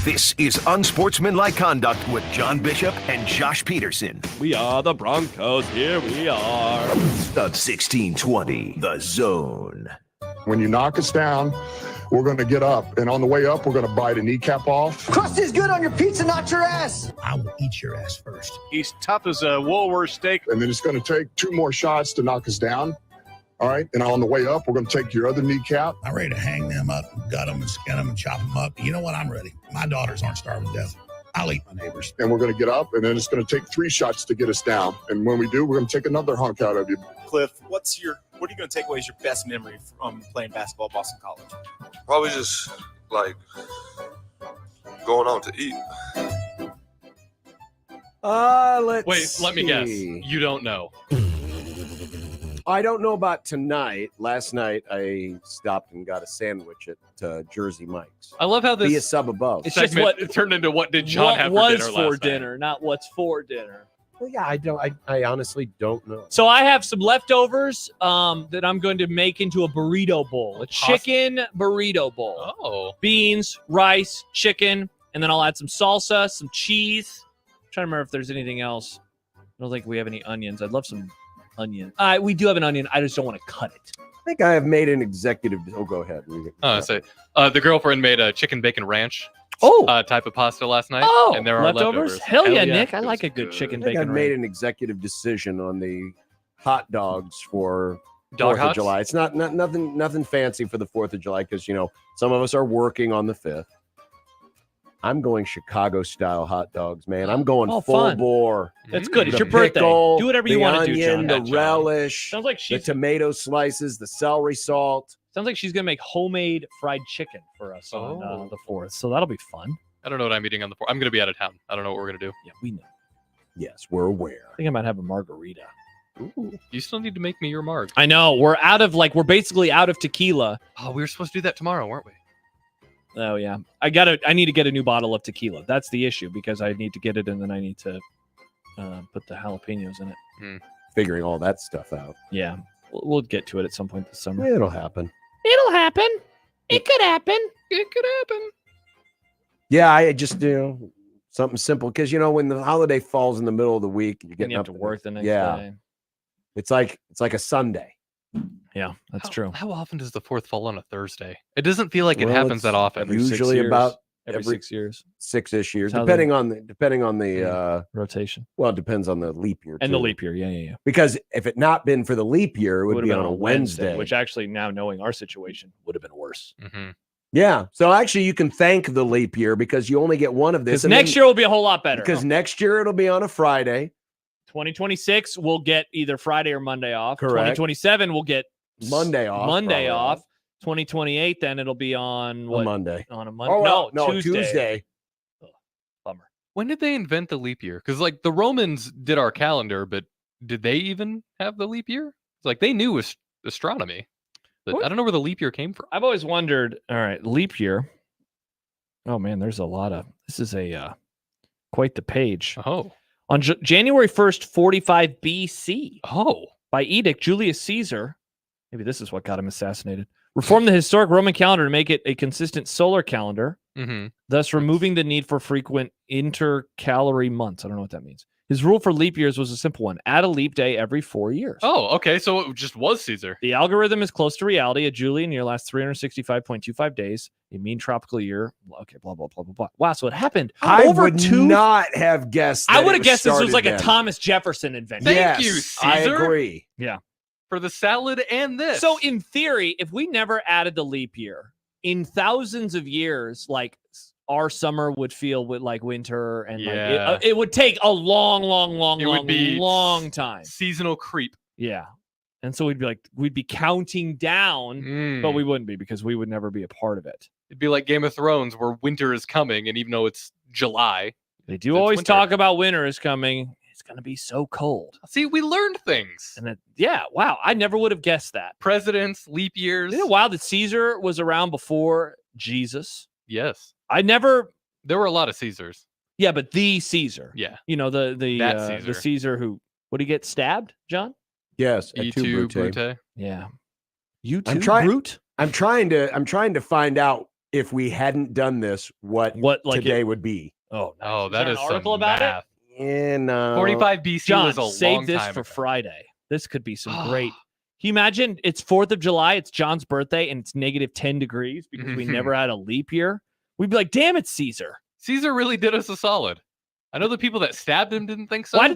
This is Unsportsmanlike Conduct with John Bishop and Josh Peterson. We are the Broncos. Here we are. The 1620, The Zone. When you knock us down, we're going to get up. And on the way up, we're going to bite a kneecap off. Crust is good on your pizza, not your ass. I will eat your ass first. He's tough as a Woolworth steak. And then it's going to take 2 more shots to knock us down. All right. And on the way up, we're going to take your other kneecap. I'm ready to hang them up, gut them, and skin them, and chop them up. You know what? I'm ready. My daughters aren't starving to death. I'll eat my neighbors. And we're going to get up, and then it's going to take 3 shots to get us down. And when we do, we're going to take another hunk out of you. Cliff, what are you going to take away as your best memory from playing basketball at Boston College? Probably just like going out to eat. Let me guess. You don't know. I don't know about tonight. Last night, I stopped and got a sandwich at Jersey Mike's. I love how this Be a sub above. It's just what it turned into. What did John what have was for dinner for last night? dinner, not what's for dinner. Well, yeah, I honestly don't know. So I have some leftovers that I'm going to make into a burrito bowl, a chicken burrito bowl. Oh, beans, rice, chicken, and then I'll add some salsa, some cheese. I'm trying to remember if there's anything else. I don't think we have any onions. I'd love some onion. We do have an onion. I just don't want to cut it. I think I have made an executive. Oh, go ahead. The girlfriend made a chicken bacon ranch. Type of pasta last night. And there are leftovers. Hell yeah, Nick. I like a good chicken I think bacon I've made ranch. an executive decision on the hot dogs for Dog 4th hots? of July. It's not nothing fancy for the 4th of July because some of us are working on the 5th. I'm going Chicago style hot dogs, man. I'm going full fun. bore. That's good. It's The your birthday. pickle, Do whatever you the want to do, onion, John. The relish, Sounds like the she's tomato slices, the celery salt. sounds like she's gonna make homemade fried chicken for us on the 4th. So that'll be fun. I don't know what I'm eating on the 4th. I'm going to be out of town. I don't know what we're going to do. Yeah, we know. Yes, we're aware. I think I might have a margarita. Ooh. You still need to make me your marg. I know. We're basically out of tequila. Oh, we were supposed to do that tomorrow, weren't we? Oh yeah. I need to get a new bottle of tequila. That's the issue because I need to get it and then I need to put the jalapenos in it. Figuring all that stuff out. Yeah. We'll get to it at some point this summer. It'll happen. It'll happen. It could happen. It could happen. Yeah, I just do something simple because when the holiday falls in the middle of the week, you're getting you have up to work the next yeah. day. It's like a Sunday. Yeah, that's true. How often does the 4th fall on a Thursday? It doesn't feel like it Well, happens it's that often. Usually about every 6 years. 6-ish years, How depending on the rotation. Well, it depends on the leap year And too. the leap year, yeah. Because if it not been for the leap year, it would Would've be been on a Wednesday. which actually now knowing our situation would have been worse. Mm-hmm. Yeah. So actually, you can thank the leap year because you only get one of this. Because next year will be a whole lot better. Because next year it'll be on a Friday. 2026 we'll get either Friday or Monday off. Correct. 2027 we'll get Monday off. Monday probably. off. 2028 then it'll be on A what? Monday. On a Monday. Oh, no, Tuesday. Bummer. When did they invent the leap year? Because the Romans did our calendar, but did they even have the leap year? It's they knew astronomy. But I don't know where the leap year came from. I've always wondered. All right, leap year. Oh man, there's a lot of. This is quite the page. Oh, on January 1st, 45 BC. Oh, by edict, Julius Caesar. Maybe this is what got him assassinated. Reformed the historic Roman calendar to make it a consistent solar calendar, thus removing the need for frequent intercalary months. I don't know what that means. His rule for leap years was a simple one. Add a leap day every 4 years. Oh, okay. So it just was Caesar. The algorithm is close to reality. A Julian year lasts 365.25 days. A mean tropical year. Okay, blah, blah, blah, blah, blah. Wow, so it happened I over would not have guessed. I that would it have guessed this was started like then. a Thomas Jefferson invention. Thank Yes, you, I Caesar. agree. Yeah. For the salad and this. So in theory, if we never added the leap year, in thousands of years, our summer would feel like winter, and it would take a long time. Seasonal creep. Yeah. And so we'd be counting down, but we wouldn't be because we would never be a part of it. It'd be like Game of Thrones where winter is coming, and even though it's July, they do always talk about winter is coming. It's going to be so cold. See, we learned things. And wow, I never would have guessed that. Presidents, leap years. Isn't it wild that Caesar was around before Jesus? Yes. There were a lot of Caesars. Yeah, but the Caesar. Yeah. The Caesar who, would he get stabbed, John? Yes. E2 Brute. Yeah. I'm trying to find out if we hadn't done this, what like today would be. Oh, nice. Oh, Is that there an is article some about math. it? In 45 BC John, was a save long this time for ago. Friday. This could be some great. Can you imagine? It's 4th of July. It's John's birthday, and it's negative 10 degrees because we never had a leap year. We'd be like, "Damn it, Caesar! Caesar really did us a solid." I know the people that stabbed him didn't think so. Why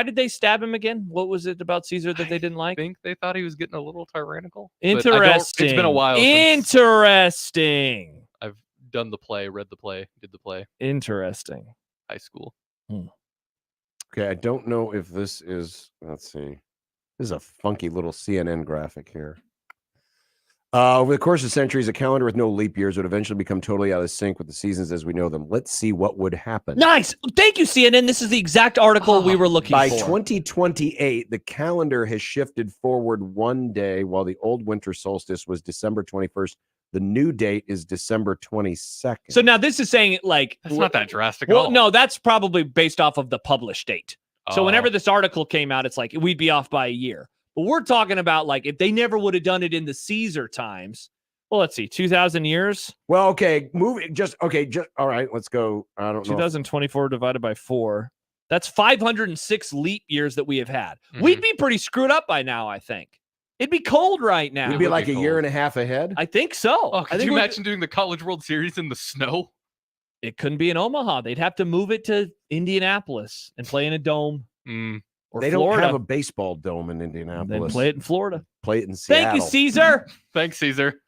did they stab him again? What was it about Caesar that they didn't like? I think they thought he was getting a little tyrannical. But Interesting. It's been a while. Interesting. I've done the play, read the play, did the play. Interesting. High school. Okay, I don't know if this is. Let's see. This is a funky little CNN graphic here. Over the course of centuries, a calendar with no leap years would eventually become totally out of sync with the seasons as we know them. Let's see what would happen. Nice. Thank you, CNN. This is the exact article we were looking By for. 2028, the calendar has shifted forward one day, while the old winter solstice was December 21st. The new date is December 22nd. So now this is saying like That's not that drastic at Well, all. no, that's probably based off of the published date. So Oh. whenever this article came out, it's like we'd be off by a year. But we're talking about like if they never would have done it in the Caesar times. Well, let's see, 2,000 years. Well, okay, just all right. Let's go. I don't know. 2024 divided by 4. That's 506 leap years that we have had. Mm-hmm. We'd be pretty screwed up by now, I think. It'd be cold right now. We'd be like a year and a half ahead. I think so. Oh, I could think you we'd- imagine doing the College World Series in the snow? It couldn't be in Omaha. They'd have to move it to Indianapolis and play in a dome. Or They Florida. don't have a baseball dome in Indianapolis. Then play it in Florida. Play it in Seattle. Thank you, Caesar. Thanks, Caesar.